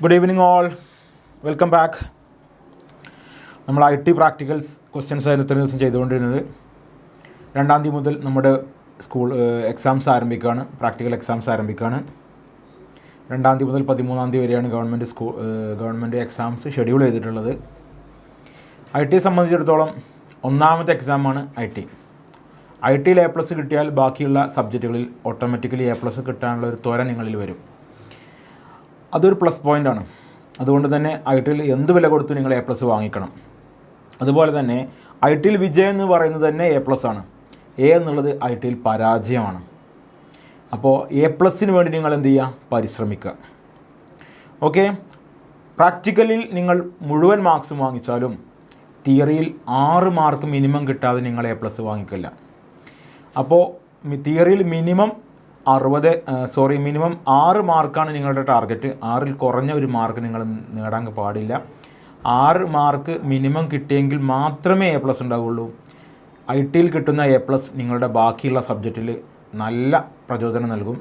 Good evening all, welcome back. നമ്മൾ IT practicals questions ആയിരുന്നു ഇത്രയും ദിവസം ചെയ്തുകൊണ്ടിരുന്നത്. 2-ാം തീയതി മുതൽ നമ്മുടെ സ്കൂൾ എക്സാംസ് ആരംഭിക്കുകയാണ്, പ്രാക്ടിക്കൽ എക്സാംസ് ആരംഭിക്കുകയാണ്. 2-ാം തീയതി മുതൽ 13-ാം തീയതി വരെയാണ് ഗവൺമെൻറ് എക്സാംസ് ഷെഡ്യൂൾ ചെയ്തിട്ടുള്ളത്. IT സംബന്ധിച്ചിടത്തോളം ഒന്നാമത്തെ എക്സാമാണ് IT-യിൽ A+ കിട്ടിയാൽ ബാക്കിയുള്ള സബ്ജക്റ്റുകളിൽ ഓട്ടോമാറ്റിക്കലി A+ കിട്ടാനുള്ള ഒരു ത്വര നിങ്ങളിൽ വരും. അതൊരു പ്ലസ് പോയിൻ്റാണ്. അതുകൊണ്ട് തന്നെ IT-യിൽ എന്ത് വില കൊടുത്ത് നിങ്ങൾ A+ വാങ്ങിക്കണം. അതുപോലെ തന്നെ IT-യിൽ വിജയം എന്ന് പറയുന്നത് തന്നെ A+ ആണ്. A എന്നുള്ളത് IT-യിൽ പരാജയമാണ്. അപ്പോൾ A+ന് വേണ്ടി നിങ്ങൾ എന്ത് ചെയ്യുക? പരിശ്രമിക്കുക. ഓക്കെ, പ്രാക്ടിക്കലിൽ നിങ്ങൾ മുഴുവൻ മാർക്സും വാങ്ങിച്ചാലും തിയറിയിൽ 6 മാർക്ക് മിനിമം കിട്ടാതെ നിങ്ങൾ A+ വാങ്ങിക്കില്ല. അപ്പോൾ തിയറിയിൽ മിനിമം 6 മാർക്കാണ് നിങ്ങളുടെ ടാർഗറ്റ്. 6-ൽ കുറഞ്ഞ ഒരു മാർക്ക് നിങ്ങൾ നേടാൻ പാടില്ല. 6 മാർക്ക് മിനിമം കിട്ടിയെങ്കിൽ മാത്രമേ A+ ഉണ്ടാവുള്ളൂ. IT-യിൽ കിട്ടുന്ന A+ നിങ്ങളുടെ ബാക്കിയുള്ള സബ്ജക്റ്റിൽ നല്ല പ്രചോദനം നൽകും.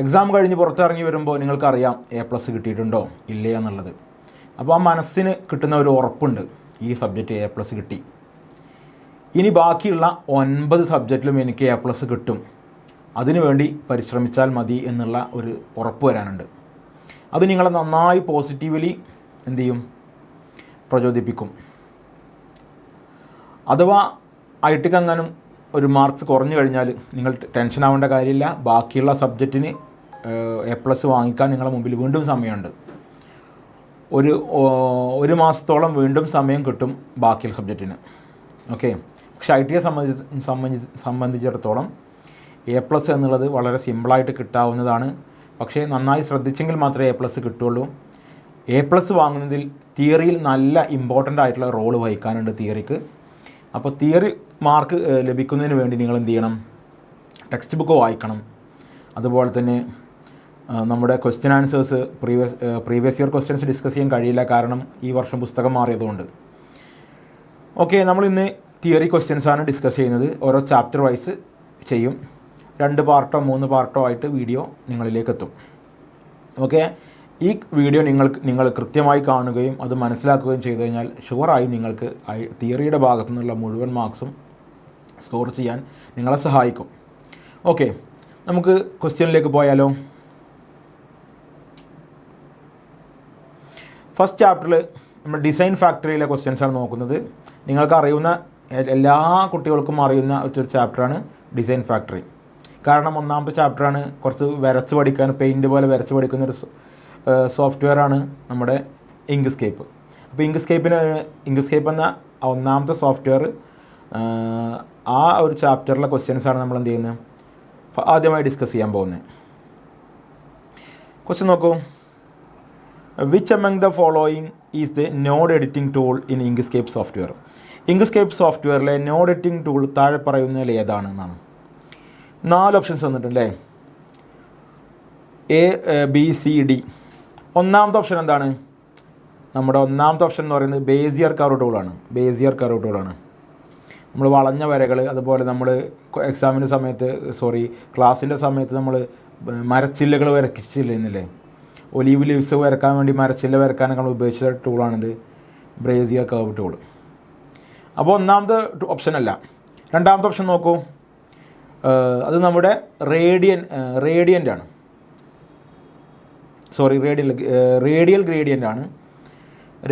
എക്സാം കഴിഞ്ഞ് പുറത്തിറങ്ങി വരുമ്പോൾ നിങ്ങൾക്കറിയാം A+ കിട്ടിയിട്ടുണ്ടോ ഇല്ലേ എന്നുള്ളത്. അപ്പോൾ ആ മനസ്സിന് കിട്ടുന്ന ഒരു ഉറപ്പുണ്ട്, ഈ സബ്ജക്റ്റ് A+ കിട്ടി, ഇനി ബാക്കിയുള്ള 9 സബ്ജക്റ്റിലും എനിക്ക് A+ കിട്ടും, അതിനുവേണ്ടി പരിശ്രമിച്ചാൽ മതി എന്നുള്ള ഒരു ഉറപ്പ് വരാനുണ്ട്. അത് നിങ്ങളെ നന്നായി പോസിറ്റീവ്ലി എന്തു ചെയ്യും? പ്രചോദിപ്പിക്കും. അഥവാ IT-ക്ക് എങ്ങാനും ഒരു മാർക്സ് കുറഞ്ഞു കഴിഞ്ഞാൽ നിങ്ങൾ ടെൻഷൻ ആവേണ്ട കാര്യമില്ല. ബാക്കിയുള്ള സബ്ജക്റ്റിന് A+ വാങ്ങിക്കാൻ നിങ്ങളുടെ മുമ്പിൽ വീണ്ടും സമയമുണ്ട്. ഒരു മാസത്തോളം വീണ്ടും സമയം കിട്ടും ബാക്കിയുള്ള സബ്ജക്റ്റിന്. ഓക്കെ, പക്ഷേ IT-യെ സംബന്ധിച്ചിടത്തോളം A+ എന്നുള്ളത് വളരെ സിമ്പിളായിട്ട് കിട്ടാവുന്നതാണ്. പക്ഷേ നന്നായി ശ്രദ്ധിച്ചെങ്കിൽ മാത്രമേ A+ കിട്ടുള്ളൂ. A+ വാങ്ങുന്നതിൽ തിയറിയിൽ നല്ല ഇമ്പോർട്ടൻ്റ് ആയിട്ടുള്ള റോള് വഹിക്കാനുണ്ട് തിയറിക്ക്. അപ്പോൾ തിയറി മാർക്ക് ലഭിക്കുന്നതിന് വേണ്ടി നിങ്ങൾ എന്ത് ചെയ്യണം? ടെക്സ്റ്റ് ബുക്ക് വായിക്കണം. അതുപോലെ തന്നെ നമ്മുടെ question answers previous year questions discuss ചെയ്യാൻ കഴിയില്ല, കാരണം ഈ വർഷം പുസ്തകം മാറിയതുകൊണ്ട്. ഓക്കെ, നമ്മളിന്ന് തിയറി ക്വസ്റ്റ്യൻസാണ് ഡിസ്കസ് ചെയ്യുന്നത്. ഓരോ ചാപ്റ്റർ വൈസ് ചെയ്യും. 2 പാർട്ടോ 3 പാർട്ടോ ആയിട്ട് വീഡിയോ നിങ്ങളിലേക്ക് എത്തും. ഓക്കെ, ഈ വീഡിയോ നിങ്ങൾ കൃത്യമായി കാണുകയും അത് മനസ്സിലാക്കുകയും ചെയ്തു കഴിഞ്ഞാൽ ഷുവറായും നിങ്ങൾക്ക് തിയറിയുടെ ഭാഗത്തു നിന്നുള്ള മുഴുവൻ മാർക്സും സ്കോർ ചെയ്യാൻ നിങ്ങളെ സഹായിക്കും. ഓക്കെ, നമുക്ക് ക്വസ്റ്റ്യനിലേക്ക് പോയാലോ. ഫസ്റ്റ് ചാപ്റ്ററിൽ നമ്മൾ ഡിസൈൻ ഫാക്ടറിയിലെ ക്വസ്റ്റ്യൻസാണ് നോക്കുന്നത്. നിങ്ങൾക്ക് അറിയുന്ന എല്ലാ കുട്ടികൾക്കും അറിയുന്ന ഒരു ചാപ്റ്ററാണ് ഡിസൈൻ ഫാക്ടറി. കാരണം ഒന്നാമത്തെ ചാപ്റ്ററാണ്, കുറച്ച് വരച്ച് പഠിക്കാൻ പെയിൻറ്റ് പോലെ വരച്ച് പഠിക്കുന്നൊരു സോഫ്റ്റ്വെയറാണ് നമ്മുടെ ഇങ്ക്സ്കേപ്പ്. അപ്പോൾ ഇങ്ക്സ്കേപ്പ് എന്ന ഒന്നാമത്തെ സോഫ്റ്റ്വെയർ ആ ഒരു ചാപ്റ്ററിലെ ക്വസ്റ്റ്യൻസാണ് നമ്മൾ എന്ത് ചെയ്യുന്നത് ആദ്യമായി ഡിസ്കസ് ചെയ്യാൻ പോകുന്നത്. ക്വസ്റ്റ്യൻ നോക്കൂ. Which among the following is the node editing tool in Inkscape software? Inkscape സോഫ്റ്റ്വെയറിലെ നോഡ് എഡിറ്റിംഗ് ടൂൾ താഴെ പറയുന്നതിൽ ഏതാണെന്നാണ്. 4 ഓപ്ഷൻസ് വന്നിട്ടുണ്ടല്ലേ, A, B, C, D. ഒന്നാമത്തെ ഓപ്ഷൻ എന്താണ്? നമ്മുടെ ഒന്നാമത്തെ ഓപ്ഷൻ എന്ന് പറയുന്നത് ബേസിയർ കർവ് ടൂളാണ്. നമ്മൾ വളഞ്ഞ വരകൾ, അതുപോലെ നമ്മൾ ക്ലാസ്സിൻ്റെ സമയത്ത് നമ്മൾ മരച്ചില്ലകൾ വരച്ചില്ലേ, ഒലീവ് ലീവ്സ് വരക്കാൻ വേണ്ടി മരച്ചില്ല വരക്കാനൊക്കെ നമ്മൾ ഉപയോഗിച്ച ടൂളാണിത്, ബേസിയർ കർവ് ടൂൾ. അപ്പോൾ ഒന്നാമത്തെ ഓപ്ഷൻ അല്ല. രണ്ടാമത്തെ ഓപ്ഷൻ നോക്കൂ, അത് നമ്മുടെ റേഡിയൽ ഗ്രേഡിയൻ്റ് ആണ്.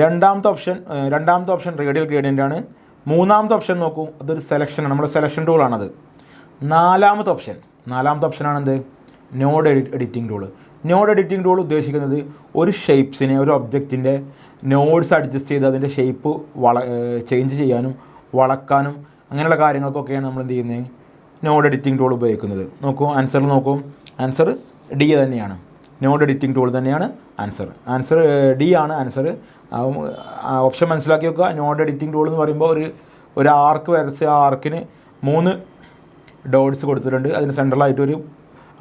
രണ്ടാമത്തെ ഓപ്ഷൻ റേഡിയൽ ഗ്രേഡിയൻ്റ് ആണ്. മൂന്നാമത്തെ ഓപ്ഷൻ നോക്കൂ, അതൊരു സെലക്ഷനാണ്, നമ്മുടെ സെലക്ഷൻ ടൂളാണത്. നാലാമത്തെ ഓപ്ഷനാണെന്ത്? Node editing tool. Node editing tool ഉദ്ദേശിക്കുന്നത് ഒരു ഷേപ്സിനെ, ഒരു ഒബ്ജക്റ്റിൻ്റെ നോഡ്സ് അഡ്ജസ്റ്റ് ചെയ്ത് അതിൻ്റെ ഷേപ്പ് ചേഞ്ച് ചെയ്യാനും വളക്കാനും അങ്ങനെയുള്ള കാര്യങ്ങൾക്കൊക്കെയാണ് നമ്മൾ എന്ത് ചെയ്യുന്നത്? നോഡ് എഡിറ്റിംഗ് ടൂൾ ഉപയോഗിക്കുന്നത്. ആൻസർ ഡി തന്നെയാണ്. നോഡ് എഡിറ്റിംഗ് ടൂൾ തന്നെയാണ് ആൻസർ ഡി ആണ് ആൻസർ. ഓപ്ഷൻ മനസ്സിലാക്കി വെക്കുക. നോഡ് എഡിറ്റിംഗ് ടൂൾ എന്ന് പറയുമ്പോൾ ഒരു ആർക്ക് വരച്ച് ആ ആർക്കിന് 3 ഡോട്ട്സ് കൊടുത്തിട്ടുണ്ട്, അതിന് സെൻട്രലായിട്ട് ഒരു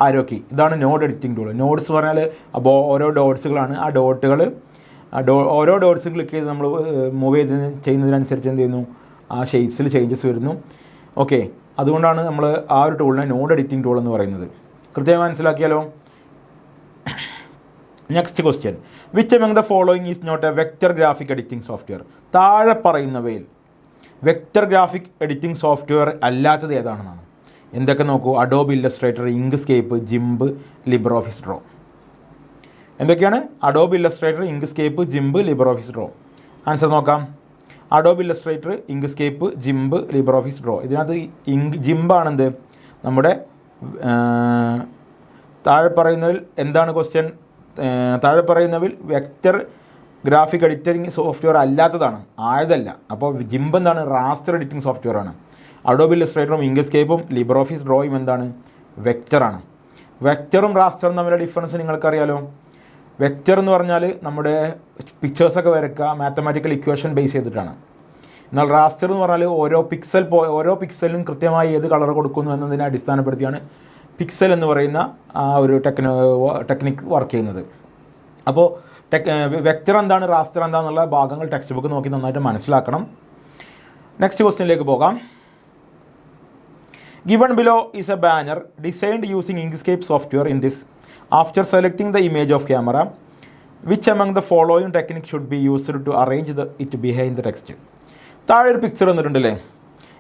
ആരോ കീ. ഇതാണ് നോഡ് എഡിറ്റിംഗ് ടൂൾ. നോഡ്സ് പറഞ്ഞാൽ അപ്പോൾ ഓരോ ഡോട്ട്സുകളാണ്. ആ ഡോട്ടുകൾ ഓരോ ഡോട്ട്സ് ക്ലിക്ക് ചെയ്ത് നമ്മൾ മൂവ് ചെയ്യുന്നതിനനുസരിച്ച് എന്ത് ചെയ്യുന്നു? ആ ഷേപ്സിൽ ചേഞ്ചസ് വരുന്നു. ഓക്കെ, അതുകൊണ്ടാണ് നമ്മൾ ആ ഒരു ടൂളിനെ നോഡ് എഡിറ്റിംഗ് ടൂൾ എന്ന് പറയുന്നത്. കൃത്യമായി മനസ്സിലാക്കിയാലോ. Next question, which among the following is not a vector graphic editing software? താഴെ പറയുന്നവയിൽ വെക്റ്റർ ഗ്രാഫിക് എഡിറ്റിംഗ് സോഫ്റ്റ്വെയർ അല്ലാത്തത് ഏതാണെന്നാണ്. എന്തൊക്കെ നോക്കൂ, Adobe Illustrator, Inkscape, GIMP, LibreOffice Draw. എന്തൊക്കെയാണ്? Adobe Illustrator, Inkscape, GIMP, LibreOffice Draw. Answer നോക്കാം. Adobe Illustrator, Inkscape, GIMP, LibreOffice Draw. ഇതിനകത്ത് ജിംബാണെന്ത് നമ്മുടെ താഴെ പറയുന്നതിൽ എന്താണ് ക്വസ്റ്റ്യൻ? താഴെ പറയുന്നതിൽ വെക്റ്റർ ഗ്രാഫിക് എഡിറ്റിംഗ് സോഫ്റ്റ്വെയർ അല്ലാത്തതാണ്, ആയതല്ല. അപ്പോൾ ജിംബ് എന്താണ്? റാസ്റ്റർ എഡിറ്റിംഗ് സോഫ്റ്റ്വെയർ ആണ്. അഡോബ് ഇല്ലസ്ട്രേറ്ററും ഇങ്ക്സ്കേപ്പും ലിബ്രെ ഓഫീസ് ഡ്രോയും എന്താണ്? വെക്റ്ററാണ്. വെക്റ്ററും റാസ്റ്ററും തമ്മിലുള്ള ഡിഫറൻസ് നിങ്ങൾക്കറിയാലോ. വെക്റ്റർ എന്ന് പറഞ്ഞാൽ നമ്മുടെ പിക്ചേഴ്സൊക്കെ വരയ്ക്കുക മാത്തമാറ്റിക്കൽ ഇക്വേഷൻ ബേസ് ചെയ്തിട്ടാണ്. എന്നാൽ റാസ്റ്റർ എന്ന് പറഞ്ഞാൽ ഓരോ പിക്സലിനും കൃത്യമായി ഏത് കളർ കൊടുക്കുന്നു എന്നതിനെ അടിസ്ഥാനപ്പെടുത്തിയാണ് പിക്സൽ എന്ന് പറയുന്ന ആ ഒരു ടെക്നിക്ക് വർക്ക് ചെയ്യുന്നത്. അപ്പോൾ വെക്റ്റർ എന്താണ്, റാസ്റ്റർ എന്താണെന്നുള്ള ഭാഗങ്ങൾ ടെക്സ്റ്റ് ബുക്ക് നോക്കി നന്നായിട്ട് മനസ്സിലാക്കണം. നെക്സ്റ്റ് ക്വസ്റ്റ്യനിലേക്ക് പോകാം. Given below is a banner designed using Inkscape software in this. After selecting the image of camera, which among the following technique should be used to arrange it behind the text? താഴെ ഒരു picture തന്നിട്ടുണ്ടല്ലേ.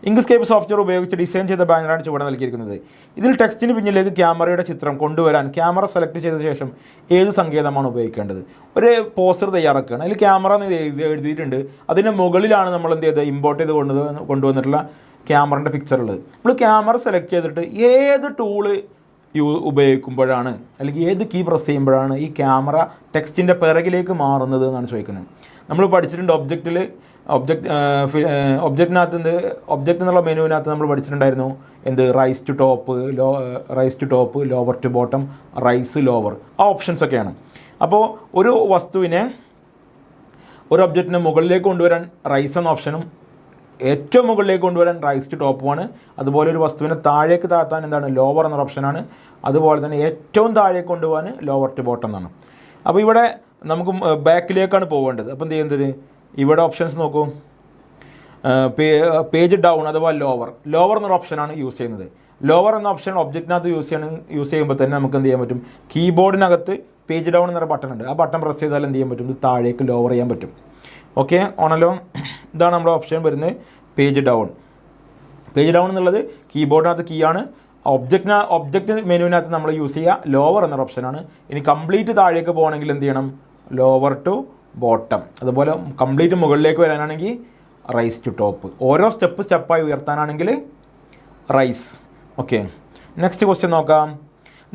Inkscape software ഉപയോഗിച്ച് design ചെയ്ത ബാനറാണ് ചുവടെ നൽകിയിരിക്കുന്നത്. ഇതിൽ ടെക്സ്റ്റിന് പിന്നിലേക്ക് ക്യാമറയുടെ ചിത്രം കൊണ്ടുവരാൻ ക്യാമറ സെലക്ട് ചെയ്ത ശേഷം ഏത് സങ്കേതമാണ് ഉപയോഗിക്കേണ്ടത്? ഒരു പോസ്റ്റർ തയ്യാറാക്കുകയാണ്, അതിൽ ക്യാമറ എഴുതിയിട്ടുണ്ട്, അതിൻ്റെ മുകളിലാണ് നമ്മൾ എന്ത് ചെയ്ത് ഇമ്പോർട്ട് ചെയ്ത് കൊണ്ടുവന്നിട്ടുള്ള ക്യാമറൻ്റെ പിക്ചർ ഉള്ളത്. നമ്മൾ ക്യാമറ സെലക്ട് ചെയ്തിട്ട് ഏത് ടൂള് ഉപയോഗിക്കുമ്പോഴാണ് അല്ലെങ്കിൽ ഏത് കീ പ്രസ് ചെയ്യുമ്പോഴാണ് ഈ ക്യാമറ ടെക്സ്റ്റിൻ്റെ പിറകിലേക്ക് മാറുന്നത് എന്നാണ് ചോദിക്കുന്നത്. നമ്മൾ പഠിച്ചിട്ടുണ്ട് ഒബ്ജക്റ്റിനകത്ത് എന്നുള്ള മെനുവിനകത്ത് നമ്മൾ പഠിച്ചിട്ടുണ്ടായിരുന്നു എന്ത്? Rise to top, lower to bottom, rise, lower, ആ ഓപ്ഷൻസൊക്കെയാണ്. അപ്പോൾ ഒരു വസ്തുവിനെ ഒരു ഒബ്ജക്റ്റിനെ മുകളിലേക്ക് കൊണ്ടുവരാൻ റൈസ് എന്ന ഓപ്ഷനും ഏറ്റവും മുകളിലേക്ക് കൊണ്ടുവരാൻ റൈസ് ടു ടോപ്പുമാണ്. അതുപോലെ ഒരു വസ്തുവിനെ താഴേക്ക് താഴ്ത്താൻ എന്താണ്? ലോവർ എന്നൊരു ഓപ്ഷനാണ്. അതുപോലെ തന്നെ ഏറ്റവും താഴേക്ക് കൊണ്ടുപോകാൻ ലോവർ ടു ബോട്ടം എന്നാണ്. അപ്പോൾ ഇവിടെ നമുക്ക് ബാക്കിലേക്കാണ് പോകേണ്ടത്. അപ്പോൾ എന്ത് ചെയ്യുന്നത്? ഇവിടെ ഓപ്ഷൻസ് നോക്കൂ. പേജ് ഡൗൺ അഥവാ ലോവർ എന്നൊരു ഓപ്ഷനാണ് യൂസ് ചെയ്യുന്നത്. ലോവർ എന്ന ഓപ്ഷൻ ഒബ്ജക്റ്റിനകത്ത് യൂസ് ചെയ്യുമ്പോൾ തന്നെ നമുക്ക് എന്ത് ചെയ്യാൻ പറ്റും? കീബോർഡിനകത്ത് പേജ് ഡൗൺ എന്നൊരു ബട്ടൺ ഉണ്ട്, ആ ബട്ടൺ പ്രസ് ചെയ്താൽ എന്ത് ചെയ്യാൻ പറ്റും? ഇത് താഴേക്ക് ലോവർ ചെയ്യാൻ പറ്റും. ഓക്കെ ആണല്ലോ. ഇതാണ് നമ്മുടെ ഓപ്ഷൻ വരുന്നത്, പേജ് ഡൗൺ. പേജ് ഡൗൺ എന്നുള്ളത് കീബോർഡിനകത്ത് കീ ആണ്. ഒബ്ജക്റ്റ് മെനുവിനകത്ത് നമ്മൾ യൂസ് ചെയ്യുക ലോവർ എന്നൊരു ഓപ്ഷനാണ്. ഇനി കംപ്ലീറ്റ് താഴേക്ക് പോകണമെങ്കിൽ എന്ത് ചെയ്യണം? Lower to bottom. അതുപോലെ കംപ്ലീറ്റ് മുകളിലേക്ക് വരാനാണെങ്കിൽ റൈസ് ടു ടോപ്പ്. ഓരോ സ്റ്റെപ്പായി ഉയർത്താനാണെങ്കിൽ റൈസ്. ഓക്കെ, നെക്സ്റ്റ് ക്വസ്റ്റ്യൻ നോക്കാം.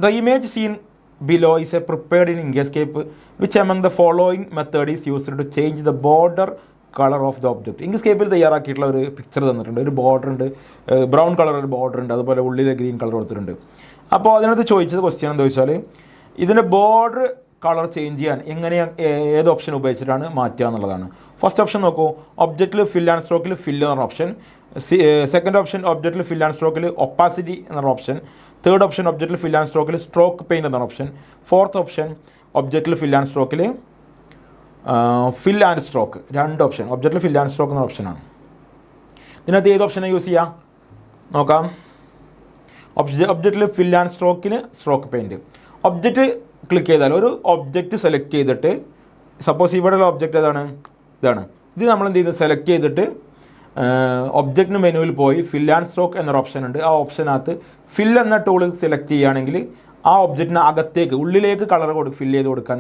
The image seen below is a prepared in Inkscape. Which among the following method is used to change the border color of the object? ഇങ്ക്സ്കേപ്പിൽ തയ്യാറാക്കിയിട്ടുള്ള ഒരു picture തന്നിട്ടുണ്ട്. ഒരു border ഉണ്ട്, brown colour ഒരു border ഉണ്ട്, അതുപോലെ ഉള്ളിൽ green colour കൊടുത്തിട്ടുണ്ട്. അപ്പോൾ അതിനകത്ത് ചോദിച്ചത് ക്വസ്റ്റ്യൻ എന്താ വെച്ചാൽ ഇതിൻ്റെ ബോർഡർ കളർ ചേഞ്ച് ചെയ്യാൻ എങ്ങനെയാണ് ഏത് ഓപ്ഷൻ ഉപയോഗിച്ചിട്ടാണ് മാറ്റുക എന്നുള്ളതാണ്. ഫസ്റ്റ് ഓപ്ഷൻ നോക്കൂ, ഒബ്ജക്റ്റിൽ ഫിൽ ആൻഡ് സ്ട്രോക്കിൽ ഫില്ല് എന്നൊരു ഓപ്ഷൻ. സെക്കൻഡ് ഓപ്ഷൻ ഒബ്ജക്റ്റിൽ ഫിൽ ആൻഡ് സ്ട്രോക്കിൽ ഒപ്പാസിറ്റി എന്നൊരു ഓപ്ഷൻ. തേർഡ് ഓപ്ഷൻ ഒബ്ജക്റ്റിൽ ഫിൽ ആൻഡ് സ്ട്രോക്കിൽ സ്ട്രോക്ക് പെയിൻറ്റ് എന്നൊരു ഓപ്ഷൻ. ഫോർത്ത് ഓപ്ഷൻ ഒബ്ജക്റ്റിൽ ഫിൽ ആൻഡ് സ്ട്രോക്കിൽ ഫിൽ ആൻഡ് സ്ട്രോക്ക്. രണ്ട് ഓപ്ഷൻ ഒബ്ജക്റ്റിൽ ഫിൽ ആൻഡ് സ്ട്രോക്ക് എന്ന ഓപ്ഷനാണ്. ഇതിനകത്ത് ഏത് ഓപ്ഷനാണ് യൂസ് ചെയ്യുക നോക്കാം. ഒബ്ജക്റ്റിൽ ഫിൽ ആൻഡ് സ്ട്രോക്കിന് സ്ട്രോക്ക് പെയിൻറ്റ്. ഒബ്ജക്റ്റ് ക്ലിക്ക് ചെയ്താൽ ഒരു ഒബ്ജക്റ്റ് സെലക്ട് ചെയ്തിട്ട്, സപ്പോസ് ഇവിടെയുള്ള ഒബ്ജക്റ്റ് ഇതാണ്, ഇത് നമ്മൾ എന്ത് ചെയ്യുന്നത്? സെലക്ട് ചെയ്തിട്ട് ഒബ്ജക്റ്റിന് മെനുവിൽ പോയി ഫിൽ ആൻഡ് സ്ട്രോക്ക് എന്നൊരു ഓപ്ഷൻ ഉണ്ട്. ആ ഓപ്ഷനകത്ത് ഫിൽ എന്ന ടൂൾ സെലക്ട് ചെയ്യുകയാണെങ്കിൽ ആ ഒബ്ജക്റ്റിന് അകത്തേക്ക് ഉള്ളിലേക്ക് കളർ ഫില്ല് ചെയ്ത് കൊടുക്കാൻ,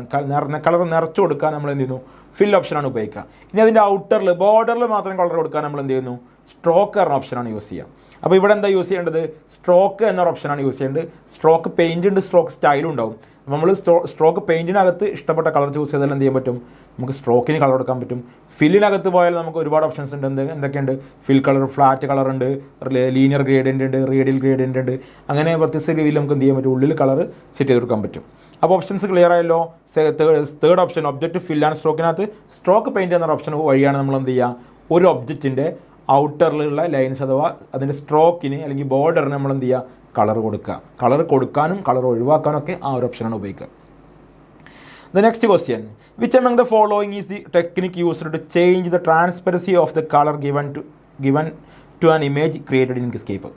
കളർ നിറച്ച് കൊടുക്കാൻ നമ്മൾ എന്ത് ചെയ്യുന്നു? ഫിൽ ഓപ്ഷനാണ് ഉപയോഗിക്കുക. ഇനി അതിൻ്റെ ഔട്ടറിൽ ബോർഡറിൽ മാത്രം കളർ കൊടുക്കാൻ നമ്മൾ എന്ത് ചെയ്യുന്നു? സ്ട്രോക്ക് എന്ന ഓപ്ഷനാണ് യൂസ് ചെയ്യുക. അപ്പോൾ ഇവിടെ എന്താ യൂസ് ചെയ്യേണ്ടത്? സ്ട്രോക്ക് എന്നൊരു ഓപ്ഷനാണ് യൂസ് ചെയ്യേണ്ടത്. സ്ട്രോക്ക് പെയിൻ്റ് ഉണ്ട്, സ്ട്രോക്ക് സ്റ്റൈലും ഉണ്ടാവും. നമ്മൾ സ്ട്രോക്ക് പെയിൻറ്റിനകത്ത് ഇഷ്ടപ്പെട്ട കളർ ചൂസ് ചെയ്താൽ എന്ത് ചെയ്യാൻ പറ്റും? നമുക്ക് സ്ട്രോക്കിന് കളർ കൊടുക്കാൻ പറ്റും. ഫില്ലിനകത്ത് പോയാൽ നമുക്ക് ഒരുപാട് ഓപ്ഷൻസ് ഉണ്ട്. എന്തൊക്കെയുണ്ട്? ഫിൽ കളർ, ഫ്ലാറ്റ് കളർ ഉണ്ട്, ലീനിയർ ഗ്രേഡിയൻ്റ് ഉണ്ട്, റേഡിയൽ ഗ്രേഡിയൻ്റ് ഉണ്ട്. അങ്ങനെ വ്യത്യസ്ത രീതിയിൽ നമുക്ക് എന്ത് ചെയ്യാൻ പറ്റും? ഉള്ളിൽ കളർ സെറ്റ് ചെയ്ത് കൊടുക്കാൻ പറ്റും. അപ്പോൾ ഓപ്ഷൻസ് ക്ലിയർ ആയല്ലോ. Third option object fill and സ്ട്രോക്കിനകത്ത് സ്ട്രോക്ക് പെയിൻറ്റ് എന്നൊരു ഓപ്ഷൻ വഴിയാണ് നമ്മൾ എന്ത് ചെയ്യുക? ഒരു ഒബ്ജക്റ്റിൻ്റെ ഔട്ടറിലുള്ള ലൈൻസ് അഥവാ അതിൻ്റെ സ്ട്രോക്കിന് അല്ലെങ്കിൽ ബോർഡറിന് നമ്മൾ എന്ത് ചെയ്യുക? കളർ കൊടുക്കുക. കളർ കൊടുക്കാനും കളർ ഒഴിവാക്കാനൊക്കെ ആ ഒരു ഓപ്ഷനാണ് ഉപയോഗിക്കുക. The next question, which among the following is the technique used to change the transparency of the color given to an image created in Inkscape?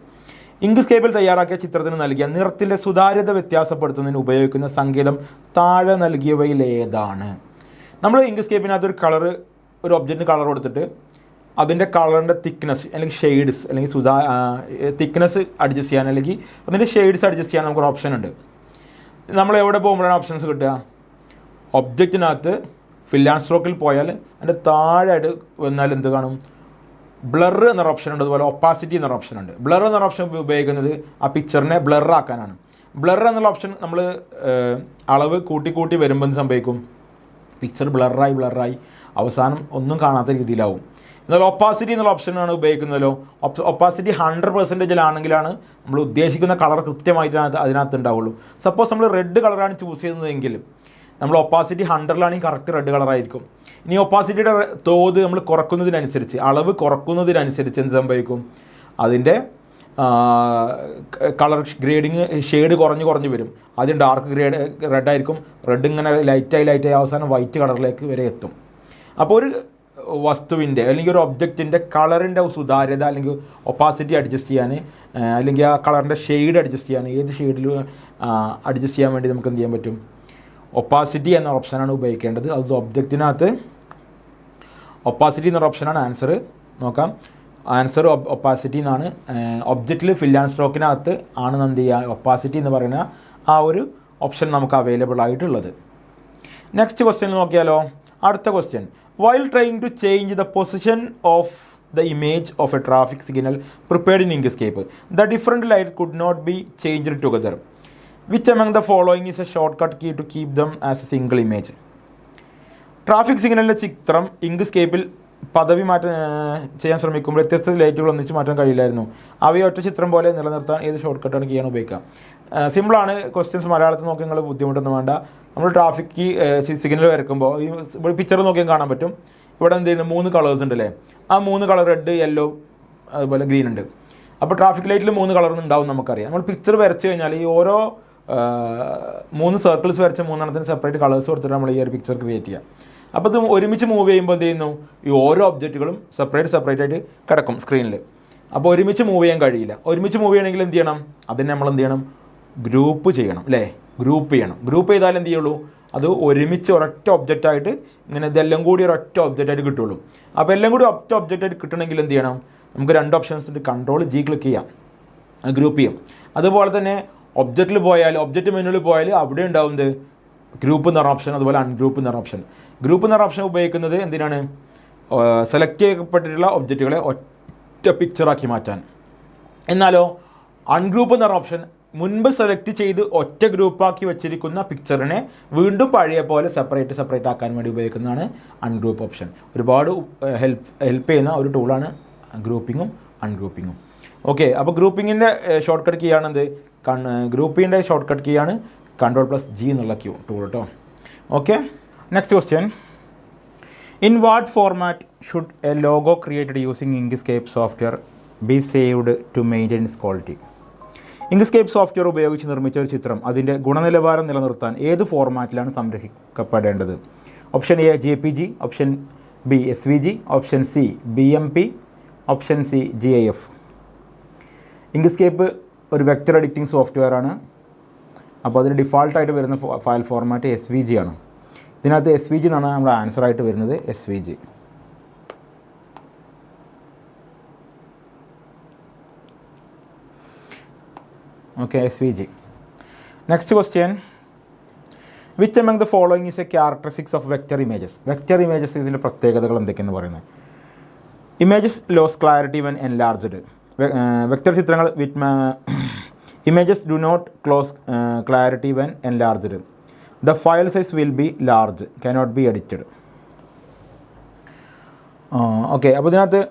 ഇങ്ക്സ്കേപ്പിൽ തയ്യാറാക്കിയ ചിത്രത്തിന് നൽകിയ നിറത്തിൻ്റെ സുതാര്യത വ്യത്യാസപ്പെടുത്തുന്നതിന് ഉപയോഗിക്കുന്ന സങ്കേതം താഴെ നൽകിയവയിൽ ഏതാണ്? നമ്മൾ ഇങ്ക്സ്കേപ്പിനകത്ത് ഒരു ഒബ്ജക്റ്റിന് കളർ കൊടുത്തിട്ട് അതിൻ്റെ കളറിൻ്റെ തിക്നെസ് അല്ലെങ്കിൽ ഷെയ്ഡ്സ് അല്ലെങ്കിൽ തിക്നെസ് അഡ്ജസ്റ്റ് ചെയ്യാൻ അല്ലെങ്കിൽ അതിൻ്റെ ഷെയ്ഡ്സ് അഡ്ജസ്റ്റ് ചെയ്യാൻ നമുക്കൊരു ഓപ്ഷൻ ഉണ്ട്. നമ്മൾ എവിടെ പോകുമ്പോഴാണ് ഓപ്ഷൻസ് കിട്ടുക? ഒബ്ജക്റ്റിനകത്ത് ഫിൽ ആൻഡ് സ്ട്രോക്കിൽ പോയാൽ അതിൻ്റെ താഴെയായിട്ട് വന്നാൽ എന്ത് കാണും? ബ്ലർ എന്നൊരു ഓപ്ഷൻ ഉണ്ട്, അതുപോലെ ഒപ്പാസിറ്റി എന്നൊരു ഓപ്ഷൻ ഉണ്ട്. ബ്ലർ എന്നൊരു ഓപ്ഷൻ ഉപയോഗിക്കുന്നത് ആ പിക്ചറിനെ ബ്ലറാക്കാനാണ്. ബ്ലർ എന്നുള്ള ഓപ്ഷൻ നമ്മൾ അളവ് കൂട്ടി വരുമ്പോൾ എന്ത് സംഭവിക്കും? പിക്ചർ ബ്ലറായി അവസാനം ഒന്നും കാണാത്ത രീതിയിലാവും. എന്നാൽ ഒപ്പാസിറ്റി എന്നുള്ള ഓപ്ഷനാണ് ഉപയോഗിക്കുന്നതല്ലോ. ഒപ്പാസിറ്റി 100%ആണെങ്കിലാണ് നമ്മൾ ഉദ്ദേശിക്കുന്ന കളർ കൃത്യമായിട്ട് അതിനകത്ത് ഉണ്ടാവുള്ളൂ. സപ്പോസ് നമ്മൾ റെഡ് കളറാണ് ചൂസ് ചെയ്യുന്നതെങ്കിൽ നമ്മൾ ഒപ്പാസിറ്റി 100-ലാണെങ്കിൽ കറക്റ്റ് റെഡ് കളറായിരിക്കും. ഇനി ഒപ്പാസിറ്റിയുടെ തോത് നമ്മൾ കുറക്കുന്നതിനനുസരിച്ച്, അളവ് കുറക്കുന്നതിനനുസരിച്ച് എന്ത് സംഭവിക്കും? അതിൻ്റെ കളർ ഗ്രേഡിങ് ഷെയ്ഡ് കുറഞ്ഞ് വരും. ആദ്യം ഡാർക്ക് റെഡ് ആയിരിക്കും, റെഡ് ഇങ്ങനെ ലൈറ്റായി അവസാനം വൈറ്റ് കളറിലേക്ക് വരെ എത്തും. അപ്പോൾ ഒരു വസ്തുവിൻ്റെ അല്ലെങ്കിൽ ഒരു ഒബ്ജക്റ്റിൻ്റെ കളറിൻ്റെ സുതാര്യത അല്ലെങ്കിൽ ഒപ്പാസിറ്റി അഡ്ജസ്റ്റ് ചെയ്യാൻ അല്ലെങ്കിൽ ആ കളറിൻ്റെ ഷെയ്ഡ് അഡ്ജസ്റ്റ് ചെയ്യാൻ, ഏത് ഷെയ്ഡിൽ അഡ്ജസ്റ്റ് ചെയ്യാൻ വേണ്ടി നമുക്ക് എന്ത് ചെയ്യാൻ പറ്റും? ഒപ്പാസിറ്റി എന്ന ഓപ്ഷനാണ് ഉപയോഗിക്കേണ്ടത്. അത് ഒബ്ജക്റ്റിനകത്ത് ഒപ്പാസിറ്റി എന്നൊരു ഓപ്ഷനാണ് ആൻസർ. നോക്കാം, ആൻസർ ഒപ്പാസിറ്റി എന്നാണ്. ഒബ്ജക്റ്റിൽ ഫിൽ ആൻഡ് സ്ട്രോക്കിനകത്ത് ആണ് എന്ത് ചെയ്യുക? ഒപ്പാസിറ്റി എന്ന് പറയുന്ന ആ ഒരു ഓപ്ഷൻ നമുക്ക് അവൈലബിൾ ആയിട്ടുള്ളത്. നെക്സ്റ്റ് ക്വസ്റ്റ്യൻ നോക്കിയാലോ. അടുത്ത question, while trying to change the position of the image of a traffic signal prepared in Inkscape, the different light could not be changed together. Which among the following is a shortcut key to keep them as a single image? Traffic സിഗ്നലിൻ്റെ ചിത്രം ഇങ്ക്സ്കേപ്പിൽ പദവി മാറ്റം ചെയ്യാൻ ശ്രമിക്കുമ്പോൾ വ്യത്യസ്ത ലൈറ്റുകൾ ഒന്നിച്ച് മാറ്റാൻ കഴിയില്ലായിരുന്നു. അവയെ ഒറ്റ ചിത്രം പോലെ നിലനിർത്താൻ ഏത് ഷോർട്ട് കട്ടാണ് കീയാണ് ഉപയോഗിക്കുക? സിമ്പിളാണ് ക്വസ്റ്റ്യൻസ്. മലയാളത്തിൽ നോക്കി നിങ്ങൾ ബുദ്ധിമുട്ടൊന്നും വേണ്ട. നമ്മൾ ട്രാഫിക് സിഗ്നൽ വരയ്ക്കുമ്പോൾ ഈ പിക്ചർ നോക്കിയാൽ കാണാൻ പറ്റും. ഇവിടെ എന്ത് ചെയ്യുന്നത്? 3 കളേഴ്സ് ഉണ്ട് അല്ലേ? ആ 3 കളർ റെഡ്, യെല്ലോ, അതുപോലെ ഗ്രീൻ ഉണ്ട്. അപ്പോൾ ട്രാഫിക് ലൈറ്റിൽ 3 കളർന്ന് ഉണ്ടാവും നമുക്കറിയാം. നമ്മൾ പിക്ചർ വരച്ച് കഴിഞ്ഞാൽ ഈ ഓരോ 3 സർക്കിൾസ് വരച്ച 3 സെപ്പറേറ്റ് കളേഴ്സ് കൊടുത്തിട്ട് നമ്മൾ ഈ ഒരു പിക്ചർ ക്രിയേറ്റ് ചെയ്യാം. അപ്പോൾ ഇത് ഒരുമിച്ച് മൂവ് ചെയ്യുമ്പോൾ എന്ത് ചെയ്യുന്നു? ഈ ഓരോ ഒബ്ജക്റ്റുകളും സെപ്പറേറ്റ് ആയിട്ട് കിടക്കും സ്ക്രീനിൽ. അപ്പോൾ ഒരുമിച്ച് മൂവ് ചെയ്യാൻ കഴിയില്ല. ഒരുമിച്ച് മൂവ് ചെയ്യണമെങ്കിൽ എന്ത് ചെയ്യണം? അതിനെ നമ്മൾ എന്ത് ചെയ്യണം? ഗ്രൂപ്പ് ചെയ്യണം അല്ലേ? ഗ്രൂപ്പ് ചെയ്യണം. ഗ്രൂപ്പ് ചെയ്താൽ എന്ത് ചെയ്യുള്ളൂ? അത് ഒരുമിച്ച് ഒരൊറ്റ ഒബ്ജക്റ്റായിട്ട് ഇങ്ങനെ ഇതെല്ലാം കൂടി ഒരൊറ്റ ഒബ്ജക്റ്റായിട്ട് കിട്ടുള്ളൂ. അപ്പോൾ എല്ലാം കൂടി ഒറ്റ ഒബ്ജക്റ്റായിട്ട് കിട്ടണമെങ്കിൽ എന്ത് ചെയ്യണം? നമുക്ക് 2 ഓപ്ഷൻസ് ഉണ്ട്. Ctrl+G ക്ലിക്ക് ചെയ്യാം, ഗ്രൂപ്പ് ചെയ്യും. അതുപോലെ തന്നെ ഒബ്ജക്റ്റിൽ പോയാൽ, ഒബ്ജക്റ്റ് മെനുവിൽ പോയാൽ അവിടെ ഉണ്ടാവുന്നത് ഗ്രൂപ്പ് എന്ന് പറഞ്ഞ ഓപ്ഷൻ, അതുപോലെ അൺഗ്രൂപ്പ് എന്ന് പറഞ്ഞ ഓപ്ഷൻ. ഗ്രൂപ്പ് എന്ന് പറഞ്ഞ ഓപ്ഷൻ ഉപയോഗിക്കുന്നത് എന്തിനാണ്? സെലക്ട് ചെയ്യപ്പെട്ടിട്ടുള്ള ഒബ്ജക്റ്റുകളെ ഒറ്റ പിക്ചറാക്കി മാറ്റാൻ. എന്നാലോ അൺഗ്രൂപ്പ് എന്ന് പറഞ്ഞ ഓപ്ഷൻ മുൻപ് സെലക്ട് ചെയ്ത് ഒറ്റ ഗ്രൂപ്പാക്കി വെച്ചിരിക്കുന്ന പിക്ചറിനെ വീണ്ടും പഴയ പോലെ സെപ്പറേറ്റ് ആക്കാൻ വേണ്ടി ഉപയോഗിക്കുന്നതാണ് അൺഗ്രൂപ്പ് ഓപ്ഷൻ. ഒരുപാട് ഹെൽപ്പ് ചെയ്യുന്ന ഒരു ടൂളാണ് ഗ്രൂപ്പിങ്ങും അൺഗ്രൂപ്പിങ്ങും. ഓക്കെ, അപ്പോൾ ഗ്രൂപ്പിങ്ങിൻ്റെ ഷോർട്ട് കട്ട് കീ ആണെന്ത്? ഗ്രൂപ്പിങ്ങിൻ്റെ ഷോർട്ട് കട്ട് കീ ആണ് Ctrl+G എന്നുള്ള ടൂൾ കേട്ടോ. Okay, next question, in what format should a logo created using Inkscape software be saved to maintain its quality? Inkscape software ഉപയോഗിച്ച് നിർമ്മിച്ച ഒരു ചിത്രം അതിൻ്റെ ഗുണനിലവാരം നിലനിർത്താൻ ഏത് ഫോർമാറ്റിലാണ് സംരക്ഷിക്കപ്പെടേണ്ടത്? Option A JPG, option B SVG, option C BMP, option C GIF. Inkscape ഒരു വെക്റ്റർ എഡിറ്റിംഗ് സോഫ്റ്റ്വെയർ ആണ്. അപ്പോൾ അതിന് ഡിഫാൾട്ടായിട്ട് വരുന്ന ഫയൽ ഫോർമാറ്റ് SVG ആണ്. ഇതിനകത്ത് SVG എന്നാണ് നമ്മുടെ ആൻസറായിട്ട് വരുന്നത്. SVG. Okay, SVG. Next question, which among the following is a characteristics of vector images? Vector images ഇതിൻ്റെ പ്രത്യേകതകൾ എന്തൊക്കെയെന്ന് പറയുന്നത്? Images lose clarity when enlarged. Vector ചിത്രങ്ങൾ images do not lose clarity when enlarged. The file size will be large, cannot be edited. Okay, അപ്പോൾ ഇതിനകത്ത്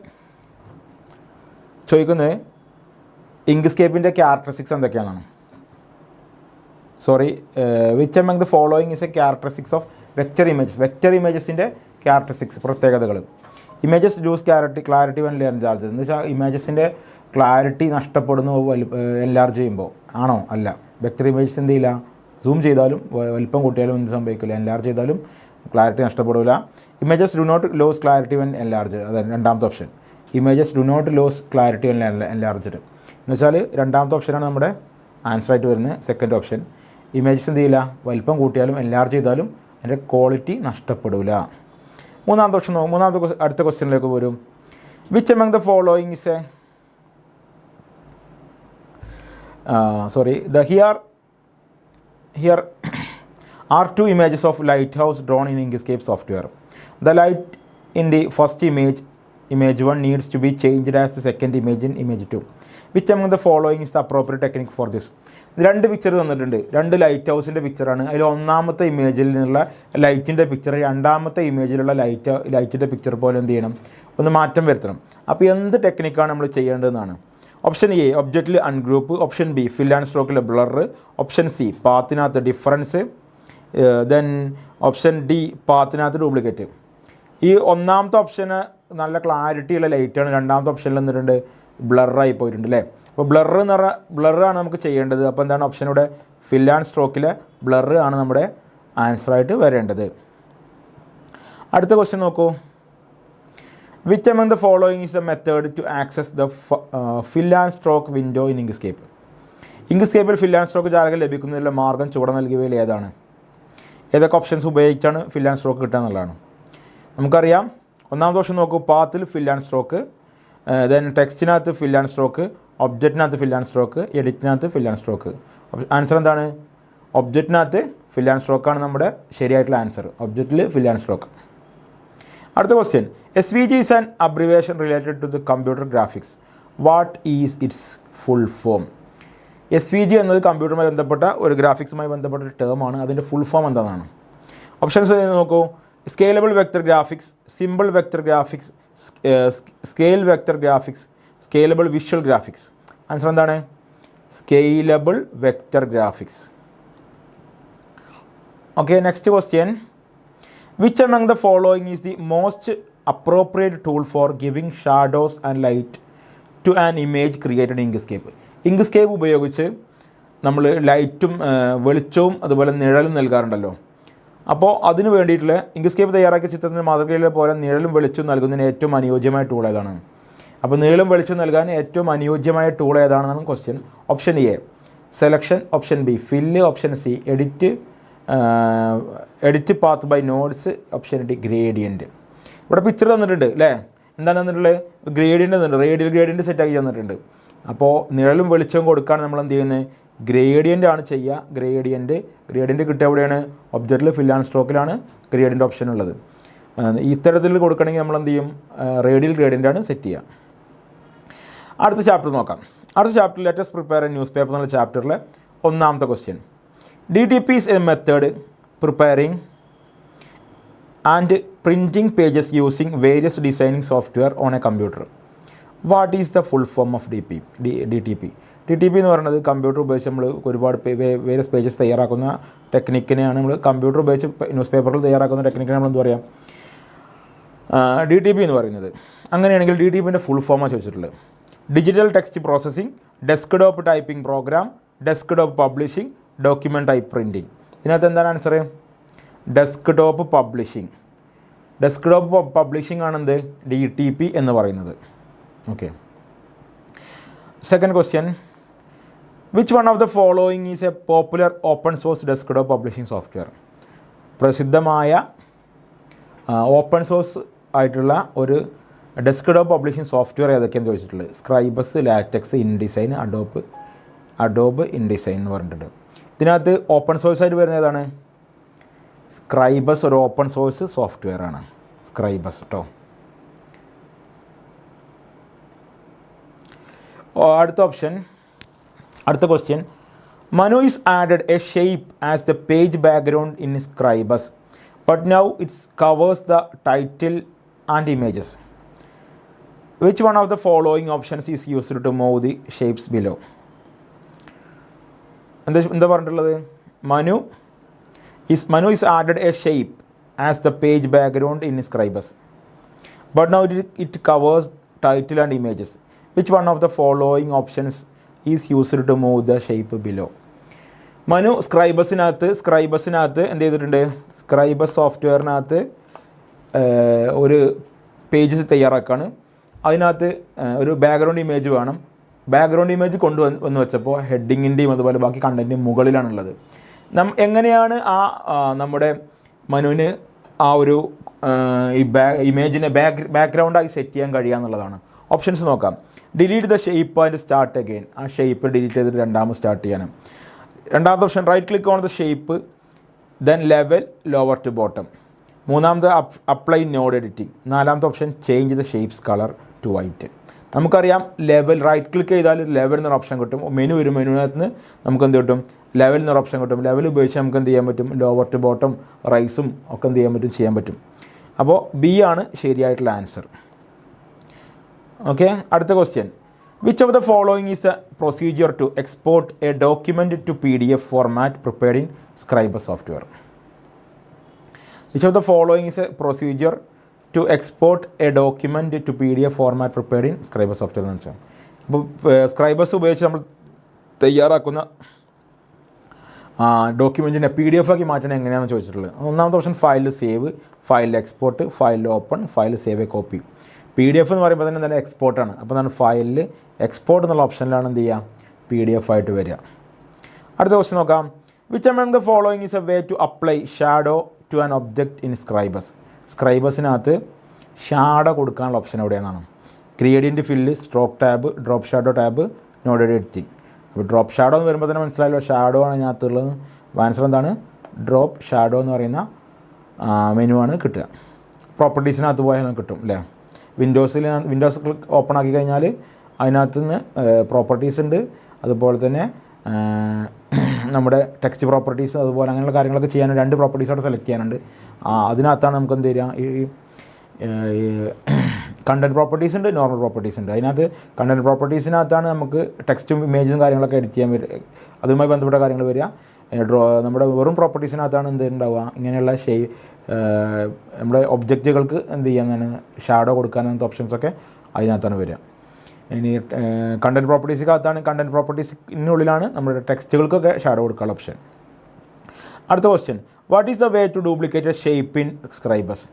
ചോദിക്കുന്നത് ഇങ്ക്സ്കേപ്പിൻ്റെ characteristics എന്തൊക്കെയാണെന്നാണ്. Sorry, which among the following is a characteristics of vector images? Vector ഇമേജസിൻ്റെ characteristics പ്രത്യേകതകൾ. Images lose clarity when enlarged എന്ന് വെച്ചാൽ ഇമേജസിൻ്റെ clarity നഷ്ടപ്പെടുന്നു എൻലാർജ് ചെയ്യുമ്പോൾ ആണോ? അല്ല. വെക്റ്റർ ഇമേജസ് എന്ത് ചെയ്യില്ല? സൂം ചെയ്താലും വലിപ്പം കൂട്ടിയാലും എന്ത് സംഭവിക്കില്ല? എൻലാർജ് ചെയ്താലും ക്ലാരിറ്റി നഷ്ടപ്പെടില്ല. Images do not lose clarity when enlarged, അതാണ് രണ്ടാമത്തെ option. Images do not lose clarity when enlarged. എന്ന് വെച്ചാൽ രണ്ടാമത്തെ ഓപ്ഷനാണ് നമ്മുടെ ആൻസറായിട്ട് വരുന്നത് സെക്കൻഡ് ഓപ്ഷൻ. ഇമേജസ് എന്ത് ചെയ്യില്ല, വലിപ്പം കൂട്ടിയാലും എൻലാർജ് ചെയ്താലും അതിൻ്റെ ക്വാളിറ്റി നഷ്ടപ്പെടില്ല. മൂന്നാമത്തെ ഓപ്ഷൻ അടുത്ത ക്വസ്റ്റ്യനിലേക്ക് വരും. Which among the following is here are two images of lighthouse drawn in Inkscape software. The light in the first image 1 needs to be changed as the second image in image 2. Which among the following is the appropriate technique for this? രണ്ട് picture തന്നിട്ടുണ്ട്, രണ്ട് light ഹൗസിൻ്റെ പിക്ചറാണ്. അതിൽ ഒന്നാമത്തെ ഇമേജിൽ നിന്നുള്ള ലൈറ്റിൻ്റെ picture രണ്ടാമത്തെ ഇമേജിലുള്ള ലൈറ്റിൻ്റെ പിക്ചർ പോലെ എന്ത് ചെയ്യണം, ഒന്ന് മാറ്റം വരുത്തണം. അപ്പോൾ എന്ത് ടെക്നിക്കാണ് നമ്മൾ ചെയ്യേണ്ടതെന്നാണ്. ഓപ്ഷൻ എ ഒബ്ജക്റ്റിൽ ungroup, option B fill and സ്ട്രോക്കിൽ ബ്ലർ, ഓപ്ഷൻ സി പാത്തിനകത്ത് ഡിഫറൻസ്, ദെൻ ഓപ്ഷൻ ഡി പാത്തിനകത്ത് ഡ്യൂപ്ലിക്കേറ്റ്. ഈ ഒന്നാമത്തെ ഓപ്ഷന് നല്ല ക്ലാരിറ്റിയുള്ള ലൈറ്റാണ്, രണ്ടാമത്തെ ഓപ്ഷനിൽ എന്നിട്ടുണ്ട് ബ്ലറായി പോയിട്ടുണ്ട് അല്ലേ. അപ്പോൾ ബ്ലറാണ് നമുക്ക് ചെയ്യേണ്ടത്. അപ്പോൾ എന്താണ് ഓപ്ഷനിവിടെ ഫിൽ ആൻഡ് സ്ട്രോക്കിലെ ബ്ലർ ആണ് നമ്മുടെ ആൻസറായിട്ട് വരേണ്ടത്. അടുത്ത ക്വസ്റ്റ്യൻ നോക്കൂ. Which among the following is the method to access the fill and stroke window in Inkscape? ഇങ്ക്സ്കേപ്പിൽ ഫിൽ ആൻഡ് സ്ട്രോക്ക് ജാലകം ലഭിക്കുന്നതിനുള്ള മാർഗ്ഗം ചുവടെ നൽകിയവയിൽ ഏതാണ്? ഏതൊക്കെ ഓപ്ഷൻസ് ഉപയോഗിച്ചാണ് ഫിൽ ആൻഡ് സ്ട്രോക്ക് കിട്ടുക എന്നുള്ളതാണ്. നമുക്കറിയാം, ഒന്നാമത്തെ ഓപ്ഷൻ നോക്കൂ, പാത്തിൽ ഫിൽ ആൻഡ് സ്ട്രോക്ക്, ദെൻ ടെക്സ്റ്റിനകത്ത് ഫിൽ ആൻഡ് സ്ട്രോക്ക്, ഒബ്ജക്റ്റിനകത്ത് ഫിൽ ആൻഡ് സ്ട്രോക്ക്, എഡിറ്റിനകത്ത് ഫിൽ ആൻഡ് സ്ട്രോക്ക്. ആൻസർ എന്താണ്? ഒബ്ജക്റ്റിനകത്ത് ഫിൽ ആൻഡ് സ്ട്രോക്കാണ് നമ്മുടെ ശരിയായിട്ടുള്ള ആൻസർ. ഒബ്ജക്റ്റിൽ ഫിൽ ആൻഡ് സ്ട്രോക്ക്. അടുത്ത question. SVG is an abbreviation related to the computer graphics. What is its full form? SVG എന്നത് കമ്പ്യൂട്ടറുമായി ബന്ധപ്പെട്ട ഒരു ഗ്രാഫിക്സുമായി ബന്ധപ്പെട്ട ഒരു ടേമാണ്. അതിൻ്റെ ഫുൾ ഫോം എന്താണെന്നാണ്. ഓപ്ഷൻസ് നോക്കൂ. Scalable vector graphics, simple vector graphics, scale vector graphics, scalable visual graphics. Answer എന്താണ്? Scalable vector graphics. Okay, next question. Which among the following is the most appropriate tool for giving shadows and light to an image created in Inkscape? Inkscape ഉപയോഗിച്ച് നമ്മൾ ലൈറ്റും വെളിച്ചവും അതുപോലെ നിഴലും നൽകാറുണ്ടല്ലോ. അപ്പോൾ അതിന് വേണ്ടിയിട്ടുള്ള Inkscape തയ്യാറാക്കിയ ചിത്രത്തിൻ്റെ മാതൃകയിലെ പോലെ നിഴലും വെളിച്ചവും നൽകുന്നതിന് ഏറ്റവും അനുയോജ്യമായ ടൂൾ ഏതാണ്? അപ്പോൾ നീളം വെളിച്ചം നൽകാൻ ഏറ്റവും അനുയോജ്യമായ ടൂൾ ഏതാണെന്നാണ് question. Option A selection, option B fill, option C edit path by nodes, option D gradient. ഇവിടെ പിക്ചർ തന്നിട്ടുണ്ട് അല്ലേ. എന്താണ് തന്നിട്ടുള്ളത്? ഗ്രേഡിയൻ്റ് തന്നിട്ടുണ്ട്, റേഡിയൽ ഗ്രേഡിയൻറ്റ് സെറ്റാക്കി തന്നിട്ടുണ്ട്. അപ്പോൾ നിഴലും വെളിച്ചവും കൊടുക്കാൻ നമ്മൾ എന്ത് ചെയ്യുന്നത്? ഗ്രേഡിയൻ്റ് ആണ് ചെയ്യുക. ഗ്രേഡിയൻറ്റ് കിട്ടുക എവിടെയാണ്? ഒബ്ജക്റ്റിൽ ഫിൽ ആൻഡ് സ്ട്രോക്കിലാണ് ഗ്രേഡിയൻ്റ് ഓപ്ഷൻ ഉള്ളത്. ഇത്തരത്തിൽ കൊടുക്കണമെങ്കിൽ നമ്മൾ എന്ത് ചെയ്യും? റേഡിയൽ ഗ്രേഡിയൻ്റ് ആണ് സെറ്റ് ചെയ്യുക. അടുത്ത ചാപ്റ്റർ നോക്കാം. അടുത്ത ചാപ്റ്ററിൽ let's prepare A news paper എന്നുള്ള ചാപ്റ്ററിലെ ഒന്നാമത്തെ question. DTP is a method preparing and printing pages using various designing software on a computer. What is the full form of DTP? DTP എന്ന് പറയുന്നത് computer ഉപയോഗിച്ച് നമ്മൾ ഒരുപാട് വേരിയസ് പേജസ് തയ്യാറാക്കുന്ന ടെക്നിക്കിനെയാണ് നമ്മൾ computer ഉപയോഗിച്ച് ന്യൂസ് പേപ്പറിൽ തയ്യാറാക്കുന്ന ടെക്നിക്കിനെ നമ്മൾ എന്താ പറയുക? DTP എന്ന് പറയുന്നത്. അങ്ങനെയാണെങ്കിൽ DTPൻ്റെ ഫുൾ ഫോമാണ് ചോദിച്ചിട്ടുള്ളത്. Digital text processing, desktop typing program, desktop publishing, document type printing. ഇതിനകത്ത് എന്താണ് ആൻസർ? ഡെസ്ക്ടോപ്പ് പബ്ലിഷിംഗ് ആണെന്ത്? DTP എന്ന് പറയുന്നത്. Okay, second question. Which one of the following is a popular open source desktop publishing software? പ്രസിദ്ധമായ open source ആയിട്ടുള്ള ഒരു desktop publishing software ഏതൊക്കെയാണെന്ന് ചോദിച്ചിട്ടുള്ളത്. Scribus, LaTeX, InDesign, Adobe InDesign എന്ന് പറഞ്ഞിട്ടുണ്ട്. ഇതിനകത്ത് ഓപ്പൺ സോഴ്സ് ആയിട്ട് വരുന്നത് ഏതാണ്? സ്ക്രൈബസ് ഒരു ഓപ്പൺ സോഴ്സ് സോഫ്റ്റ്വെയർ ആണ്. സ്ക്രൈബസ് കേട്ടോ. അടുത്ത question. Manu is added a shape as the page background in Scribus, but now it covers the title and images. Which one of the following options is used to move the shapes below? എന്താ പറഞ്ഞിട്ടുള്ളത്? Manu is added a shape as the page background in Scribus, but now it covers title and images. Which one of the following options is used to move the shape below? Manu സ്ക്രൈബസിനകത്ത് എന്ത് ചെയ്തിട്ടുണ്ട്? Scribus സോഫ്റ്റ്വെയറിനകത്ത് ഒരു pages തയ്യാറാക്കുകയാണ്. അതിനകത്ത് ഒരു background image വേണം, background image കൊണ്ടുവന്ന് വെച്ചപ്പോൾ ഹെഡിങ്ങിൻ്റെയും അതുപോലെ ബാക്കി കണ്ടൻറ്റിൻ്റെയും മുകളിലാണുള്ളത്. എങ്ങനെയാണ് നമ്മുടെ മനുവിന് ആ ഒരു ഈ ഇമേജിനെ ബാക്ക്ഗ്രൗണ്ടായി സെറ്റ് ചെയ്യാൻ കഴിയുക എന്നുള്ളതാണ്. ഓപ്ഷൻസ് നോക്കാം. Delete the shape and start again. ആ ഷേപ്പ് ഡിലീറ്റ് ചെയ്തിട്ട് രണ്ടാമത് സ്റ്റാർട്ട് ചെയ്യാനും. രണ്ടാമത്തെ option right click on the shape then level lower to bottom. മൂന്നാമത്തെ അപ്ലൈ നോഡ് എഡിറ്റിംഗ്. നാലാമത്തെ option change the shapes colour to white. നമുക്കറിയാം level right click ചെയ്താൽ level എന്നൊരു ഓപ്ഷൻ കിട്ടും. മെനു വരും, മെനുവിനകത്ത് നിന്ന് നമുക്ക് എന്ത് കിട്ടും, ലെവൽ എന്നൊരു ഓപ്ഷൻ കിട്ടും. ലെവൽ ഉപയോഗിച്ച് നമുക്ക് എന്ത് ചെയ്യാൻ പറ്റും, ലോവർ ടു ബോട്ടം റൈസും ഒക്കെ എന്ത് ചെയ്യാൻ പറ്റും. അപ്പോൾ ബി ആണ് ശരിയായിട്ടുള്ള ആൻസർ. ഓക്കെ, അടുത്ത question. Which of the following is the procedure to export a document to PDF format prepared in Scribus software? Which of the following is a procedure to export a document to PDF format prepared in Scribus software എന്ന് വെച്ചാൽ, അപ്പോൾ Scribus ഉപയോഗിച്ച് നമ്മൾ തയ്യാറാക്കുന്ന ഡോക്യുമെൻറ്റിനെ PDF ആക്കി മാറ്റണം എങ്ങനെയാണെന്ന് ചോദിച്ചിട്ടുള്ളത്. ഒന്നാമത്തെ option file save, file export, file open, file save A copy. PDF എന്ന് പറയുമ്പോൾ തന്നെ നല്ല എക്സ്പോർട്ടാണ്. അപ്പോൾ നമ്മൾ ഫയലിൽ എക്സ്പോർട്ട് എന്നുള്ള ഓപ്ഷനിലാണ് എന്ത് ചെയ്യുക, PDF ആയിട്ട് വരിക. അടുത്ത ക്വസ്റ്റ്യൻ നോക്കാം. Which among the following is a way to apply shadow to an object in Scribus? സ്ക്രൈബസിനകത്ത് ഷാഡോ കൊടുക്കാനുള്ള ഓപ്ഷൻ എവിടെയാണ്? Gradient fill, stroke tab, drop shadow tab, node editing. അപ്പോൾ ഡ്രോപ്പ് ഷാഡോ എന്ന് വരുമ്പോൾ തന്നെ മനസ്സിലായല്ലോ, ഷാഡോ ആണ് ഇതിനകത്തുള്ളത്. ആൻസർ എന്താണ്? ഡ്രോപ്പ് ഷാഡോ എന്ന് പറയുന്ന മെനു ആണ് കിട്ടുക. പ്രോപ്പർട്ടീസിനകത്ത് പോയാൽ കിട്ടും അല്ലേ. വിൻഡോസ് ഓപ്പൺ ആക്കി കഴിഞ്ഞാൽ അതിനകത്ത് നിന്ന് പ്രോപ്പർട്ടീസ് ഉണ്ട്, അതുപോലെ തന്നെ നമ്മുടെ ടെക്സ്റ്റ് പ്രോപ്പർട്ടീസ്, അതുപോലെ അങ്ങനെയുള്ള കാര്യങ്ങളൊക്കെ ചെയ്യാൻ 2 പ്രോപ്പർട്ടീസ് അവിടെ സെലക്ട് ചെയ്യാനുണ്ട്. അതിനകത്താണ് നമുക്ക് എന്ത് ചെയ്യുക, ഈ കണ്ടൻറ്റ് പ്രോപ്പർട്ടീസ് ഉണ്ട്, നോർമൽ പ്രോപ്പർട്ടീസ് ഉണ്ട്. അതിനകത്ത് കണ്ടൻറ്റ് പ്രോപ്പർട്ടീസിനകത്താണ് നമുക്ക് ടെക്സ്റ്റും ഇമേജും കാര്യങ്ങളൊക്കെ എഡിറ്റ് ചെയ്യാൻ വരിക, അതുമായി ബന്ധപ്പെട്ട കാര്യങ്ങൾ വരിക. നമ്മുടെ വെറും പ്രോപ്പർട്ടീസിനകത്താണ് എന്ത് ഉണ്ടാവുക, ഇങ്ങനെയുള്ള നമ്മുടെ ഒബ്ജക്റ്റുകൾക്ക് എന്ത് ചെയ്യാനാണ്, ഷാഡോ കൊടുക്കാൻ അങ്ങനത്തെ ഓപ്ഷൻസൊക്കെ അതിനകത്താണ് വരിക. ഇനി കണ്ടൻറ്റ് പ്രോപ്പർട്ടീസിനകത്താണ്, കണ്ടൻറ്റ് പ്രോപ്പർട്ടീസിനുള്ളിലാണ് നമ്മുടെ ടെക്സ്റ്റുകൾക്കൊക്കെ ഷാഡോ കൊടുക്കാനുള്ള ഓപ്ഷൻ. അടുത്ത question. What is the way to duplicate a shape in Scribus?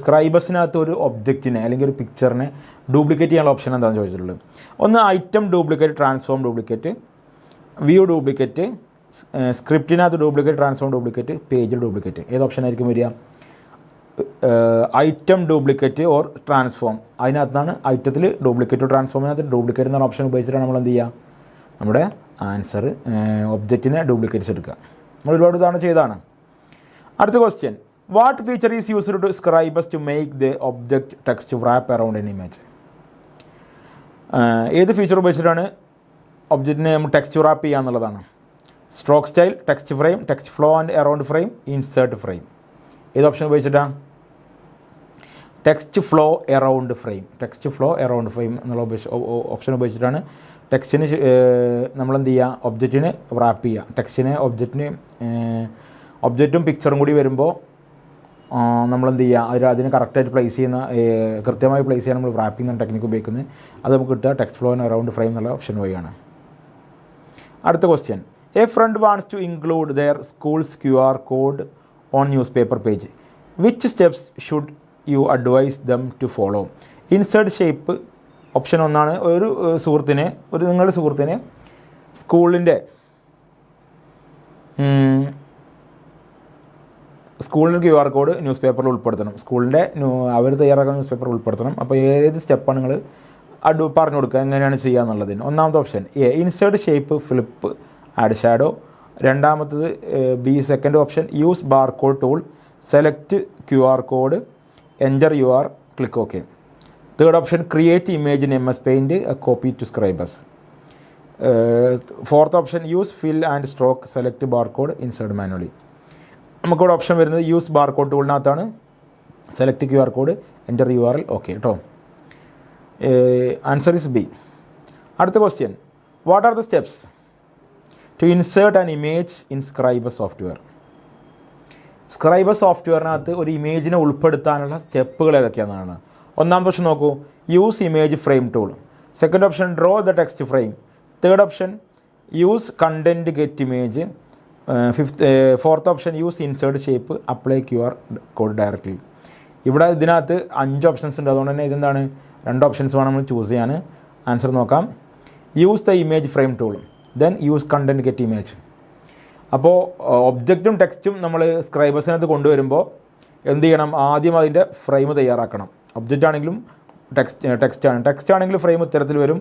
സ്ക്രൈബസിനകത്ത് ഒരു ഒബ്ജക്റ്റിനെ അല്ലെങ്കിൽ ഒരു പിക്ചറിനെ ഡ്യൂപ്ലിക്കേറ്റ് ചെയ്യാനുള്ള ഓപ്ഷൻ എന്താണെന്ന് ചോദിച്ചിട്ടുള്ളത്. ഒന്ന് item duplicate, transform duplicate, view duplicate, സ്ക്രിപ്റ്റിനകത്ത് duplicate, transform duplicate, page duplicate. ഏത് ഓപ്ഷൻ ആയിരിക്കും വരിക? Item duplicate or transform. അതിനകത്താണ് ഐറ്റത്തിൽ ഡ്യൂപ്ലിക്കേറ്റ്, ട്രാൻസ്ഫോമിനകത്ത് ഡ്യൂപ്ലിക്കേറ്റ് എന്ന ഓപ്ഷൻ ഉപയോഗിച്ചിട്ടാണ് നമ്മൾ എന്ത് ചെയ്യുക, നമ്മുടെ ആൻസർ ഒബ്ജക്റ്റിനെ ഡ്യൂപ്ലിക്കേറ്റ്സ് എടുക്കുക. നമ്മൾ ഒരുപാട് തവണ ചെയ്തതാണ്. അടുത്ത question. What feature is used to Scribus to make the object text wrap around an image? ഏത് ഫീച്ചർ ഉപയോഗിച്ചിട്ടാണ് ഒബ്ജക്റ്റിനെ നമ്മൾ ടെക്സ്റ്റ് റാപ്പ് ചെയ്യുക എന്നുള്ളതാണ്. Stroke style, text frame, text flow and around frame, insert frame. ഏത് ഓപ്ഷൻ ഉപയോഗിച്ചിട്ടാണ്? Text flow around frame. Text flow around frame എന്നുള്ള option ഉപയോഗിച്ചിട്ടാണ് ടെക്സ്റ്റിന് നമ്മളെന്ത് ചെയ്യുക, ഒബ്ജക്റ്റിന് റാപ്പ് ചെയ്യുക. ടെക്സ്റ്റിനെ ഒബ്ജക്റ്റും പിക്ചറും കൂടി വരുമ്പോൾ നമ്മളെന്ത് ചെയ്യുക, അതിനെ കറക്റ്റായിട്ട് പ്ലേസ് ചെയ്യുന്ന, കൃത്യമായി പ്ലേസ് ചെയ്യാൻ നമ്മൾ റാപ്പിംഗ് എന്ന ടെക്നിക്ക് ഉപയോഗിക്കുന്നത്. അത് നമുക്ക് കിട്ടുക text flow and around frame എന്നുള്ള ഓപ്ഷൻ വഴിയാണ്. അടുത്ത question. A friend wants to include their schools QR code on newspaper page. Which steps should you advise them to follow? Insert shape option ഒന്നാണ്. നിങ്ങളുടെ സുഹൃത്തിനെ സ്കൂളിൻ്റെ QR code news പേപ്പറിൽ ഉൾപ്പെടുത്തണം. സ്കൂളിൻ്റെ അവർ തയ്യാറാക്കുന്ന ന്യൂസ് പേപ്പറിൽ ഉൾപ്പെടുത്തണം. അപ്പോൾ ഏത് സ്റ്റെപ്പാണ് നിങ്ങൾ പറഞ്ഞു കൊടുക്കുക, എങ്ങനെയാണ് ചെയ്യുക എന്നുള്ളതിന്. ഒന്നാമത്തെ option A, insert shape, flip, add shadow. രണ്ടാമത്തത് B, second option use barcode tool, select QR code, enter UR, click OK. Third option create image in MS Paint, copy to Scribus. Fourth option use fill and stroke, select barcode, insert manually. നമുക്കിവിടെ option വരുന്നത് use barcode ടൂളിനകത്താണ്. Select QR code, enter URL, OK കേട്ടോ. Answer is B. അടുത്ത question. What are the steps to insert an image in Scribus software? Scribus സോഫ്റ്റ്വെയറിനകത്ത് ഒരു ഇമേജിനെ ഉൾപ്പെടുത്താനുള്ള സ്റ്റെപ്പുകൾ ഏതൊക്കെയാണെന്നാണ്. ഒന്നാമത്തെ ഓപ്ഷൻ നോക്കൂ, use image frame tool. Second option draw the text frame. Third option use content get image. Fourth option use insert shape, apply QR code directly. ഇവിടെ ഇതിനകത്ത് 5 ഓപ്ഷൻസ് ഉണ്ട്. അതുകൊണ്ട് തന്നെ ഇതെന്താണ്, 2 ഓപ്ഷൻസ് വേണം നമ്മൾ ചൂസ് ചെയ്യാൻ. ആൻസർ നോക്കാം. Use the image frame tool, then use content get image. അപ്പോൾ ഒബ്ജക്റ്റും ടെക്സ്റ്റും നമ്മൾ സ്ക്രൈബേഴ്സിനകത്ത് കൊണ്ടുവരുമ്പോൾ എന്ത് ചെയ്യണം? ആദ്യം അതിൻ്റെ ഫ്രെയിം തയ്യാറാക്കണം. ഒബ്ജക്റ്റ് ആണെങ്കിലും ടെക്സ്റ്റ് ആണെങ്കിലും ഫ്രെയിം ഇത്തരത്തിൽ വരും.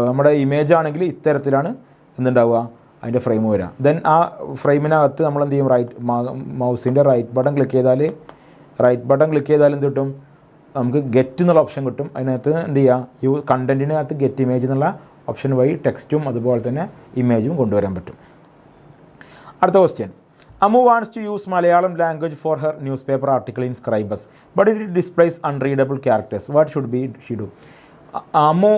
നമ്മുടെ ഇമേജ് ആണെങ്കിൽ ഇത്തരത്തിലാണ് എന്തുണ്ടാവുക? അതിൻ്റെ ഫ്രെയിം വരിക. ദെൻ ആ ഫ്രെയിമിനകത്ത് നമ്മൾ എന്ത് ചെയ്യും? മൗസിൻ്റെ റൈറ്റ് ബട്ടൺ ക്ലിക്ക് ചെയ്താൽ എന്ത് കിട്ടും? നമുക്ക് ഗെറ്റ് എന്നുള്ള ഓപ്ഷൻ കിട്ടും. അതിനകത്ത് എന്ത് ചെയ്യുക? കണ്ടൻറ്റിനകത്ത് ഗെറ്റ് ഇമേജ് എന്നുള്ള ഓപ്ഷൻ വഴി ടെക്സ്റ്റും അതുപോലെ തന്നെ ഇമേജും കൊണ്ടുവരാൻ പറ്റും. അടുത്ത question. Ammu wants to use Malayalam language for her news paper article in Scribus but it displays unreadable characters. What should be she do? Ammu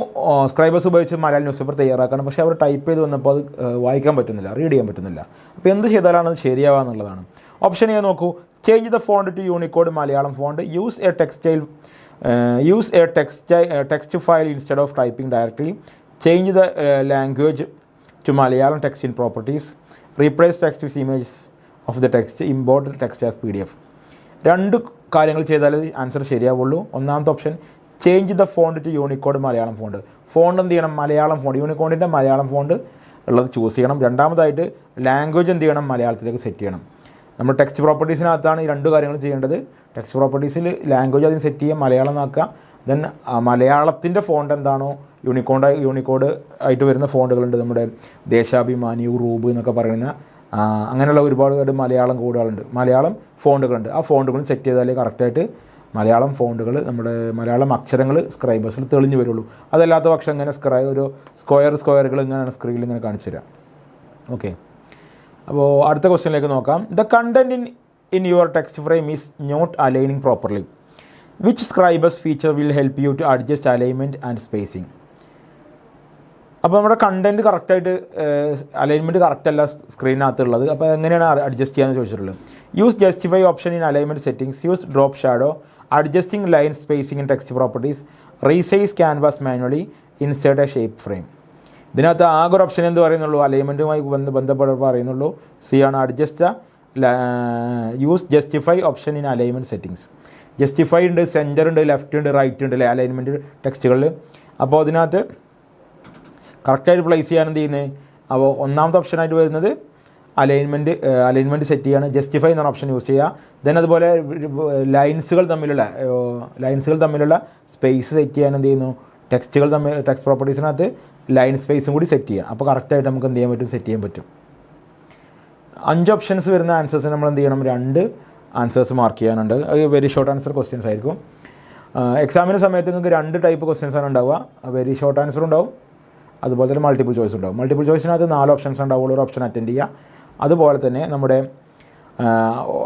Scribus ഉപയോഗിച്ച് മലയാളം ന്യൂസ് പേപ്പർ തയ്യാറാക്കണം. പക്ഷേ അവർ ടൈപ്പ് ചെയ്ത് വന്നപ്പോൾ അത് വായിക്കാൻ പറ്റുന്നില്ല, റീഡ് ചെയ്യാൻ പറ്റുന്നില്ല. അപ്പോൾ എന്ത് ചെയ്താലാണ് അത് ശരിയാവുക എന്നുള്ളതാണ്. ഓപ്ഷൻ എ നോക്കൂ. Change the font to Unicode Malayalam font. Use a text file instead of typing directly. Change the language to Malayalam text in properties. Replace text with image of the text. Import text as PDF. രണ്ട് കാര്യങ്ങൾ ചെയ്താൽ answer ശരിയാവുള്ളൂ. ഒന്നാമത്തെ option change the font to Unicode Malayalam font. Font എന്ത് ചെയ്യണം? Malayalam font, യൂണിക്കോഡിൻ്റെ Malayalam font ഉള്ളത് choose ചെയ്യണം. രണ്ടാമതായിട്ട് ലാംഗ്വേജ് എന്ത് ചെയ്യണം? മലയാളത്തിലേക്ക് സെറ്റ് ചെയ്യണം. നമ്മൾ ടെക്സ്റ്റ് പ്രോപ്പർട്ടീസിനകത്താണ് ഈ രണ്ട് കാര്യങ്ങൾ ചെയ്യേണ്ടത്. ടെക്സ്റ്റ് പ്രോപ്പർട്ടീസിൽ ലാംഗ്വേജ് അതിന് സെറ്റ് ചെയ്യുക, മലയാളം ആക്കുക. ദെൻ മലയാളത്തിൻ്റെ ഫോണ്ട് എന്താണോ യൂണിക്കോഡ് ആയിട്ട് വരുന്ന ഫോണ്ടുകളുണ്ട്. നമ്മുടെ ദേശാഭിമാനി, ഉറൂബ് എന്നൊക്കെ പറയുന്ന അങ്ങനെയുള്ള ഒരുപാട് മലയാളം കോഡുകളുണ്ട്, മലയാളം ഫോണ്ടുകളുണ്ട്. ആ ഫോണ്ടുകളും സെറ്റ് ചെയ്താലേ കറക്റ്റായിട്ട് മലയാളം ഫോണ്ടുകൾ, നമ്മുടെ മലയാളം അക്ഷരങ്ങൾ സ്ക്രൈബേഴ്സിൽ തെളിഞ്ഞു വരുള്ളൂ. അതല്ലാത്ത പക്ഷം ഇങ്ങനെ ഒരു സ്ക്വയറുകൾ ഇങ്ങനെയാണ് സ്ക്രീനിൽ ഇങ്ങനെ കാണിച്ചു തരാം. ഓക്കെ, അപ്പോൾ അടുത്ത ക്വസ്റ്റ്യനിലേക്ക് നോക്കാം. The content in your text frame is not aligning properly. Which Scribus feature will help you to adjust alignment and spacing. അപ്പോൾ നമ്മുടെ കണ്ടൻറ്റ് കറക്റ്റായിട്ട് അലൈൻമെൻറ്റ് കറക്റ്റല്ല സ്ക്രീനകത്തുള്ളത്. അപ്പോൾ എങ്ങനെയാണ് അഡ്ജസ്റ്റ് ചെയ്യാമെന്ന് ചോദിച്ചിട്ടുള്ളത്. Use justify option in alignment settings. Use drop shadow. Adjusting line spacing in text properties. Resize canvas manually. Insert A shape frame. ഇതിനകത്ത് ആകെ ഒരു ഓപ്ഷൻ എന്ത് പറയുന്നുള്ളൂ? അലൈൻമെൻറ്റുമായി ബന്ധപ്പെട്ട് പറയുന്നുള്ളൂ. സി ആണ്. Adjust use justify option in alignment settings. Justify ഉണ്ട്, centre ഉണ്ട്, ലെഫ്റ്റ് ഉണ്ട്, റൈറ്റ് ഉണ്ട് അല്ലേ അലൈൻമെൻറ്റ് ടെക്സ്റ്റുകളിൽ. അപ്പോൾ അതിനകത്ത് കറക്റ്റായിട്ട് പ്ലേസ് ചെയ്യാൻ എന്ത് ചെയ്യുന്നത്? അപ്പോൾ ഒന്നാമത്തെ ഓപ്ഷനായിട്ട് വരുന്നത് അലൈൻമെൻറ്റ് സെറ്റ് ചെയ്യാണ്. ജസ്റ്റിഫൈ എന്നാണ് ഓപ്ഷൻ യൂസ് ചെയ്യുക. ദെൻ അതുപോലെ ലൈൻസുകൾ തമ്മിലുള്ള സ്പേസ് സെറ്റ് ചെയ്യാൻ എന്ത് ചെയ്യുന്നു? ടെക്സ്റ്റ് പ്രോപ്പർട്ടീസിനകത്ത് ലൈൻ സ്പേസും കൂടി സെറ്റ് ചെയ്യുക. അപ്പോൾ കറക്റ്റായിട്ട് നമുക്ക് എന്ത് ചെയ്യാൻ പറ്റും? സെറ്റ് ചെയ്യാൻ പറ്റും. 5 ഓപ്ഷൻസ് വരുന്ന ആൻസേഴ്സ് നമ്മൾ എന്ത് ചെയ്യണം? 2 ആൻസേഴ്സ് മാർക്ക് ചെയ്യാനുണ്ട്. അത് വെരി ഷോർട്ട് ആൻസർ ക്വസ്റ്റ്യൻസ് ആയിരിക്കും. എക്സാമിന് സമയത്ത് നിങ്ങൾക്ക് 2 ടൈപ്പ് ക്വസ്റ്റ്യൻസാണ് ഉണ്ടാവുക. വെരി ഷോർട്ട് ആൻസർ ഉണ്ടാവും, അതുപോലെ തന്നെ മൾട്ടിപ്പിൾ ചോയ്സ് ഉണ്ടാവും. മൾട്ടിപ്പിൾ ചോയ്സിനകത്ത് 4 ഓപ്ഷൻസ് ഉണ്ടാവുള്ളൂ. ഒരു ഓപ്ഷൻ അറ്റൻഡ് ചെയ്യുക. അതുപോലെ തന്നെ നമ്മുടെ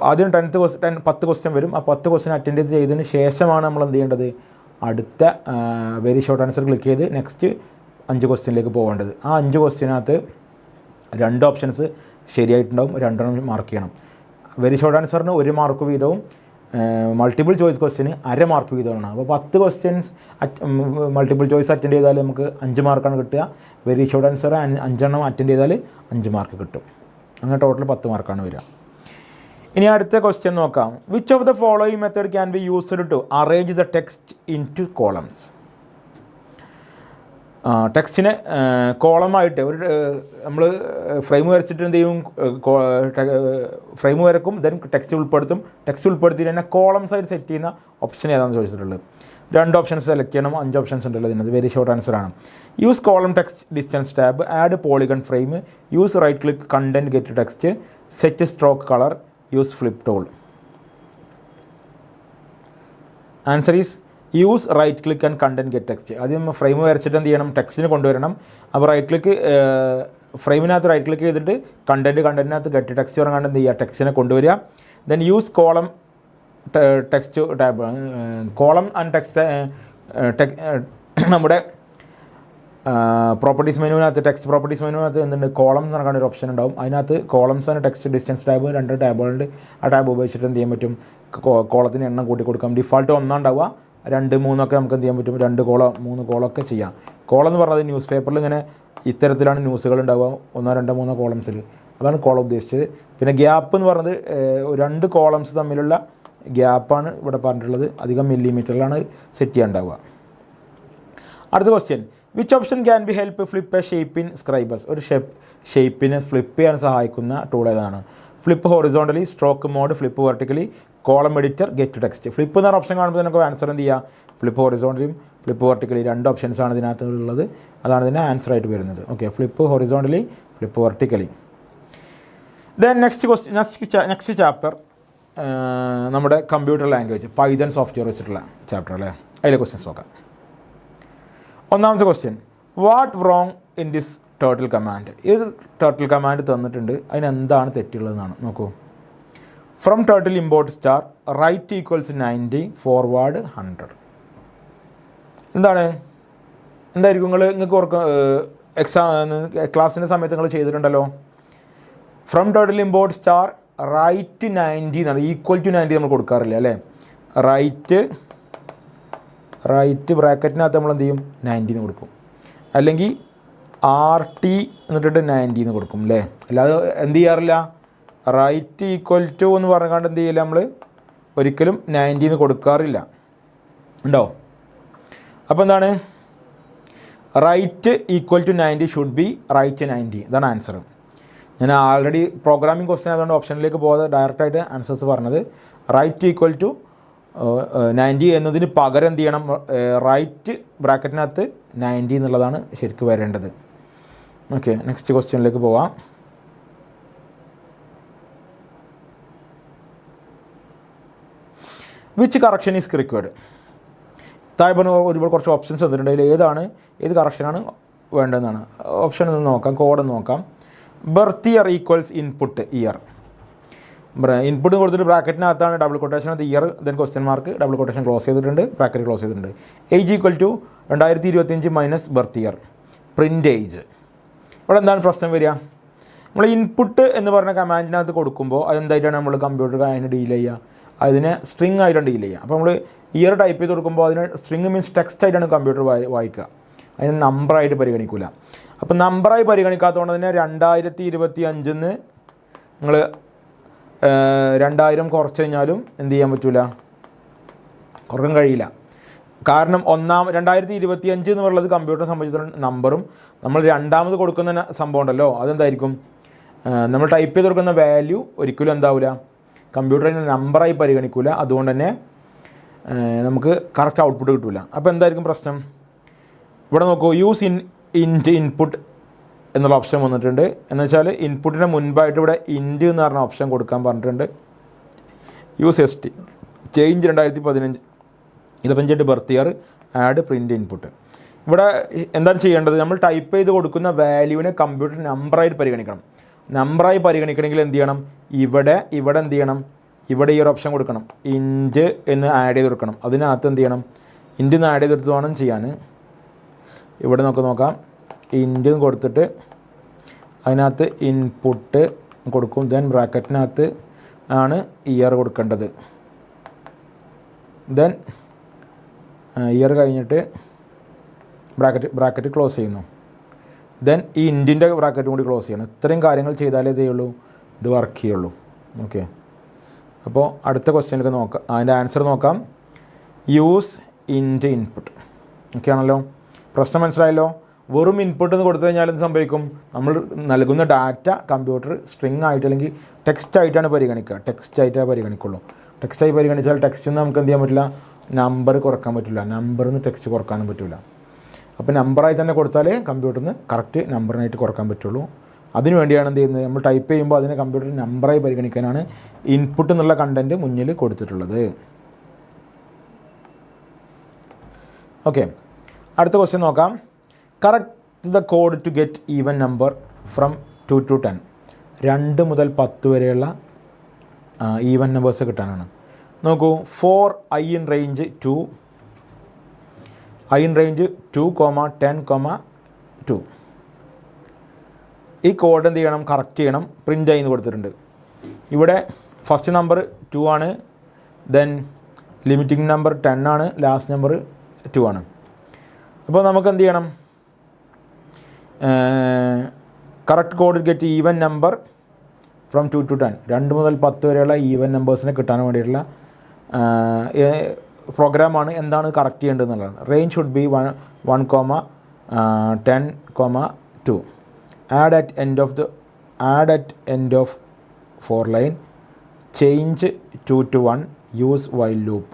ആദ്യം 10 ക്വസ്റ്റ്യൻ വരും. ആ 10 ക്വസ്റ്റ്യൻ അറ്റൻഡ് ചെയ്തതിന് ശേഷമാണ് നമ്മൾ എന്ത് ചെയ്യേണ്ടത്? അടുത്ത വെരി ഷോർട്ട് ആൻസർ ക്ലിക്ക് ചെയ്ത് നെക്സ്റ്റ് 5 ക്വസ്റ്റ്യനിലേക്ക് പോകേണ്ടത്. ആ 5 ക്വസ്റ്റ്യനകത്ത് 2 ഓപ്ഷൻസ് ശരിയായിട്ടുണ്ടാവും, 2 മാർക്ക് ചെയ്യണം. വെരി ഷോർട്ട് ആൻസറിന് 1 മാർക്ക് വീതവും മൾട്ടിപ്പിൾ ചോയ്സ് ക്വസ്റ്റ്യന് 1/2 മാർക്ക് വീതമാണ്. അപ്പോൾ 10 ക്വസ്റ്റ്യൻസ് മൾട്ടിപ്പിൾ ചോയ്സ് അറ്റൻഡ് ചെയ്താൽ നമുക്ക് 5 മാർക്കാണ് കിട്ടുക. വെരി ഷോർട്ട് ആൻസർ 5 അറ്റൻഡ് ചെയ്താൽ 5 മാർക്ക് കിട്ടും. അങ്ങനെ ടോട്ടൽ 10 മാർക്കാണ് വരിക. ഇനി അടുത്ത ക്വസ്റ്റ്യൻ നോക്കാം. Which of the following method can be used to arrange the text in two columns. ടെക്സ്റ്റിനെ കോളമായിട്ട് നമ്മൾ ഫ്രെയിം വരച്ചിട്ട് എന്ത് ചെയ്യും? ഫ്രെയിം വരക്കും, ദെൻ ടെക്സ്റ്റ് ഉൾപ്പെടുത്തിയിട്ട് തന്നെ കോളംസ് ആയിട്ട് സെറ്റ് ചെയ്യുന്ന ഓപ്ഷൻ ഏതാണെന്ന് ചോദിച്ചിട്ടുള്ളത്. 2 ഓപ്ഷൻസ് സെലക്ട് ചെയ്യണം. 5 ഓപ്ഷൻസ് ഉണ്ടല്ലോ ഇതിനകത്ത്. വെരി ഷോർട്ട് ആൻസർ ആണ്. Use column text distance tab. Add polygon frame. Use right click content get text. Set stroke colour. Use flip tool. Answer is use right click and content get text. ആദ്യം frame വരച്ചിട്ട് എന്ത് ചെയ്യണം? ടെക്സ്റ്റിന് കൊണ്ടുവരണം. അപ്പോൾ ഫ്രെയിമിനകത്ത് right click ചെയ്തിട്ട് കണ്ടൻറ്റിനകത്ത് get text പറഞ്ഞാൽ എന്ത് ചെയ്യുക? ടെക്സ്റ്റിനെ കൊണ്ടുവരിക. Then use column text tab. Column and text നമ്മുടെ പ്രോപ്പർട്ടീസ് മെനുവിനകത്ത് ടെക്സ്റ്റ് പ്രോപ്പർട്ടീസ് മെനുവിനകത്ത് എന്തുണ്ട്? കോളംസ് എന്ന് പറഞ്ഞ ഒരു ഓപ്ഷൻ ഉണ്ടാവും. അതിനകത്ത് കോളംസ് ആണ് ടെക്സ്റ്റ് ഡിസ്റ്റൻസ് ടാബ്. 2 ടാബുകളുണ്ട്. ആ ടാബ് ഉപയോഗിച്ചിട്ട് എന്ത് ചെയ്യാൻ പറ്റും? കോളത്തിന് എണ്ണം കൂട്ടി കൊടുക്കാം. ഡിഫാൾട്ട് 1 ഉണ്ടാവുക. 2, 3 ഒക്കെ നമുക്ക് എന്ത് ചെയ്യാൻ പറ്റും? 2 കോളം 3 കോളമൊക്കെ ചെയ്യാം. കോളം എന്ന് പറഞ്ഞത് ന്യൂസ് പേപ്പറിൽ ഇങ്ങനെ ഇത്തരത്തിലാണ് ന്യൂസുകൾ ഉണ്ടാവുക. 1, 2, 3 കോളംസിൽ. അതാണ് കോളം ഉദ്ദേശിച്ചത്. പിന്നെ ഗ്യാപ്പ് എന്ന് പറഞ്ഞത് 2 കോളംസ് തമ്മിലുള്ള ഗ്യാപ്പാണ് ഇവിടെ പറഞ്ഞിട്ടുള്ളത്. അധികം മില്ലിമീറ്ററിലാണ് സെറ്റ് ചെയ്യാനുണ്ടാവുക. അടുത്ത question. Which option can be help flip a shape in Scribus? ഒരു ഷേപ്പിനെ ഫ്ലിപ്പ് ചെയ്യാൻ സഹായിക്കുന്ന ടൂൾ ഏതാണ്? Flip horizontally, stroke mode, flip vertically, column editor, get to text. Flip എന്ന ഓപ്ഷൻ കാണുമ്പോൾ നമുക്ക് ആൻസർ എന്ത് ചെയ്യുക? ഫ്ലിപ്പ് ഹൊറിസോണ്ടലിയും ഫ്ലിപ്പ് വെർട്ടിക്കലി 2 ഓപ്ഷൻസാണ് ഇതിനകത്ത് ഉള്ളത്. അതാണ് ഇതിൻ്റെ ആൻസർ ആയിട്ട് വരുന്നത്. Okay, flip horizontally, flip vertically. Then next chapter നമ്മുടെ കമ്പ്യൂട്ടർ ലാംഗ്വേജ് പൈതൺ സോഫ്റ്റ്വെയർ വെച്ചിട്ടുള്ള ചാപ്റ്റർ അല്ലേ. അതിലെ ക്വസ്റ്റ്യൻസ് നോക്കാം. ഒന്നാമത്തെ question, what wrong in this turtle command? ഇത് ടേർട്ടിൽ കമാൻഡ് തന്നിട്ടുണ്ട്, അതിനെന്താണ് തെറ്റുള്ളതെന്നാണ്. നോക്കൂ. From turtle import star, right equals 90, forward 100. എന്തായിരിക്കും നിങ്ങൾക്ക് ഓർക്കുക? ക്ലാസ്സിൻ്റെ സമയത്ത് നിങ്ങൾ ചെയ്തിട്ടുണ്ടല്ലോ. From turtle import star, right 90 എന്നാണ്, ഈക്വൽ ടു 90 നമ്മൾ കൊടുക്കാറില്ല അല്ലേ. റൈറ്റ് ബ്രാക്കറ്റിനകത്ത് നമ്മൾ എന്ത് ചെയ്യും? 90 എന്ന് കൊടുക്കും. അല്ലെങ്കിൽ RT എന്നിട്ടിട്ട് 90 എന്ന് കൊടുക്കും അല്ലേ. അല്ലാതെ എന്ത് ചെയ്യാറില്ല? റൈറ്റ് ഈക്വൽ ടു എന്ന് പറഞ്ഞുകൊണ്ട് എന്ത് ചെയ്യില്ല, നമ്മൾ ഒരിക്കലും 90 എന്ന് കൊടുക്കാറില്ല. ഉണ്ടോ? അപ്പോൾ എന്താണ്? Right equal to 90 should be right 90. ഇതാണ് ആൻസർ. ഞാൻ ആൾറെഡി പ്രോഗ്രാമിംഗ് ക്വസ്റ്റ്യൻ ആയതുകൊണ്ട് ഓപ്ഷനിലേക്ക് പോകാതെ ഡയറക്റ്റായിട്ട് ആൻസേഴ്സ് പറഞ്ഞത്. റൈറ്റ് ഈക്വൽ ടു 90 എന്നതിന് പകരം എന്ത് ചെയ്യണം? റൈറ്റ് ബ്രാക്കറ്റിനകത്ത് 90 എന്നുള്ളതാണ് ശരിക്കും വരേണ്ടത്. ഓക്കെ, നെക്സ്റ്റ് ക്വസ്റ്റ്യനിലേക്ക് പോവാം. Which correction is required? താഴെ ഒരുപാട് കുറച്ച് ഓപ്ഷൻസ് തന്നിട്ടുണ്ട്. അതിൽ ഏത് കറക്ഷനാണ് വേണ്ടതെന്നാണ്. ഓപ്ഷൻ ഒന്ന് നോക്കാം, കോഡ് നോക്കാം. Birth year equals input year. Input കൊടുത്തിട്ട് ബ്രാക്കറ്റിനകത്താണ് ഡബിൾ കൊട്ടേഷനകത്ത് year, then question mark, double quotation close ചെയ്തിട്ടുണ്ട്, ബ്രാക്കറ്റ് ക്ലോസ് ചെയ്തിട്ടുണ്ട്. Age equal to 2025 minus birth year, print age. ഇവിടെ എന്താണ് പ്രശ്നം വരിക? നമ്മൾ ഇൻപുട്ട് എന്ന് പറഞ്ഞ കമാൻഡിനകത്ത് കൊടുക്കുമ്പോൾ അതെന്തായിട്ടാണ് നമ്മൾ കമ്പ്യൂട്ടർ അതിനെ ഡീൽ ചെയ്യുക? അതിനെ സ്ട്രിങ് ആയിട്ടാണ് ഡീൽ ചെയ്യുക. അപ്പോൾ നമ്മൾ ഇയർ ടൈപ്പ് ചെയ്ത് കൊടുക്കുമ്പോൾ അതിന് സ്ട്രിങ് മീൻസ് ടെക്സ്റ്റ് ആയിട്ടാണ് കമ്പ്യൂട്ടർ വായിക്കുക, അതിന് നമ്പറായിട്ട് പരിഗണിക്കില്ല. അപ്പോൾ നമ്പറായി പരിഗണിക്കാത്തതുകൊണ്ട് തന്നെ 2025 നിങ്ങൾ 2000 കുറച്ച് കഴിഞ്ഞാലും എന്ത് ചെയ്യാൻ പറ്റില്ല? കുറക്കാൻ കഴിയില്ല. കാരണം 2025 എന്ന് പറയുന്നത് കമ്പ്യൂട്ടറിനെ സംബന്ധിച്ചിടത്തോളം നമ്പറും നമ്മൾ രണ്ടാമത് കൊടുക്കുന്ന സംഭവം ഉണ്ടല്ലോ, അതെന്തായിരിക്കും? നമ്മൾ ടൈപ്പ് ചെയ്ത് കൊടുക്കുന്ന വാല്യൂ ഒരിക്കലും എന്താവില്ല, കമ്പ്യൂട്ടറിന് നമ്പറായി പരിഗണിക്കില്ല. അതുകൊണ്ട് തന്നെ നമുക്ക് കറക്റ്റ് ഔട്ട്പുട്ട് കിട്ടില്ല. അപ്പോൾ എന്തായിരിക്കും പ്രശ്നം? ഇവിടെ നോക്കൂ, യൂസ് ഇൻപുട്ട് എന്നുള്ള ഓപ്ഷൻ വന്നിട്ടുണ്ട്. എന്ന് വെച്ചാൽ ഇൻപുട്ടിന് മുൻപായിട്ട് ഇവിടെ ഇൻറ്റ് എന്ന് പറഞ്ഞ ഓപ്ഷൻ കൊടുക്കാൻ പറഞ്ഞിട്ടുണ്ട്. Use ST, change 2015 25 birth year, add print input. ഇവിടെ എന്താണ് ചെയ്യേണ്ടത്? നമ്മൾ ടൈപ്പ് ചെയ്ത് കൊടുക്കുന്ന വാല്യൂവിനെ കമ്പ്യൂട്ടർ നമ്പറായിട്ട് പരിഗണിക്കണം. നമ്പറായി പരിഗണിക്കണമെങ്കിൽ എന്ത് ചെയ്യണം? ഇവിടെ എന്ത് ചെയ്യണം? ഇവിടെ ഈ ഒരു ഓപ്ഷൻ കൊടുക്കണം, ഇൻറ്റ് എന്ന് ആഡ് ചെയ്ത് കൊടുക്കണം. അതിനകത്ത് എന്ത് ചെയ്യണം? ഇൻറ്റ് എന്ന് ആഡ് ചെയ്തെടുത്ത് വേണം ചെയ്യാൻ. ഇവിടെ നോക്കാം, ഇൻറ്റ് കൊടുത്തിട്ട് അതിനകത്ത് ഇൻപുട്ട് കൊടുക്കും. ദെൻ ബ്രാക്കറ്റിനകത്ത് ആണ് ഇയർ കൊടുക്കേണ്ടത്. ദെൻ ഇയർ കഴിഞ്ഞിട്ട് ബ്രാക്കറ്റ് ക്ലോസ് ചെയ്യുന്നു. ദെൻ ഈ ഇൻറ്റിൻ്റെ ബ്രാക്കറ്റും കൂടി ക്ലോസ് ചെയ്യണം. ഇത്രയും കാര്യങ്ങൾ ചെയ്താലേ ഇതേ ഉള്ളൂ, ഇത് വർക്ക് ചെയ്യുള്ളൂ. ഓക്കെ, അപ്പോൾ അടുത്ത ക്വസ്റ്റ്യനിലേക്ക് നോക്കാം. അതിൻ്റെ ആൻസർ നോക്കാം. Use ഇൻറ്റ് input. ഓക്കെ ആണല്ലോ? പ്രശ്നം മനസ്സിലായല്ലോ? വെറും ഇൻപുട്ട് എന്ന് കൊടുത്തു കഴിഞ്ഞാൽ എന്ത് സംഭവിക്കും? നമ്മൾ നൽകുന്ന ഡാറ്റ കമ്പ്യൂട്ടർ സ്ട്രിങ് ആയിട്ട് അല്ലെങ്കിൽ ടെക്സ്റ്റ് ആയിട്ടാണ് പരിഗണിക്കുക. ടെക്സ്റ്റ് ആയിട്ടേ പരിഗണിക്കുള്ളൂ. ടെക്സ്റ്റായി പരിഗണിച്ചാൽ ടെക്സ്റ്റ് നിന്ന് നമുക്ക് എന്ത് ചെയ്യാൻ പറ്റില്ല? നമ്പർ കുറക്കാൻ പറ്റില്ല. നമ്പറിൽ നിന്ന് ടെക്സ്റ്റ് കുറക്കാനും പറ്റില്ല. അപ്പോൾ നമ്പറായി തന്നെ കൊടുത്താലേ കമ്പ്യൂട്ടറിന് കറക്റ്റ് നമ്പറിനായിട്ട് കുറക്കാൻ പറ്റുള്ളൂ. അതിനു വേണ്ടിയാണ് എന്ത് ചെയ്യുന്നത്? നമ്മൾ ടൈപ്പ് ചെയ്യുമ്പോൾ അതിനെ കമ്പ്യൂട്ടർ നമ്പറായി പരിഗണിക്കാനാണ് ഇൻപുട്ട് എന്നുള്ള കണ്ടൻറ്റ് മുന്നിൽ കൊടുത്തിട്ടുള്ളത്. ഓക്കെ, അടുത്ത ക്വസ്റ്റ്യൻ നോക്കാം. Correct the code to get even number from 2 to 10. 2 മുതൽ 10 വരെയുള്ള ഈവൻ നമ്പേഴ്സ് കിട്ടാനാണ്. നോക്കൂ, 4 I in range 2, I in range 2, 10, 2. ഈ കോഡ് എന്ത് ചെയ്യണം? കറക്റ്റ് ചെയ്യണം. പ്രിൻ്റ് ആയി എന്ന് കൊടുത്തിട്ടുണ്ട്. ഇവിടെ ഫസ്റ്റ് നമ്പർ 2 ആണ്, ദെൻ ലിമിറ്റിംഗ് നമ്പർ 10 ആണ്, ലാസ്റ്റ് നമ്പർ 2 ആണ്. അപ്പോൾ നമുക്ക് എന്ത് ചെയ്യണം? Correct code get even number from 2 to 10. 2 മുതൽ 10 വരെയുള്ള ഈവൻ നമ്പേഴ്സിനെ കിട്ടാൻ വേണ്ടിയിട്ടുള്ള പ്രോഗ്രാമാണ്. എന്താണ് കറക്റ്റ് ചെയ്യേണ്ടത് എന്നുള്ളതാണ്. Range should be 1, 10,2. Add at end of for line, change 2 to 1, use while loop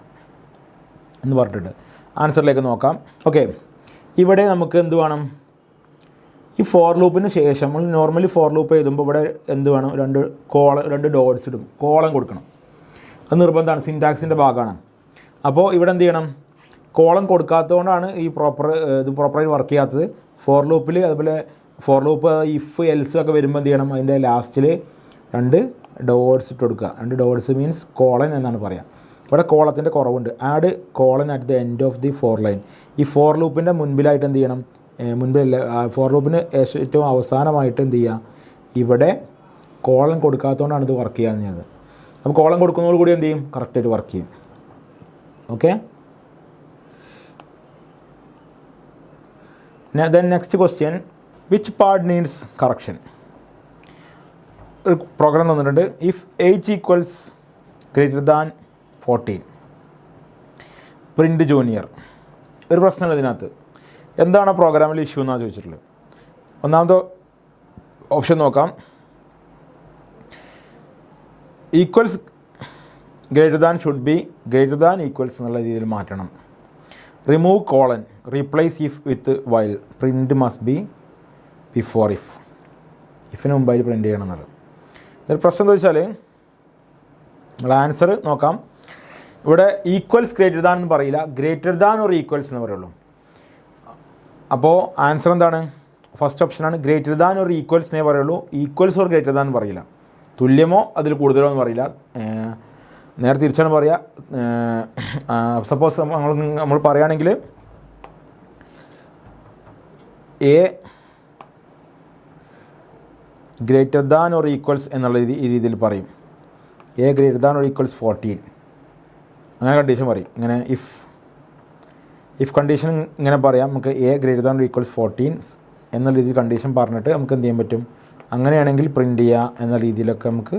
എന്ന് പറഞ്ഞിട്ടുണ്ട്. ആൻസറിലേക്ക് നോക്കാം. ഓക്കെ, ഇവിടെ നമുക്ക് എന്ത് വേണം? ഈ ഫോർ ലൂപ്പിന് ശേഷം നമ്മൾ നോർമലി ഫോർ ലൂപ്പ് എഴുതുമ്പോൾ ഇവിടെ എന്ത് വേണം? രണ്ട് ഡോട്ട്സ് ഇടും, കോളം കൊടുക്കണം. അത് നിർബന്ധമാണ്, സിൻറ്റാക്സിൻ്റെ ഭാഗമാണ്. അപ്പോൾ ഇവിടെ എന്ത് ചെയ്യണം? കോളം കൊടുക്കാത്തതുകൊണ്ടാണ് ഈ പ്രോപ്പറായി വർക്ക് ചെയ്യാത്തത്. ഫോർ ലൂപ്പിൽ അതുപോലെ ഫോർ ലൂപ്പ് ഇഫ് എൽസ് ഒക്കെ വരുമ്പോൾ എന്ത് ചെയ്യണം? അതിൻ്റെ ലാസ്റ്റിൽ രണ്ട് ഡോട്ട്സ് ഇട്ട് കൊടുക്കുക. രണ്ട് ഡോട്ട്സ് മീൻസ് കോളൻ എന്നാണ് പറയുക. ഇവിടെ കോളത്തിൻ്റെ കുറവുണ്ട്. Add colon at the end of the for line. ഈ ഫോർ ലൂപ്പിൻ്റെ മുൻപിലായിട്ട് എന്ത് ചെയ്യണം? മുൻപിലല്ല, ഫോർ ലൂപ്പിന് ഏറ്റവും അവസാനമായിട്ട് എന്ത് ചെയ്യുക? ഇവിടെ കോളൻ കൊടുക്കാത്തതുകൊണ്ടാണ് ഇത് വർക്ക് ചെയ്യാൻ ചെയ്യുന്നത്. അപ്പോൾ കോളൻ കൊടുക്കുന്നതോടുകൂടി എന്ത് ചെയ്യും? കറക്റ്റായിട്ട് വർക്ക് ചെയ്യും. Okay, then next question, which part needs correction? ഒരു പ്രോഗ്രാം തന്നിട്ടുണ്ട്. If age equals greater than 14, print junior. ഒരു പ്രശ്നമുണ്ട് ഇതിനകത്ത്. എന്താണ് പ്രോഗ്രാമിൽ ഇഷ്യൂ എന്നാണ് ചോദിച്ചിട്ടുള്ളത്. ഒന്നാമത്തെ ഓപ്ഷൻ നോക്കാം. Equals greater than should be greater than equals എന്നുള്ള രീതിയിൽ മാറ്റണം. Remove colon, replace if with while, print must be before ഇഫിന് മുമ്പായി പ്രിൻറ്റ് ചെയ്യണം എന്നുള്ളത്. ഇതിൽ പ്രശ്നം എന്താ വെച്ചാൽ നമ്മൾ ആൻസർ നോക്കാം. ഇവിടെ ഈക്വൽസ് ഗ്രേറ്റർ ദാൻ എന്ന് പറയില്ല, ഗ്രേറ്റർ ദാൻ ഓർ ഈക്വൽസ് എന്ന് പറയുള്ളൂ. അപ്പോൾ ആൻസർ എന്താണ്? ഫസ്റ്റ് ഓപ്ഷനാണ്. ഗ്രേറ്റർ ദാൻ ഓർ ഈക്വൽസ് എന്നേ പറയുള്ളൂ, ഈക്വൽസ് ഓർ ഗ്രേറ്റർ ദാൻ പറയില്ല. തുല്യമോ അതിൽ കൂടുതലോ എന്ന് പറയില്ല, നേരെ തിരിച്ചാണ് പറയുക. സപ്പോസ് നമ്മൾ പറയുകയാണെങ്കിൽ A greater than or equals എന്നുള്ള ഈ രീതിയിൽ പറയും. A greater than or equals 14 അങ്ങനെ കണ്ടീഷൻ പറയും. ഇങ്ങനെ ഇഫ് കണ്ടീഷൻ ഇങ്ങനെ പറയാം നമുക്ക്. A greater than or equals 14 എന്ന രീതിയിൽ കണ്ടീഷൻ പറഞ്ഞിട്ട് നമുക്ക് എന്ത് ചെയ്യാൻ പറ്റും? അങ്ങനെയാണെങ്കിൽ പ്രിൻ്റ് ചെയ്യുക എന്ന രീതിയിലൊക്കെ നമുക്ക്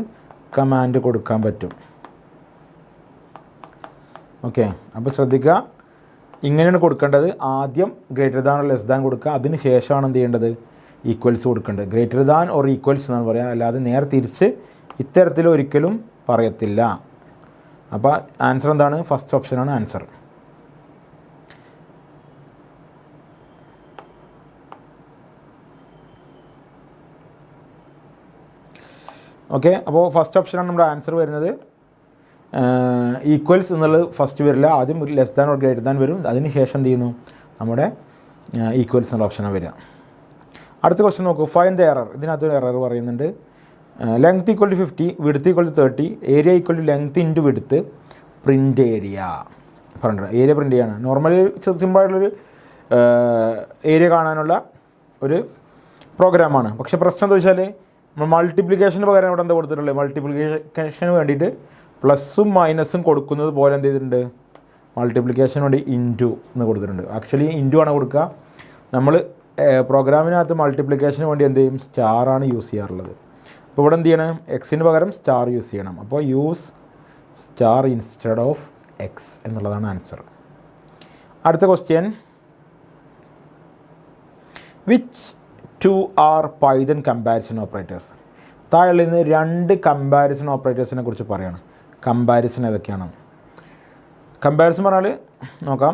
കമാൻഡ് കൊടുക്കാൻ പറ്റും. ഓക്കെ, അപ്പോൾ ശ്രദ്ധിക്കുക, ഇങ്ങനെയാണ് കൊടുക്കേണ്ടത്. ആദ്യം greater than or less than കൊടുക്കുക, അതിന് ശേഷമാണ് എന്ത് ചെയ്യേണ്ടത്? ഈക്വൽസ് കൊടുക്കേണ്ടത്. ഗ്രേറ്റർ ദാൻ ഓർ ഈക്വൽസ് എന്നാണ് പറയുക, അല്ലാതെ നേരെ തിരിച്ച് ഇത്തരത്തിൽ ഒരിക്കലും പറയത്തില്ല. അപ്പോൾ ആൻസർ എന്താണ്? ഫസ്റ്റ് ഓപ്ഷനാണ് ആൻസർ. ഓക്കെ, അപ്പോൾ ഫസ്റ്റ് ഓപ്ഷനാണ് നമ്മുടെ ആൻസർ വരുന്നത്. ഈക്വൽസ് എന്നുള്ളത് ഫസ്റ്റ് വരില്ല, ആദ്യം less than or greater than വരും, അതിന് ശേഷം എന്ത് ചെയ്യുന്നു? നമ്മുടെ ഈക്വൽസ് എന്നുള്ള ഓപ്ഷനാണ് വരിക. അടുത്ത ക്വസ്റ്റ്യൻ നോക്കൂ. Find the error. ഇതിനകത്ത് എറർ പറയുന്നുണ്ട്. Length equal to 50, width equal to 30, area equal to length into width, print area പറഞ്ഞിട്ടുണ്ട്. ഏരിയ പ്രിൻ്റ് ചെയ്യാണ്. നോർമലി സിമ്പിളായിട്ടുള്ളൊരു ഏരിയ കാണാനുള്ള ഒരു പ്രോഗ്രാമാണ്. പക്ഷേ പ്രശ്നം എന്താ വെച്ചാൽ നമ്മൾ മൾട്ടിപ്ലിക്കേഷന് പകരം ഇവിടെ എന്താ കൊടുത്തിട്ടുള്ളത്? മൾട്ടിപ്ലിക്കേഷന് വേണ്ടിയിട്ട് പ്ലസ്സും മൈനസും കൊടുക്കുന്നത് പോലെ എന്ത് ചെയ്തിട്ടുണ്ട്? മൾട്ടിപ്ലിക്കേഷന് വേണ്ടി ഇൻറ്റു എന്ന് കൊടുത്തിട്ടുണ്ട്. ആക്ച്വലി ഇൻറ്റു ആണ് കൊടുക്കുക. നമ്മൾ പ്രോഗ്രാമിനകത്ത് മൾട്ടിപ്ലിക്കേഷന് വേണ്ടി എന്ത് ചെയ്യും? സ്റ്റാറാണ് യൂസ് ചെയ്യാറുള്ളത്. അപ്പോൾ ഇവിടെ എന്ത് ചെയ്യണം? എക്സിന് പകരം സ്റ്റാർ യൂസ് ചെയ്യണം. അപ്പോൾ use star instead of X എന്നുള്ളതാണ് ആൻസർ. അടുത്ത question, which 2 are Python comparison operators? താഴെ നിന്ന് 2 കമ്പാരിസൺ ഓപ്പറേറ്റേഴ്സിനെ കുറിച്ച് പറയുകയാണ്. കമ്പാരിസൺ ഏതൊക്കെയാണ്? കമ്പാരിസൺ പറഞ്ഞാൽ നോക്കാം.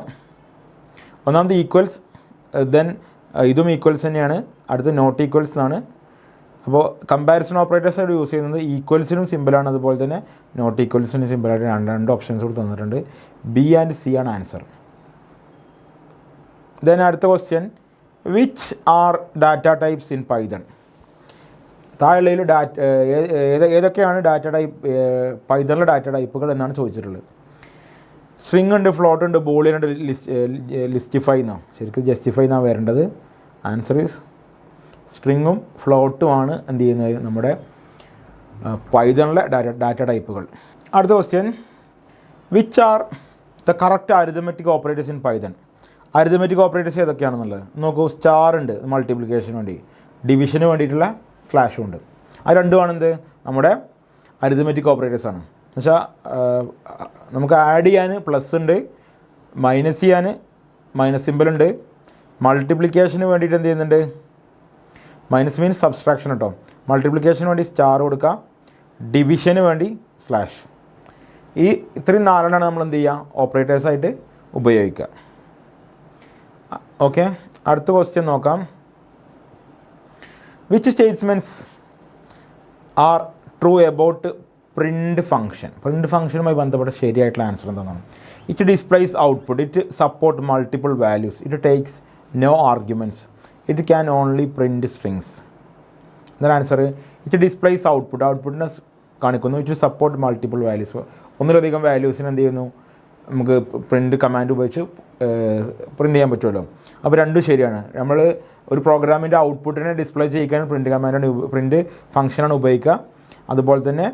ഒന്നാമത് ഈക്വൽസ്, ദെൻ ഇതും ഈക്വൽസ് തന്നെയാണ്. അടുത്ത് നോട്ട് ഈക്വൽസ് ആണ്. അപ്പോൾ കമ്പാരിസൺ ഓപ്പറേറ്റേഴ്സ് ആയിട്ട് യൂസ് ചെയ്യുന്നത് ഈക്വൽസിനും സിമ്പിളാണ്, അതുപോലെ തന്നെ നോട്ട് ഈക്വൽസിനും സിമ്പിളായിട്ട് രണ്ട് ഓപ്ഷൻസ് കൂടി തന്നിട്ടുണ്ട്. ബി ആൻഡ് സി ആണ് ആൻസർ. ദെൻ അടുത്ത question, which R data types in Python? താഴെയുള്ള ഏതൊക്കെയാണ് ഡാറ്റ ടൈപ്പ് പൈതണിലെ ഡാറ്റ ടൈപ്പുകൾ എന്നാണ് ചോദിച്ചിട്ടുള്ളത്. സ്ട്രിങ് ഉണ്ട്, ഫ്ലോട്ട് ഉണ്ട്, ബൂളിയൻ ഉണ്ട്, ലിസ്റ്റിഫൈ എന്നോ ശരിക്കും ജസ്റ്റിഫൈ എന്നാണ് വരേണ്ടത്. ആൻസർ ഈസ് സ്ട്രിങ്ങും ഫ്ലോട്ടുമാണ് എന്ത് ചെയ്യുന്നത്? നമ്മുടെ പൈതണിലെ ഡാറ്റ ടൈപ്പുകൾ. അടുത്ത question, which are the correct arithmetic operators in Python? Arithmetic operators ഏതൊക്കെയാണെന്നുള്ളത് നോക്കൂ. സ്റ്റാർ ഉണ്ട് മൾട്ടിപ്ലിക്കേഷന് വേണ്ടി, ഡിവിഷന് വേണ്ടിയിട്ടുള്ള സ്ലാഷും ഉണ്ട്. ആ രണ്ടുമാണ് എന്ത്? നമ്മുടെ അരിതമെറ്റിക് ഓപ്പറേറ്റേഴ്സാണ്. എന്നുവെച്ചാൽ നമുക്ക് ആഡ് ചെയ്യാൻ പ്ലസ് ഉണ്ട്, മൈനസ് ചെയ്യാൻ മൈനസ് സിമ്പിൾ ഉണ്ട്, മൾട്ടിപ്ലിക്കേഷന് വേണ്ടിയിട്ട് എന്ത് ചെയ്യുന്നുണ്ട്? മൈനസ് മീൻസ് സബ്സ്ട്രാക്ഷൻ കേട്ടോ. മൾട്ടിപ്ലിക്കേഷന് വേണ്ടി സ്റ്റാർ കൊടുക്കുക, ഡിവിഷന് വേണ്ടി സ്ലാഷ്. ഈ ഇത്രയും 4 നമ്മൾ എന്ത് ചെയ്യുക? ഓപ്പറേറ്റേഴ്സായിട്ട് ഉപയോഗിക്കുക. ഓക്കെ, അടുത്ത ക്വസ്റ്റ്യൻ നോക്കാം. Which statements are true about print function? Print ഫംഗ്ഷനുമായി ബന്ധപ്പെട്ട ശരിയായിട്ടുള്ള ആൻസർ എന്താണ്? It displays output, it support multiple values, it takes no arguments, it can only print strings. എന്താണ് ആൻസർ? ഇറ്റ് ഡിസ്പ്ലേസ് ഔട്ട്പുട്ട്, ഔട്ട്പുട്ടിനെ കാണിക്കുന്നു. It support multiple values, ഒന്നിലധികം വാല്യൂസിന് എന്ത് ചെയ്യുന്നു? നമുക്ക് പ്രിൻറ്റ് കമാൻഡ് ഉപയോഗിച്ച് പ്രിൻറ്റ് ചെയ്യാൻ പറ്റുമല്ലോ. അപ്പോൾ രണ്ടും ശരിയാണ്. നമ്മൾ ഒരു പ്രോഗ്രാമിൻ്റെ ഔട്ട്പുട്ടിനെ ഡിസ്പ്ലേ ചെയ്യിക്കാൻ പ്രിൻറ്റ് ഫംഗ്ഷനാണ് ഉപയോഗിക്കുക. അതുപോലെ തന്നെ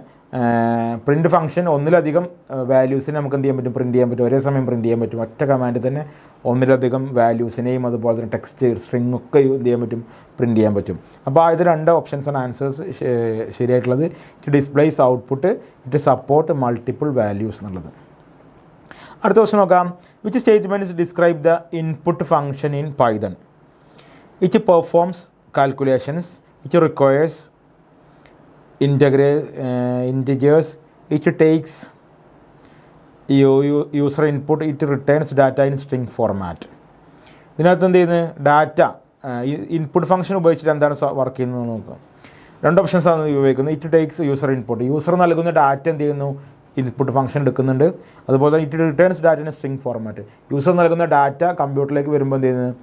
പ്രിൻറ്റ് ഫംഗ്ഷൻ ഒന്നിലധികം വാല്യൂസിനെ നമുക്ക് എന്ത് ചെയ്യാൻ പറ്റും? പ്രിൻറ്റ് ചെയ്യാൻ പറ്റും, ഒരേ സമയം പ്രിൻറ്റ് ചെയ്യാൻ പറ്റും. ഒറ്റ കമാൻഡിൽ തന്നെ ഒന്നിലധികം വാല്യൂസിനെയും അതുപോലെ തന്നെ ടെക്സ്റ്റ്, സ്ട്രിങ് ഒക്കെ എന്ത് ചെയ്യാൻ പറ്റും? പ്രിൻറ്റ് ചെയ്യാൻ പറ്റും. അപ്പോൾ ഇത് 2 ഓപ്ഷൻസാണ് ആൻസേഴ്സ് ശരിയായിട്ടുള്ളത്. It displays output, it support multiple values എന്നുള്ളത്. അടുത്ത ക്വസ്റ്റ്യൻ നോക്കാം. Which statements describe the input function in Python? It performs calculations, it requires integers, it takes user input, it returns data in string format. ഇതിനകത്ത് എന്ത് ചെയ്യുന്നത്? Data input function ഉപയോഗിച്ചിട്ട് എന്താണ് work ചെയ്യുന്നത് നോക്കുക. 2 ഓപ്ഷൻസാണ് ഉപയോഗിക്കുന്നത്. It takes user input, user നൽകുന്ന ഡാറ്റ എന്ത് ചെയ്യുന്നു? ഇൻപുട്ട് ഫംഗ്ഷൻ എടുക്കുന്നുണ്ട്. അതുപോലെ തന്നെ it returns data in string format, user നൽകുന്ന ഡാറ്റ കമ്പ്യൂട്ടറിലേക്ക് വരുമ്പോൾ എന്ത് ചെയ്യുന്നത്?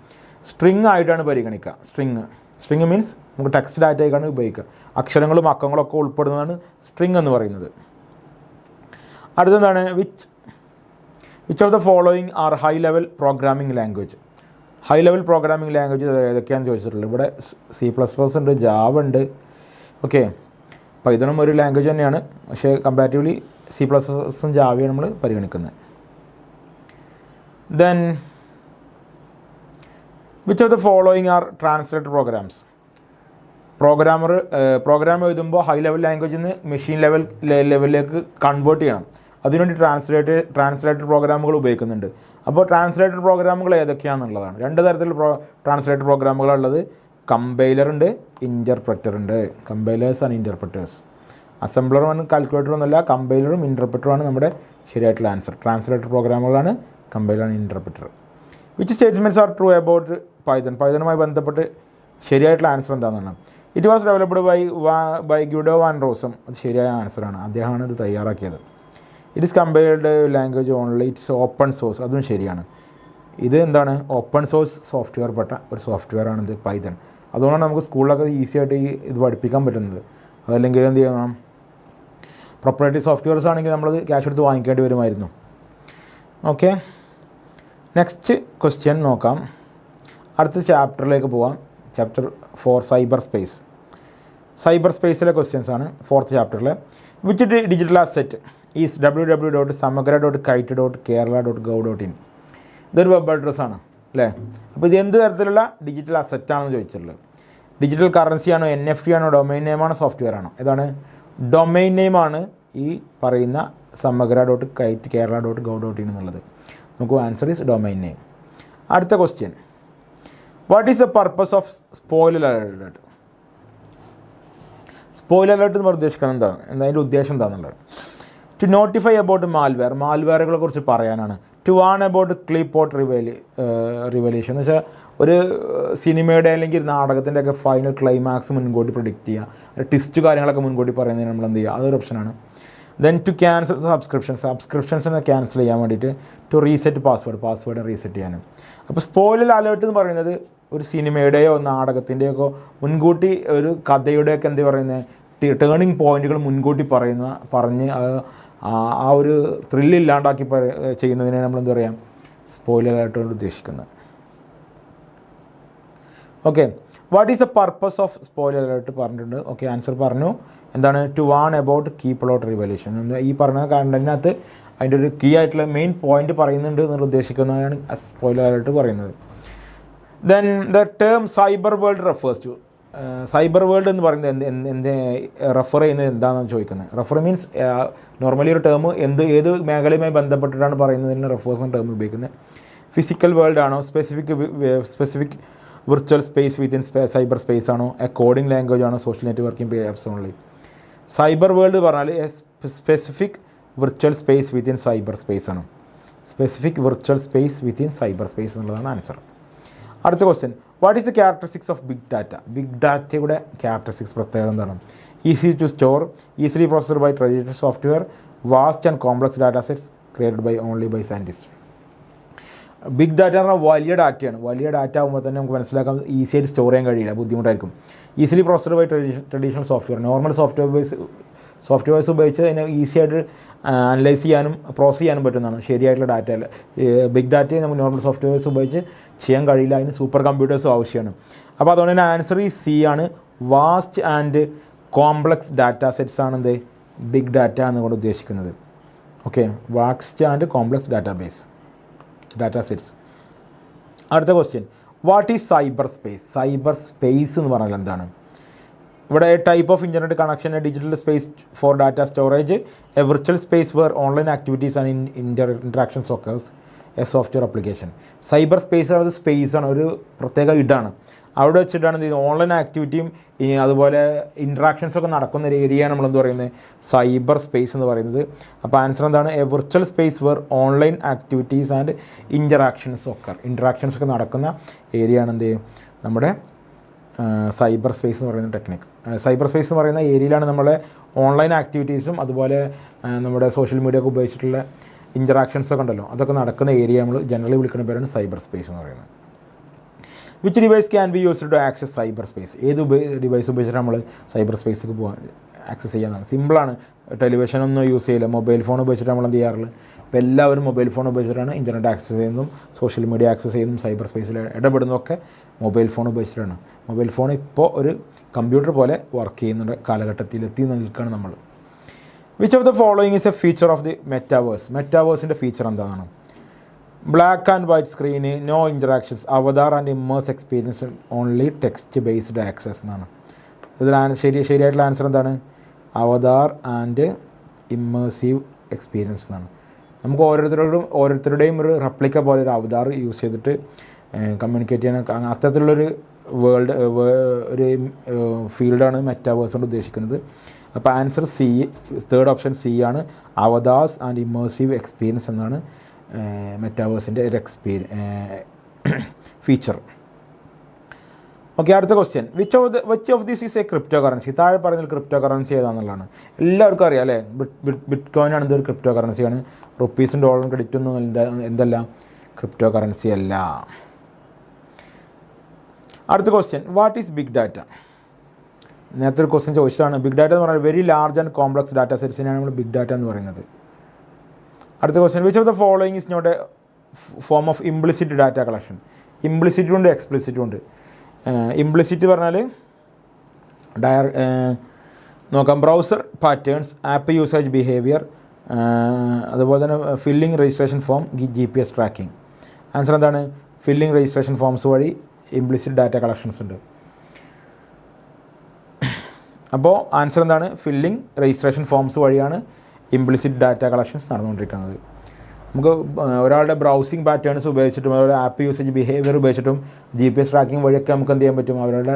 സ്ട്രിങ് ആയിട്ടാണ് പരിഗണിക്കുക. സ്ട്രിങ് മീൻസ് നമുക്ക് ടെക്സ്റ്റ് ഡാറ്റയായിട്ടാണ് ഉപയോഗിക്കുക. അക്ഷരങ്ങളും അക്കങ്ങളും ഒക്കെ ഉൾപ്പെടുന്നതാണ് സ്ട്രിങ് എന്ന് പറയുന്നത്. അടുത്തെന്താണ്? Which of the following are high level programming language? High level programming language ഏതൊക്കെയാണെന്ന് ചോദിച്ചിട്ടുള്ളത്. ഇവിടെ C++ ഉണ്ട്, ജാവ ഉണ്ട്. ഓക്കെ, പൈതണും ഒരു ലാംഗ്വേജ് തന്നെയാണ്, പക്ഷേ കമ്പാരിറ്റീവ്ലി C++ഉം ജാവയും നമ്മൾ പരിഗണിക്കുന്നത്. Then which of the following are translator programs? Program എഴുതുമ്പോൾ ഹൈ ലെവൽ ലാംഗ്വേജിൽ നിന്ന് മെഷീൻ ലെവലിലേക്ക് കൺവേർട്ട് ചെയ്യണം. അതിനുവേണ്ടി ട്രാൻസ്ലേറ്റർ പ്രോഗ്രാമുകൾ ഉപയോഗിക്കുന്നുണ്ട്. അപ്പോൾ ട്രാൻസ്ലേറ്റർ പ്രോഗ്രാമുകൾ ഏതൊക്കെയാണെന്നുള്ളതാണ്. 2 തരത്തിലുള്ള ട്രാൻസ്ലേറ്റർ പ്രോഗ്രാമുകളുള്ളത്. കമ്പൈലർ ഉണ്ട്, ഇൻ്റർപ്രറ്റർ ഉണ്ട്. Compilers and interpreters. അസംബ്ലറും ആണ് കാൽക്കുലേറ്ററും എന്നല്ല, കമ്പൈലറും ഇൻ്റർപ്രറ്ററുമാണ് നമ്മുടെ ശരിയായിട്ടുള്ള ആൻസർ. ട്രാൻസ്ലേറ്റർ പ്രോഗ്രാമുകളാണ് compiler and interpreter. Which statements are true about Python? പൈതണുമായി ബന്ധപ്പെട്ട് ശരിയായിട്ടുള്ള ആൻസർ എന്താണെന്നാണ്. It was developed by Guido van Rossum. അത് ശരിയായ ആൻസറാണ്, അദ്ദേഹമാണ് ഇത് തയ്യാറാക്കിയത്. It is compiled language only, it's open source. അതും ശരിയാണ്. ഇത് എന്താണ്? ഓപ്പൺ സോഴ്സ് സോഫ്റ്റ്വെയർ പെട്ട ഒരു സോഫ്റ്റ്വെയർ ആണിത് പൈതൺ. അതുകൊണ്ടാണ് നമുക്ക് സ്കൂളിലൊക്കെ ഈസി ആയിട്ട് ഇത് പഠിപ്പിക്കാൻ പറ്റുന്നത്. അതല്ലെങ്കിൽ എന്ത് ചെയ്യണം? പ്രൊപ്പറേറ്ററി സോഫ്റ്റ്വെയർസ് ആണെങ്കിൽ നമ്മളത് ക്യാഷ് എടുത്ത് വാങ്ങിക്കേണ്ടി വരുമായിരുന്നു. ഓക്കെ, നെക്സ്റ്റ് ക്വസ്റ്റ്യൻ നോക്കാം. അടുത്ത ചാപ്റ്ററിലേക്ക് പോവാം. ചാപ്റ്റർ 4 സൈബർ സ്പേസിലെ ക്വസ്റ്റ്യൻസ് ആണ് 4th ചാപ്റ്ററിൽ. Which digital asset is www.samagra.kite.kerala.gov.in? ഇതൊരു വെബ് അഡ്രസ്സാണ് അല്ലേ? അപ്പോൾ ഇത് എന്ത് തരത്തിലുള്ള ഡിജിറ്റൽ അസെറ്റാണെന്ന് ചോദിച്ചിട്ടുള്ളത്. ഡിജിറ്റൽ കറൻസി ആണോ, NFT ആണോ, ഡൊമൈൻ നെയിമാണോ, സോഫ്റ്റ്വെയർ ആണോ? ഏതാണ്? ഡൊമൈൻ നെയിമാണ് ഈ പറയുന്ന samagra.kite.kerala.gov.in എന്നുള്ളത്. നമുക്ക് ആൻസർ ഈസ് ഡൊമൈൻ നെയിം. അടുത്ത question. What is the purpose of spoiler alert? Spoiler alert എന്ന് ഉദ്ദേശിക്കുന്നത് എന്താണ്? അതിൻ്റെ ഉദ്ദേശം എന്താണെന്നുള്ളത്. ടു നോട്ടിഫൈ അബൌട്ട് മാൽവെയറുകളെ കുറിച്ച് പറയാനാണ്. ടു വാൺ അബൌട്ട് ക്ലിപ്പോട്ട് റിവലേഷൻ എന്ന് വെച്ചാൽ ഒരു സിനിമയുടെ അല്ലെങ്കിൽ നാടകത്തിൻ്റെ ഒക്കെ ഫൈനൽ ക്ലൈമാക്സ് മുൻകൂട്ടി പ്രിഡിക്റ്റ് ചെയ്യുക, ട്വിസ്റ്റ് കാര്യങ്ങളൊക്കെ മുൻകൂട്ടി പറയുന്നതിന് നമ്മൾ എന്ത് ചെയ്യുക? അതൊരു ഓപ്ഷനാണ്. ദെൻ ടു ക്യാൻസൽ സബ്സ്ക്രിപ്ഷൻസിനെ ക്യാൻസൽ ചെയ്യാൻ വേണ്ടിയിട്ട്. ടു റീസെറ്റ് പാസ്വേഡ് റീസെറ്റ് ചെയ്യാനും. അപ്പോൾ സ്പോയിലർ അലേർട്ട് എന്ന് പറയുന്നത് ഒരു സിനിമയുടെയോ നാടകത്തിൻ്റെയൊക്കെ മുൻകൂട്ടി ഒരു കഥയുടെയൊക്കെ എന്താ പറയുന്നത് ടേണിംഗ് പോയിൻറ്റുകൾ മുൻകൂട്ടി പറഞ്ഞ് ആ ഒരു ത്രില്ലില്ലാണ്ടാക്കി ചെയ്യുന്നതിനെ നമ്മൾ എന്താ പറയുക? സ്പോയിലർ അലേർട്ട് കൊണ്ട് ഉദ്ദേശിക്കുന്നത്. Okay, what is the purpose of spoiler alert പറഞ്ഞിട്ടുണ്ട്. ഓക്കെ, ആൻസർ പറഞ്ഞു. എന്താണ്? To warn about key plot revelation. ഈ പറഞ്ഞ കണ്ടന്റിനകത്ത് അതിൻ്റെ ഒരു കീ ആയിട്ടുള്ള മെയിൻ പോയിന്റ് പറയുന്നുണ്ട് എന്നുള്ള ഉദ്ദേശിക്കുന്നതാണ് സ്പോയിലർ അലേർട്ട് പറയുന്നത്. Then the term cyber world refers to. Cyber world എന്ന് പറയുന്നത് എന്ത് റെഫർ ചെയ്യുന്നത് എന്താണെന്ന് ചോദിക്കുന്നത്. റെഫർ മീൻസ് നോർമലി ഒരു ടേം ഏത് മേഖലയുമായി ബന്ധപ്പെട്ടിട്ടാണ് പറയുന്നതിന് റെഫേഴ്സ് എന്ന ടേം ഉപയോഗിക്കുന്നത്. ഫിസിക്കൽ വേൾഡ് ആണോ, specific virtual space within cyber space ആണോ, എ കോഡിംഗ് ലാംഗ്വേജ് ആണോ, social networking apps only. Cyber world പറഞ്ഞാൽ specific virtual space within cyber space ആണ്. Specific virtual space within cyber space എന്നുള്ളതാണ് answer. അടുത്ത question, what is the characteristics of big data? Big ഡാറ്റയുടെ characteristics പ്രത്യേകത എന്താണ്? Easy to store, easily processed by traditional software, vast and complex data sets created only by scientist. Big data എന്ന് പറഞ്ഞാൽ വലിയ ഡാറ്റയാണ്. വലിയ ഡാറ്റ ആകുമ്പോൾ തന്നെ നമുക്ക് മനസ്സിലാക്കാൻ ഈസി ആയിട്ട് സ്റ്റോർ ചെയ്യാൻ കഴിയില്ല, ബുദ്ധിമുട്ടായിരിക്കും. Easily processed by traditional software, normal softwares ഉപയോഗിച്ച് അതിനെ ഈസി ആയിട്ട് അനലൈസ് ചെയ്യാനും പ്രോസസ് ചെയ്യാനും പറ്റുന്നതാണ് ശരിയായിട്ടുള്ള ഡാറ്റ. ബിഗ് ഡാറ്റയെ നമുക്ക് നോർമൽ സോഫ്റ്റ്വെയർസ് ഉപയോഗിച്ച് ചെയ്യാൻ കഴിയില്ല, അതിന് സൂപ്പർ കമ്പ്യൂട്ടേഴ്സും ആവശ്യമാണ്. അപ്പോൾ അതുകൊണ്ട് തന്നെ ആൻസർ ഈ സി ആണ്. Vast and complex data sets ആണ് എന്ത് ബിഗ് ഡാറ്റ എന്നുകൊണ്ട് ഉദ്ദേശിക്കുന്നത്. Okay, vast and complex data sets. അടുത്ത question, what is cyber space? Cyber space എന്ന് പറഞ്ഞാൽ എന്താണ്? ഇവിടെ type of internet connection, a digital space for data storage, a virtual space where online activities and interactions occurs, a software application. Cyber space ഒരു സ്പേസാണ്, ഒരു പ്രത്യേക ഇടാണ്. അവിടെ വെച്ചിട്ടാണ് എന്ത് ചെയ്യുന്നത്, ഓൺലൈൻ ആക്ടിവിറ്റിയും അതുപോലെ ഇൻട്രാക്ഷൻസൊക്കെ നടക്കുന്ന ഒരു ഏരിയയാണ് നമ്മളെന്ത് പറയുന്നത്, സൈബർ സ്പേസ് എന്ന് പറയുന്നത്. അപ്പോൾ ആൻസർ എന്താണ്? A virtual space where online activities and interactions ഒക്കെ നടക്കുന്ന ഏരിയയാണ് എന്ത് നമ്മുടെ സൈബർ സ്പേസ് എന്ന് പറയുന്ന ടെക്നിക്ക്. സൈബർ സ്പേസ് എന്ന് പറയുന്ന ഏരിയയിലാണ് നമ്മളെ ഓൺലൈൻ ആക്ടിവിറ്റീസും അതുപോലെ നമ്മുടെ സോഷ്യൽ മീഡിയ ഒക്കെ ഉപയോഗിച്ചിട്ടുള്ള ഇൻറ്ററാക്ഷൻസൊക്കെ ഉണ്ടല്ലോ, അതൊക്കെ നടക്കുന്ന ഏരിയ നമ്മൾ ജനറലി വിളിക്കുന്ന പേരാണ് സൈബർ സ്പേസ് എന്ന് പറയുന്നത്. Which device can be used to access cyber space? ഏത് ഡിവൈസ് ഉപയോഗിച്ചിട്ട് നമ്മൾ സൈബർ സ്പേസിലേക്ക് പോകാൻ ആക്സസ് ചെയ്യാനാണ്? സിമ്പിളാണ്. ടെലിവിഷനൊന്നും യൂസ് ചെയ്യില്ല, മൊബൈൽ ഫോൺ ഉപയോഗിച്ചിട്ട് നമ്മൾ എന്ത് ചെയ്യാറുള്ളത്? ഇപ്പോൾ എല്ലാവരും മൊബൈൽ ഫോൺ ഉപയോഗിച്ചിട്ടാണ് ഇൻ്റർനെറ്റ് ആക്സസ് ചെയ്യുന്നതും സോഷ്യൽ മീഡിയ ആക്സസ് ചെയ്യുന്നതും സൈബർ സ്പേസിൽ ഇടപെടുന്നതൊക്കെ മൊബൈൽ ഫോൺ ഉപയോഗിച്ചിട്ടാണ്. മൊബൈൽ ഫോൺ ഇപ്പോൾ ഒരു കമ്പ്യൂട്ടർ പോലെ വർക്ക് ചെയ്യുന്ന കാലഘട്ടത്തിലെത്തി നിൽക്കുകയാണ് നമ്മൾ. Which of the following is a feature of the metaverse? മെറ്റാവേഴ്സിൻ്റെ ഫീച്ചർ എന്താണ്? Black and white screen, no interactions, avatar and immerse experience, only text based access എന്നാണ്. ഇതിൽ ശരിയായിട്ടുള്ള ആൻസർ എന്താണ്? അവതാർ ആൻഡ് ഇമ്മേഴ്സീവ് എക്സ്പീരിയൻസ് എന്നാണ്. നമുക്ക് ഓരോരുത്തരുടെയും ഒരു റെപ്ലിക്ക പോലെ ഒരു അവതാർ യൂസ് ചെയ്തിട്ട് കമ്മ്യൂണിക്കേറ്റ് ചെയ്യാൻ അത്തരത്തിലുള്ളൊരു ഒരു ഫീൽഡാണ് മെറ്റാവേഴ്സ് കൊണ്ട് ഉദ്ദേശിക്കുന്നത്. അപ്പോൾ answer C, third option C ആണ്. അവതാർസ് ആൻഡ് ഇമ്മേഴ്സീവ് എക്സ്പീരിയൻസ് എന്നാണ് മെറ്റാവേഴ്സിൻ്റെ ഒരു ഫീച്ചർ. ഓക്കെ, അടുത്ത question, which of this is A crypto currency? താഴെ പറയുന്നത് ക്രിപ്റ്റോ കറൻസി ഏതാണെന്നുള്ളതാണ്. എല്ലാവർക്കും അറിയാം അല്ലേ, ബിറ്റ് കോയിൻ ആണ് ഇതൊരു ക്രിപ്റ്റോ കറൻസിയാണ്. റുപ്പീസും ഡോളറും ക്രെഡിറ്റൊന്നും എന്തല്ല, ക്രിപ്റ്റോ കറൻസി അല്ല. അടുത്ത question, what is big data? നേരത്തെ ഒരു ക്വസ്റ്റ്യൻ ചോദിച്ചതാണ്. ബിഗ് ഡാറ്റ എന്ന് പറഞ്ഞാൽ very large and complex data സെറ്റ്സിനാണ് നമ്മൾ ബിഗ് ഡാറ്റ എന്ന് പറയുന്നത്. അടുത്ത question, which of the following is not a form of implicit data collection? ഇംപ്ലിസിറ്റും ഉണ്ട് എക്സ്പ്ലിസിറ്റും ഉണ്ട്. ഇംപ്ലിസിറ്റ് പറഞ്ഞാൽ നോക്കാം, browser patterns, app usage behaviour, അതുപോലെ തന്നെ filling registration form, GPS tracking. Answer എന്താണ്? ഫില്ലിംഗ് രജിസ്ട്രേഷൻ ഫോംസ് വഴി ഇംപ്ലിസിറ്റ് ഡാറ്റ കളക്ഷൻസ് ഉണ്ട്. അപ്പോൾ ആൻസർ എന്താണ്? ഫില്ലിംഗ് രജിസ്ട്രേഷൻ ഫോംസ് വഴിയാണ് ഇംപ്ലിസിറ്റ് ഡാറ്റ കളക്ഷൻസ് നടന്നുകൊണ്ടിരിക്കുന്നത്. നമുക്ക് ഒരാളുടെ ബ്രൗസിംഗ് പാറ്റേൺസ് ഉപയോഗിച്ചിട്ടും അവരുടെ ആപ്പ് യൂസേജ് ബിഹേവിയർ ഉപയോഗിച്ചിട്ടും GPS ട്രാക്കിംഗ് വഴിയൊക്കെ നമുക്ക് എന്ത് ചെയ്യാൻ പറ്റും? അവരുടെ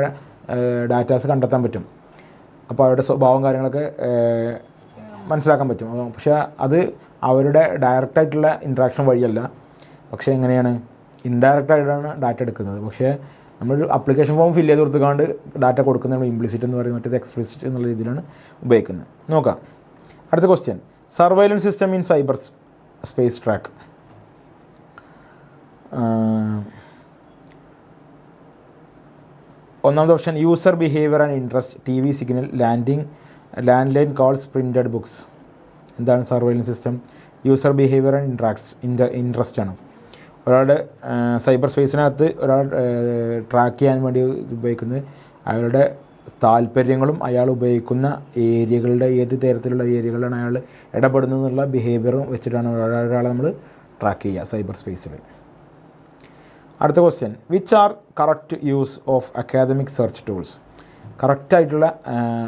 ഡാറ്റാസ് കണ്ടെത്താൻ പറ്റും. അപ്പോൾ അവരുടെ സ്വഭാവം കാര്യങ്ങളൊക്കെ മനസ്സിലാക്കാൻ പറ്റും. പക്ഷേ അത് അവരുടെ ഡയറക്റ്റായിട്ടുള്ള ഇൻട്രാക്ഷൻ വഴിയല്ല, പക്ഷേ എങ്ങനെയാണ്? ഇൻഡയറക്റ്റായിട്ടാണ് ഡാറ്റ എടുക്കുന്നത്. പക്ഷേ നമ്മളൊരു അപ്ലിക്കേഷൻ ഫോം ഫില്ല് ചെയ്ത് കൊടുത്തുകൊണ്ട് ഡാറ്റ കൊടുക്കുന്നത് നമ്മൾ ഇംപ്ലിസിറ്റ് എന്ന് പറയുന്നത്, മറ്റേത് എക്സ്പ്ലിസിറ്റ് എന്നുള്ള രീതിയിലാണ് ഉപയോഗിക്കുന്നത്. നോക്കാം, അടുത്ത question, surveillance system in cyber space track. ഒന്നാമത്തെ option, user behaviour and interest, TV signal, landline calls, printed books. എന്താണ് surveillance system? User behaviour and interest ആണ്. ഒരാളുടെ സൈബർ സ്പേസിനകത്ത് ഒരാൾ ട്രാക്ക് ചെയ്യാൻ വേണ്ടി ഉപയോഗിക്കുന്നത് അയാളുടെ താല്പര്യങ്ങളും അയാൾ ഉപയോഗിക്കുന്ന ഏരിയകളുടെ ഏത് തരത്തിലുള്ള ഏരിയകളിലാണ് അയാൾ ഇടപെടുന്നതെന്നുള്ള ബിഹേവിയറും വെച്ചിട്ടാണ് ഒരാളെ നമ്മൾ ട്രാക്ക് ചെയ്യുക സൈബർ സ്പേസിൽ. അടുത്ത question, which are correct use of academic search tools? കറക്റ്റായിട്ടുള്ള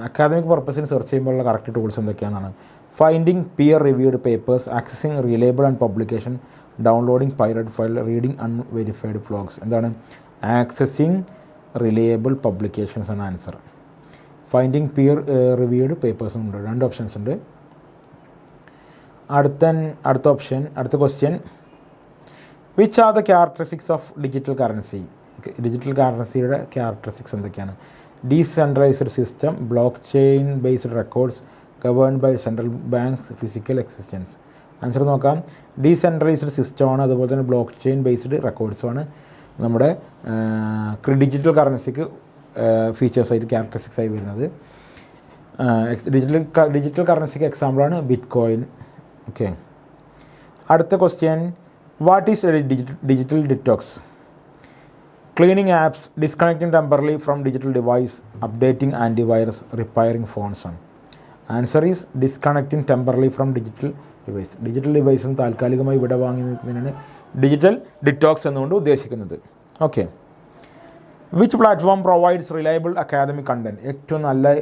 അക്കാദമിക് പർപ്പസിന് സെർച്ച് ചെയ്യുമ്പോഴുള്ള കറക്റ്റ് ടൂൾസ് എന്തൊക്കെയാണെന്നാണ്? Finding peer reviewed papers, accessing reliable and publication, downloading pirate file, reading unverified vlogs. എന്താണ്? ആക്സസിങ് റിലയബിൾ പബ്ലിക്കേഷൻസ് ആണ് answer. Finding peer reviewed പേപ്പേഴ്സും ഉണ്ട്. 2 options ഉണ്ട്. അടുത്ത question, which are the characteristics of digital currency? Digital കറൻസിയുടെ characteristics എന്തൊക്കെയാണ്? Decentralized system, blockchain based records, governed by central banks, physical existence. Answer നോക്കാം. Decentralised സിസ്റ്റമാണ്, അതുപോലെ തന്നെ ബ്ലോക്ക് ചെയിൻ ബേസ്ഡ് റെക്കോർഡ്സുമാണ് നമ്മുടെ ഡിജിറ്റൽ കറൻസിക്ക് ഫീച്ചേഴ്സായിട്ട് ക്യാരക്ടറിസ്റ്റിക്സായി വരുന്നത്. ഡിജിറ്റൽ കറൻസിക്ക് എക്സാമ്പിളാണ് ബിറ്റ് കോയിൻ. ഓക്കെ. അടുത്ത question, what is digital detox? Cleaning apps, disconnecting temporarily from digital device, updating antivirus, repairing phones ആണ്. Answer is disconnecting temporarily from digital device. Digital ഡിവൈസും താൽക്കാലികമായി ഇവിടെ വാങ്ങി നിൽക്കുന്നതിനാണ് ഡിജിറ്റൽ ഡിറ്റോക്സ് എന്നുകൊണ്ട് ഉദ്ദേശിക്കുന്നത്. Okay. Which platform provides reliable academic content? ഏറ്റവും നല്ല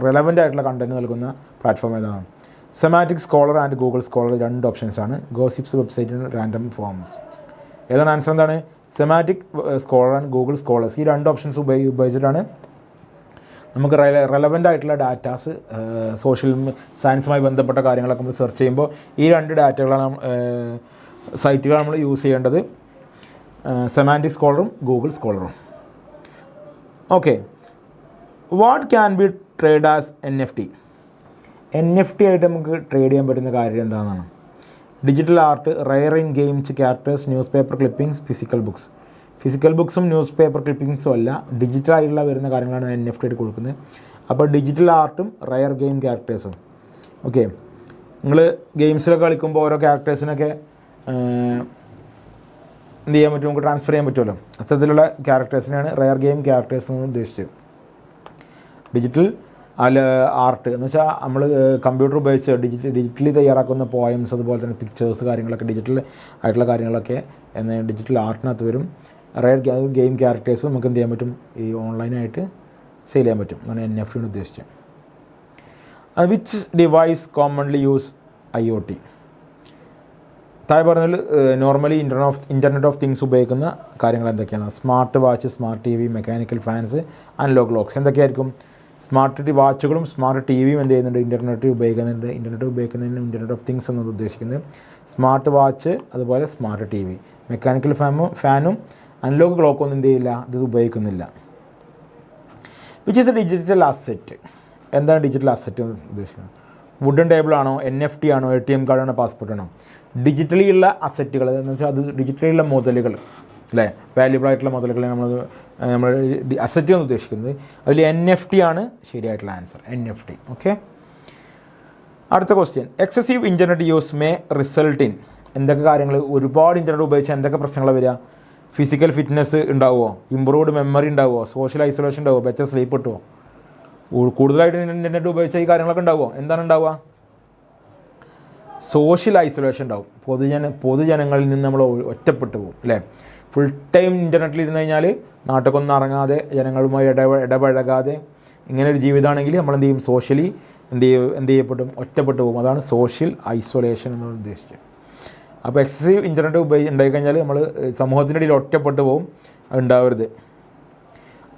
റെലവൻ്റ് ആയിട്ടുള്ള കണ്ടൻറ്റ് നൽകുന്ന പ്ലാറ്റ്ഫോം ഏതാണ്? Semantic scholar and Google scholar. 2 ഓപ്ഷൻസാണ്. ഗോസിപ്സ് വെബ്സൈറ്റിന് റാൻഡം ഫോംസ്. ഏതാണ് ആൻസർ? എന്താണ്? സെമാറ്റിക് സ്കോളർ ആൻഡ് ഗൂഗിൾ സ്കോളേഴ്സ്. ഈ 2 ഓപ്ഷൻസ് ഉപയോഗിച്ചിട്ടാണ് നമുക്ക് റെലവൻ്റ് ആയിട്ടുള്ള ഡാറ്റാസ്, സോഷ്യൽ സയൻസുമായി ബന്ധപ്പെട്ട കാര്യങ്ങളൊക്കെ നമ്മൾ സെർച്ച് ചെയ്യുമ്പോൾ ഈ 2 ഡാറ്റകളാണ് സൈറ്റുകൾ നമ്മൾ യൂസ് ചെയ്യേണ്ടത്, സെമാറ്റിക് സ്കോളറും ഗൂഗിൾ സ്കോളറും. Okay. What can be trade as NFT? NFT ആയിട്ട് നമുക്ക് ട്രേഡ് ചെയ്യാൻ പറ്റുന്ന കാര്യം എന്താണെന്നാണ്? Digital art, rare in games characters, news paper clippings, physical books. Physical ബുക്സും ന്യൂസ് പേപ്പർ ക്ലിപ്പിംഗ്സും അല്ല, ഡിജിറ്റലായിട്ടുള്ള വരുന്ന കാര്യങ്ങളാണ് NFT ആയിട്ട് കൊടുക്കുന്നത്. അപ്പോൾ ഡിജിറ്റൽ ആർട്ടും റെയർ ഗെയിം ക്യാരക്ടേഴ്സും. ഓക്കെ. നിങ്ങൾ ഗെയിംസിലൊക്കെ കളിക്കുമ്പോൾ ഓരോ ക്യാരക്ടേഴ്സിനൊക്കെ എന്ത് ചെയ്യാൻ പറ്റും? നമുക്ക് ട്രാൻസ്ഫർ ചെയ്യാൻ പറ്റുമല്ലോ. അത്തരത്തിലുള്ള ക്യാരക്ടേഴ്സിനെയാണ് റെയർ ഗെയിം ക്യാരക്ടേഴ്സ് എന്ന് ഉദ്ദേശിച്ചത്. ഡിജിറ്റൽ ആർട്ട് എന്ന് വെച്ചാൽ നമ്മൾ കമ്പ്യൂട്ടർ ഉപയോഗിച്ച് ഡിജിറ്റലി തയ്യാറാക്കുന്ന പോയംസ്, അതുപോലെ തന്നെ പിക്ചേഴ്സ്, കാര്യങ്ങളൊക്കെ ഡിജിറ്റൽ ആയിട്ടുള്ള കാര്യങ്ങളൊക്കെ ഡിജിറ്റൽ ആർട്ടിനകത്ത് വരും. റെയർ ഗെയിം ക്യാരക്ടേഴ്സ് നമുക്ക് എന്ത് ചെയ്യാൻ പറ്റും? ഈ ഓൺലൈനായിട്ട് സെയിൽ ചെയ്യാൻ പറ്റും. അതാണ് NFT കൊണ്ട് ഉദ്ദേശിച്ചത്. Which device commonly use IoT? താഴെ പറഞ്ഞതിൽ നോർമലി ഇൻ്റർനെറ്റ് ഓഫ് തിങ്സ് ഉപയോഗിക്കുന്ന കാര്യങ്ങൾ എന്തൊക്കെയാണ്? Smart watch, smart TV, mechanical fans, analog locks. എന്തൊക്കെയായിരിക്കും? സ്മാർട്ട് വാച്ചുകളും സ്മാർട്ട് TVയും എന്ത് ചെയ്യുന്നുണ്ട്? ഇൻ്റർനെറ്റ് ഉപയോഗിക്കുന്നുണ്ട്. ഇൻ്റർനെറ്റ് ഉപയോഗിക്കുന്നതിന് ഇൻ്റർനെറ്റ് ഓഫ് തിങ്സ് എന്നത് ഉദ്ദേശിക്കുന്നത് സ്മാർട്ട് വാച്ച്, അതുപോലെ സ്മാർട്ട് TV. മെക്കാനിക്കൽ ഫാനും അനലോഗ് ക്ലോക്കൊന്നും എന്ത് ചെയ്യില്ല, ഇത് ഉപയോഗിക്കുന്നില്ല. Which is A digital asset? എന്താണ് ഡിജിറ്റൽ അസെറ്റ് എന്ന് ഉദ്ദേശിക്കുന്നത്? വുഡൻ ടേബിൾ ആണോ, NFT ആണോ, ATM കാർഡാണോ, പാസ്പോർട്ട് ആണോ? ഡിജിറ്റലി ഉള്ള അസറ്റുകൾ എന്ന് വെച്ചാൽ അത് ഡിജിറ്റലി ഉള്ള മുതലുകൾ, അല്ലേ? വാല്യുബിൾ ആയിട്ടുള്ള മുതലുകളെ നമ്മൾ അസറ്റ് എന്ന് ഉദ്ദേശിക്കുന്നത്. അതിൽ NFT ആണ് ശരിയായിട്ടുള്ള ആൻസർ, NFT. ഓക്കെ. അടുത്ത question, excessive internet use may result in എന്തൊക്കെ കാര്യങ്ങൾ? ഒരുപാട് ഇൻ്റർനെറ്റ് ഉപയോഗിച്ചാൽ എന്തൊക്കെ പ്രശ്നങ്ങൾ വരിക? ഫിസിക്കൽ ഫിറ്റ്നസ് ഉണ്ടാവുമോ? ഇമ്പ്രൂവ്ഡ് മെമ്മറി ഉണ്ടാവുമോ? സോഷ്യൽ ഐസൊലേഷൻ ഉണ്ടാവുമോ? ബെറ്റർ സ്ലീപ്പ് കിട്ടുമോ? കൂടുതലായിട്ട് ഇൻ്റർനെറ്റ് ഉപയോഗിച്ചാൽ ഈ കാര്യങ്ങളൊക്കെ ഉണ്ടാവുമോ? എന്താണ് ഉണ്ടാവുക? സോഷ്യൽ ഐസൊലേഷൻ ഉണ്ടാവും. പൊതുജനങ്ങളിൽ നിന്ന് നമ്മൾ ഒറ്റപ്പെട്ടു പോകും, അല്ലേ? ഫുൾ ടൈം ഇൻ്റർനെറ്റിൽ ഇരുന്ന് കഴിഞ്ഞാൽ നാട്ടിലൊന്നും ഇറങ്ങാതെ, ജനങ്ങളുമായി ഇടപഴകാതെ ഇങ്ങനെ ഒരു ജീവിതമാണെങ്കിൽ നമ്മൾ എന്ത് ചെയ്യും? സോഷ്യലി എന്ത് ചെയ്യപ്പെടും? ഒറ്റപ്പെട്ടു പോകും. അതാണ് സോഷ്യൽ ഐസൊലേഷൻ എന്ന് ഉദ്ദേശിച്ചത്. അപ്പോൾ എക്സസീവ് ഇൻ്റർനെറ്റ് ഉണ്ടായിക്കഴിഞ്ഞാൽ നമ്മൾ സമൂഹത്തിൻ്റെ ഇടയിൽ ഒറ്റപ്പെട്ടു പോകും. അത് ഉണ്ടാവരുത്.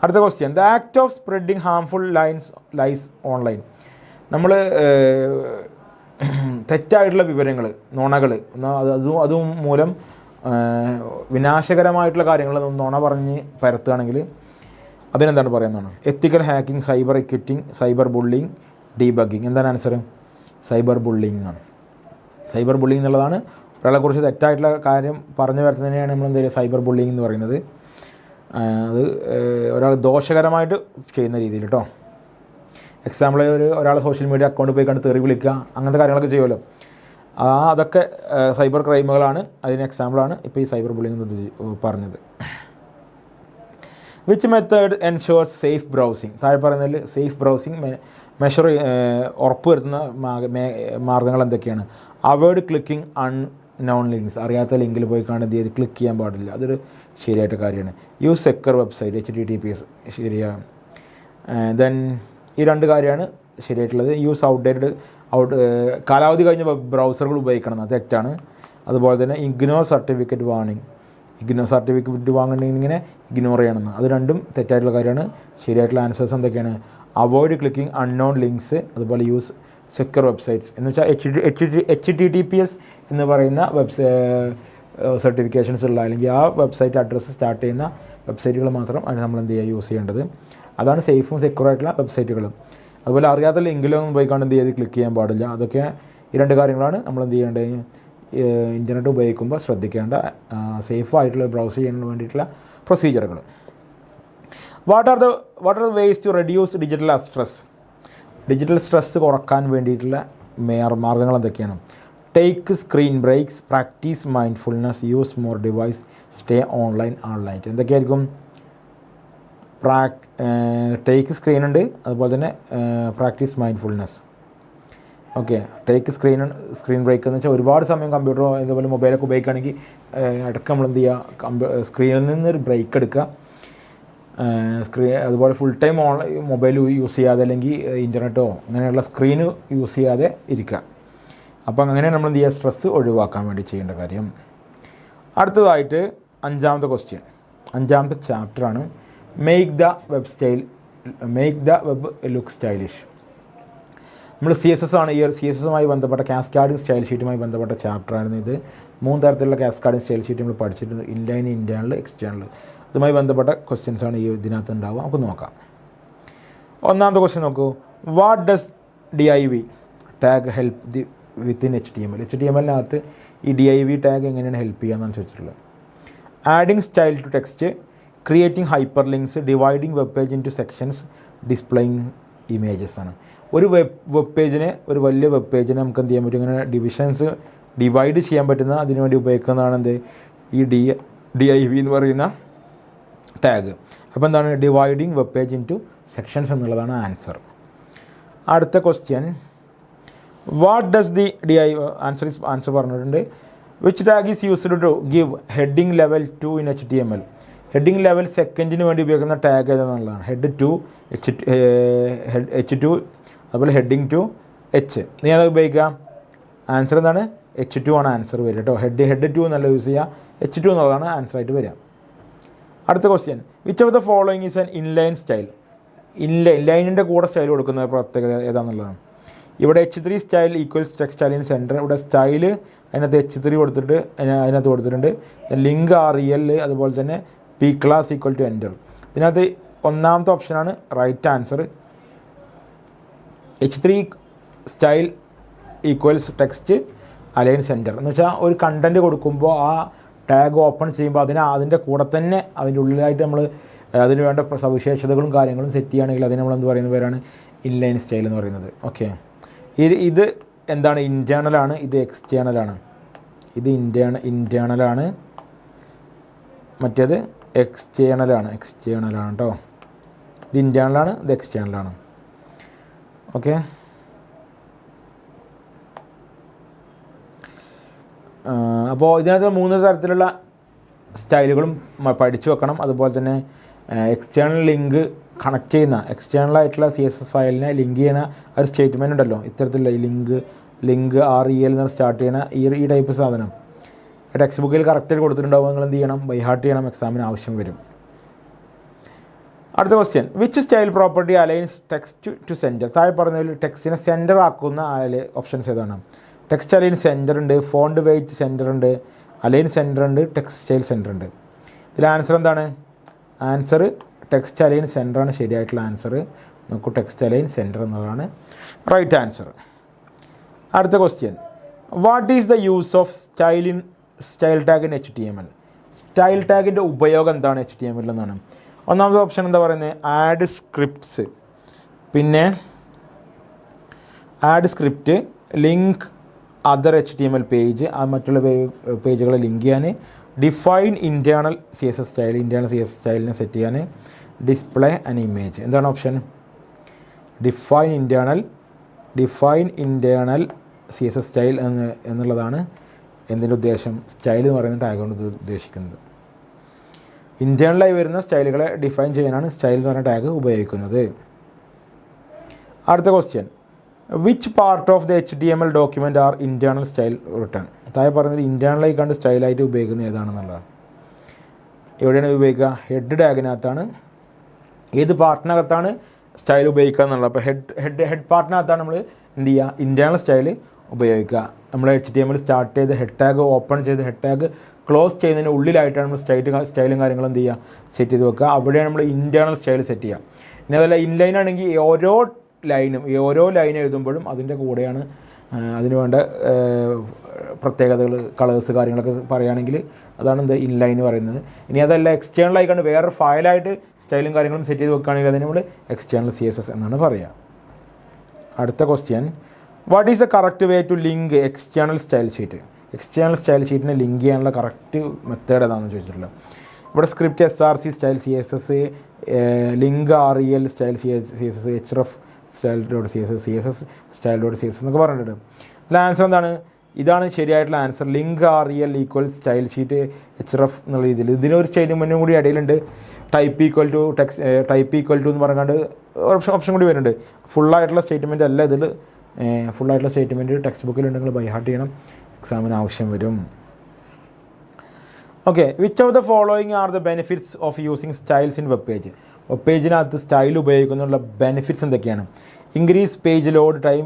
അടുത്ത question, the act of spreading harmful lies online. നമ്മൾ തെറ്റായിട്ടുള്ള വിവരങ്ങൾ, നുണകൾ, അതും മൂലം വിനാശകരമായിട്ടുള്ള കാര്യങ്ങൾ നുണ പറഞ്ഞ് പരത്തുകയാണെങ്കിൽ അതിനെന്താണ് പറയുന്നതാണ്? എത്തിക്കൽ ഹാക്കിംഗ്, സൈബർ എക്വിറ്റിംഗ്, സൈബർ ബുള്ളിങ്, ഡീബഗ്ഗിങ്. എന്താണ് ആൻസർ? സൈബർ ബുള്ളിങ് ആണ്. സൈബർ ബുള്ളിങ് എന്നുള്ളതാണ് ഒരാളെക്കുറിച്ച് തെറ്റായിട്ടുള്ള കാര്യം പറഞ്ഞു വരുന്നതിനെയാണ് നമ്മൾ എന്ത് ചെയ്യുക? സൈബർ ബുള്ളിങ് എന്ന് പറയുന്നത്. അത് ഒരാൾ ദോഷകരമായിട്ട് ചെയ്യുന്ന രീതിയിൽ കേട്ടോ. എക്സാമ്പിൾ, ഒരാൾ സോഷ്യൽ മീഡിയ അക്കൗണ്ട് പോയി കണ്ട് തെറി വിളിക്കുക, അങ്ങനത്തെ കാര്യങ്ങളൊക്കെ ചെയ്യുമല്ലോ. അതൊക്കെ സൈബർ ക്രൈമുകളാണ്. അതിന് എക്സാമ്പിളാണ് ഇപ്പോൾ ഈ സൈബർ ബുള്ളിങ് എന്ന് പറഞ്ഞത്. Which method ensures safe browsing? താഴെ പറയുന്നതിൽ സേഫ് ബ്രൗസിങ് മെഷർ ഉറപ്പുവരുത്തുന്ന മാർഗ്ഗങ്ങൾ എന്തൊക്കെയാണ്? Avoid clicking unknown links. അറിയാത്ത ലിങ്കിൽ പോയി കാണുന്നത് ഇത് ക്ലിക്ക് ചെയ്യാൻ പാടില്ല. അതൊരു ശരിയായിട്ട് കാര്യമാണ്. യൂസ് സെക്യൂർ വെബ്സൈറ്റ്, HTTPS ശരിയാണ്. ദെൻ ഈ 2 കാര്യമാണ് ശരിയായിട്ടുള്ളത്. യൂസ് കാലാവധി കഴിഞ്ഞ ബ്രൗസറുകൾ ഉപയോഗിക്കണം, അത് തെറ്റാണ്. അതുപോലെ തന്നെ ignore certificate warning. Ignore certificate വാങ്ങണമെങ്കിൽ ഇങ്ങനെ ഇഗ്നോർ ചെയ്യണമെന്ന്. അത് രണ്ടും തെറ്റായിട്ടുള്ള കാര്യമാണ്. ശരിയായിട്ടുള്ള ആൻസേഴ്സ് എന്തൊക്കെയാണ്? അവോയ്ഡ് ക്ലിക്കിംഗ് അൺനോൺ ലിങ്ക്സ്, അതുപോലെ യൂസ് സെക്യൂർ വെബ്സൈറ്റ്സ്. എന്ന് വെച്ചാൽ HTTPS എന്ന് പറയുന്ന സർട്ടിഫിക്കേഷൻസ് ഉള്ള അല്ലെങ്കിൽ ആ വെബ്സൈറ്റ് അഡ്രസ്സ് സ്റ്റാർട്ട് ചെയ്യുന്ന വെബ്സൈറ്റുകൾ മാത്രം ആണ് നമ്മൾ എന്ത് ചെയ്യുക യൂസ് ചെയ്യേണ്ടത്. അതാണ് സേഫും സെക്യൂർ ആയിട്ടുള്ള വെബ്സൈറ്റുകൾ. അതുപോലെ അറിയാത്ത ലിങ്കിലൊന്നും പോയി കണ്ട് എന്ത് ചെയ്ത് ക്ലിക്ക് ചെയ്യാൻ പാടില്ല. അതൊക്കെ ഈ രണ്ട് കാര്യങ്ങളാണ് നമ്മൾ എന്ത് ചെയ്യേണ്ടത് ഇൻ്റർനെറ്റ് ഉപയോഗിക്കുമ്പോൾ ശ്രദ്ധിക്കേണ്ട സേഫായിട്ടുള്ള ബ്രൗസ് ചെയ്യാൻ വേണ്ടിയിട്ടുള്ള പ്രൊസീജിയറുകൾ. What are the ways to reduce digital stress? Digital stress കുറക്കാൻ വേണ്ടിയിട്ടുള്ള മാർഗ്ഗങ്ങൾ എന്തൊക്കെയാണ്? Take screen breaks, practice mindfulness, use more device, stay online all night. എന്തൊക്കെയായിരിക്കും? ടേക്ക് സ്ക്രീൻ ഉണ്ട്, അതുപോലെ തന്നെ practice mindfulness. Okay, take screen break എന്ന് വെച്ചാൽ ഒരുപാട് സമയം കമ്പ്യൂട്ടറോ ഇതുപോലെ മൊബൈലൊക്കെ ഉപയോഗിക്കുകയാണെങ്കിൽ ഇടയ്ക്ക് നമ്മൾ എന്ത് ചെയ്യുക, സ്ക്രീനിൽ നിന്നൊരു ബ്രേക്ക് എടുക്കുക. അതുപോലെ ഫുൾ ടൈം മൊബൈൽ യൂസ് ചെയ്യാതെ അല്ലെങ്കിൽ ഇൻ്റർനെറ്റോ അങ്ങനെയുള്ള സ്ക്രീന് യൂസ് ചെയ്യാതെ ഇരിക്കുക. അപ്പം അങ്ങനെ നമ്മൾ എന്ത് ചെയ്യുക, സ്ട്രെസ്സ് ഒഴിവാക്കാൻ വേണ്ടി ചെയ്യേണ്ട കാര്യം. അടുത്തതായിട്ട് അഞ്ചാമത്തെ ക്വസ്റ്റ്യൻ, അഞ്ചാമത്തെ ചാപ്റ്ററാണ് make the web look stylish. നമ്മൾ CSS ആണ് ഈ CSSുമായി ബന്ധപ്പെട്ട കാസ്കാഡിങ് സ്റ്റൈൽ ഷീറ്റുമായി ബന്ധപ്പെട്ട ചാപ്റ്ററായിരുന്നു ഇത്. 3 തരത്തിലുള്ള കാസ്കാഡിങ് സ്റ്റൈൽ ഷീറ്റ് നമ്മൾ പഠിച്ചിട്ടുണ്ട്: ഇൻലൈൻ, ഇൻറ്റേർണൽ, എക്സ്റ്റേണൽ. അതുമായി ബന്ധപ്പെട്ട ക്വസ്റ്റ്യൻസാണ് ഈ ഇതിനകത്ത് ഉണ്ടാവുക. നമുക്ക് നോക്കാം. ഒന്നാമത്തെ ക്വസ്റ്റ്യൻ നോക്കൂ. What does DIV tag help within HTML? HTMLനകത്ത് ഈ DIV ടാഗ് എങ്ങനെയാണ് ഹെൽപ്പ് ചെയ്യുക എന്നാണ് ചോദിച്ചിട്ടുള്ളത്. Adding style to text, creating hyperlinks, dividing web page into sections, displaying images ആണ്. ഒരു വെബ് പേജിനെ, ഒരു വലിയ വെബ് പേജിനെ നമുക്ക് എന്ത് ചെയ്യാൻ പറ്റും, ഇങ്ങനെ ഡിവിഷൻസ് ഡിവൈഡ് ചെയ്യാൻ പറ്റുന്ന അതിനുവേണ്ടി ഉപയോഗിക്കുന്നതാണ് എന്ത് ഈ DIV എന്ന് പറയുന്ന ടാഗ്. അപ്പോൾ എന്താണ്? Dividing web page into sections എന്നുള്ളതാണ് ആൻസർ. അടുത്ത question, what does the DIV answer പറഞ്ഞിട്ടുണ്ട്. Which tag is used to give heading level 2 in HTML? Heading level സെക്കൻഡിന് വേണ്ടി ഉപയോഗിക്കുന്ന ടാഗ് ഏതാണെന്നുള്ളതാണ്. ഹെഡ് 2 H2, അതുപോലെ ഹെഡിങ് 2 H. നീ അത് ഉപയോഗിക്കാം. ആൻസർ എന്താണ്? H2 ആണ് ആൻസർ വരിക കേട്ടോ. ഹെഡ് 2 എന്നല്ല യൂസ് ചെയ്യുക, H2 എന്നുള്ളതാണ് ആൻസറായിട്ട് വരിക. അടുത്ത question, which of the following is an inline style? ലൈനിൻ്റെ കൂടെ സ്റ്റൈൽ കൊടുക്കുന്ന പ്രത്യേകത ഏതാണെന്നുള്ളതാണ്. ഇവിടെ H3 style equals text style in centre. ഇവിടെ സ്റ്റൈല് അതിനകത്ത് H3 കൊടുത്തിട്ട് അതിനകത്ത് കൊടുത്തിട്ടുണ്ട്. ലിങ്ക് REL, അതുപോലെ തന്നെ P class equal to enter. ഇതിനകത്ത് ഒന്നാമത്തെ ഓപ്ഷനാണ് right answer. H3 style equals text align centre എന്ന് വെച്ചാൽ ഒരു കണ്ടൻറ്റ് കൊടുക്കുമ്പോൾ ആ ടാഗ് ഓപ്പൺ ചെയ്യുമ്പോൾ അതിൻ്റെ കൂടെ തന്നെ അതിൻ്റെ ഉള്ളിലായിട്ട് നമ്മൾ അതിന് വേണ്ട സവിശേഷതകളും കാര്യങ്ങളും സെറ്റ് ചെയ്യുകയാണെങ്കിൽ അതിന് നമ്മൾ എന്ത് പറയുന്ന പേരാണ് ഇൻലൈൻ സ്റ്റൈൽ എന്ന് പറയുന്നത്. ഓക്കെ, ഇത് എന്താണ്? ഇൻറ്റേർണലാണ്, ഇത് എക്സ്റ്റേണലാണ്. ഇത് ഇൻറ്റേർണലാണ്, മറ്റേത് എക്സ്റ്റേണലാണ് കേട്ടോ. ഇത് ഇൻറ്റേർണലാണ്, ഇത് എക്സ്റ്റേണലാണ്. ഓക്കെ, അപ്പോൾ ഇതിനകത്ത് 3 തരത്തിലുള്ള സ്റ്റൈലുകളും പഠിച്ചു വെക്കണം. അതുപോലെ തന്നെ എക്സ്റ്റേണൽ ലിങ്ക് കണക്ട് ചെയ്യുന്ന എക്സ്റ്റേണലായിട്ടുള്ള CSS ഫയലിനെ ലിങ്ക് ചെയ്യുന്ന ഒരു സ്റ്റേറ്റ്മെൻറ്റ് ഉണ്ടല്ലോ, ഇത്തരത്തിലുള്ള ഈ ലിങ്ക് REL എന്ന് സ്റ്റാർട്ട് ചെയ്യണ ഈ ടൈപ്പ് സാധനം ടെക്സ്റ്റ് ബുക്കിൽ കറക്റ്റായിട്ട് കൊടുത്തിട്ടുണ്ടാവും. നിങ്ങൾ എന്ത് ചെയ്യണം? ബൈ ഹാർട്ട് ചെയ്യണം, എക്സാമിന് ആവശ്യം വരും. അടുത്ത question, which style property aligns text to centre? താഴെ പറഞ്ഞതിൽ ടെക്സ്റ്റിനെ സെൻറ്റർ ആക്കുന്ന ഓപ്ഷൻസ് ഏതാണ്? ടെക്സ്റ്റ് അലൈൻ സെൻറ്റർ ഉണ്ട്, ഫോണ്ട് വെയ്റ്റ് സെൻറ്റർ ഉണ്ട്, അലൈൻ സെൻറ്റർ ഉണ്ട്, ടെക്സ്റ്റ് സ്റ്റൈൽ സെൻറ്റർ ഉണ്ട്. ഇതിൽ ആൻസർ എന്താണ്? ആൻസർ ടെക്സ്റ്റ് അലൈൻ സെൻറ്ററാണ് ശരിയായിട്ടുള്ള ആൻസർ. നോക്കൂ, ടെക്സ്റ്റ് അലൈൻ സെൻറ്റർ എന്നുള്ളതാണ് റൈറ്റ് ആൻസർ. അടുത്ത question, what is the use of style tag in HTML? Style ടാഗിൻ്റെ ഉപയോഗം എന്താണ് HTML എന്നാണ്. ഒന്നാമത്തെ ഓപ്ഷൻ എന്താ പറയുന്നത്? ആഡ് സ്ക്രിപ്റ്റ്സ്, പിന്നെ add script, link other HTML page, മറ്റുള്ള പേജുകളെ ലിങ്ക് ചെയ്യാൻ, define internal CSS style, internal CSS സ്റ്റൈലിനെ സെറ്റ് ചെയ്യാൻ, ഡിസ്പ്ലേ ആൻ ഇമേജ്. എന്താണ് option? Define internal CSS style എന്നുള്ളതാണ് എന്തിൻ്റെ ഉദ്ദേശം? സ്റ്റൈൽ എന്ന് പറയുന്ന ടാഗ് കൊണ്ട് ഉദ്ദേശിക്കുന്നത്. ഇൻറ്റേർണലായി വരുന്ന സ്റ്റൈലുകളെ ഡിഫൈൻ ചെയ്യാനാണ് സ്റ്റൈൽ എന്ന് പറയുന്ന ടാഗ് ഉപയോഗിക്കുന്നത്. അടുത്ത question, which part of the HTML document are internal style written? താഴെ പറയുന്നത് ഇൻറ്റേർണലായി കണ്ട് സ്റ്റൈലായിട്ട് ഉപയോഗിക്കുന്നത് ഏതാണെന്നുള്ളതാണ്. എവിടെയാണ് ഉപയോഗിക്കുക? ഹെഡ് ടാഗിനകത്താണ്. ഏത് പാർട്ടിനകത്താണ് സ്റ്റൈൽ ഉപയോഗിക്കുക എന്നുള്ളത്. അപ്പോൾ ഹെഡ് പാർട്ടിനകത്താണ് നമ്മൾ എന്ത് ചെയ്യുക? ഇൻറ്റേർണൽ സ്റ്റൈൽ ഉപയോഗിക്കുക. നമ്മൾ HTML സ്റ്റാർട്ട് ചെയ്ത് ഹെഡ് ടാഗ് ഓപ്പൺ ചെയ്ത് ഹെഡ് ടാഗ് ക്ലോസ് ചെയ്യുന്നതിന് ഉള്ളിലായിട്ടാണ് നമ്മൾ സ്റ്റൈലും കാര്യങ്ങളും എന്ത് ചെയ്യുക? സെറ്റ് ചെയ്ത് വെക്കുക. അവിടെയാണ് നമ്മൾ ഇൻറ്റേർണൽ സ്റ്റൈൽ സെറ്റ് ചെയ്യുക. ഇനി അതല്ല ഇൻലൈൻ ആണെങ്കിൽ ഓരോ ലൈൻ എഴുതുമ്പോഴും അതിൻ്റെ കൂടെയാണ് അതിന് വേണ്ട പ്രത്യേകതകൾ, കളേഴ്സ് കാര്യങ്ങളൊക്കെ പറയുകയാണെങ്കിൽ അതാണ് എന്ത് ഇൻലൈൻ പറയുന്നത്. ഇനി അതല്ല എക്സ്റ്റേണൽ ആയിക്കാണ്ട് വേറൊരു ഫയലായിട്ട് സ്റ്റൈലും കാര്യങ്ങളും സെറ്റ് ചെയ്ത് വെക്കുകയാണെങ്കിൽ അതിന് നമ്മൾ എക്സ്റ്റേണൽ CSS എന്നാണ് പറയുക. അടുത്ത question, what is the correct way to link external style sheet? External style ഷീറ്റിനെ ലിങ്ക് ചെയ്യാനുള്ള കറക്റ്റ് മെത്തേഡ് ഏതാണെന്ന് ചോദിച്ചിട്ടുള്ളത്. ഇവിടെ script SRC style CSS, link REL style CSS, href style .css style .css എന്നൊക്കെ പറഞ്ഞിട്ടുണ്ട്. അതിൽ ആൻസർ എന്താണ്? ഇതാണ് ശരിയായിട്ടുള്ള answer. Link REL equal style sheet href എന്നുള്ള രീതിയിൽ. ഇതിനൊരു സ്റ്റേറ്റ്മെൻറ്റും കൂടി ഇടയിലുണ്ട്. ടൈപ്പ് ഈക്വൽ ടു എന്ന് പറഞ്ഞാണ്ട് ഓപ്ഷൻ കൂടി വരുന്നുണ്ട്. ഫുള്ളായിട്ടുള്ള സ്റ്റേറ്റ്മെൻറ്റ് അല്ല ഇതിൽ. ഫുള്ളായിട്ടുള്ള സ്റ്റേറ്റ്മെൻറ്റ് ടെക്സ്റ്റ് ബുക്കിലുണ്ടെങ്കിൽ ബൈ ഹാർട്ട് ചെയ്യണം, എക്സാമിന് ആവശ്യം വരും. Okay, which of the following are the benefits of using styles in web page? Web പേജിനകത്ത് സ്റ്റൈൽ ഉപയോഗിക്കുന്നതിനുള്ള ബെനിഫിറ്റ്സ് എന്തൊക്കെയാണ്? Increase page load time,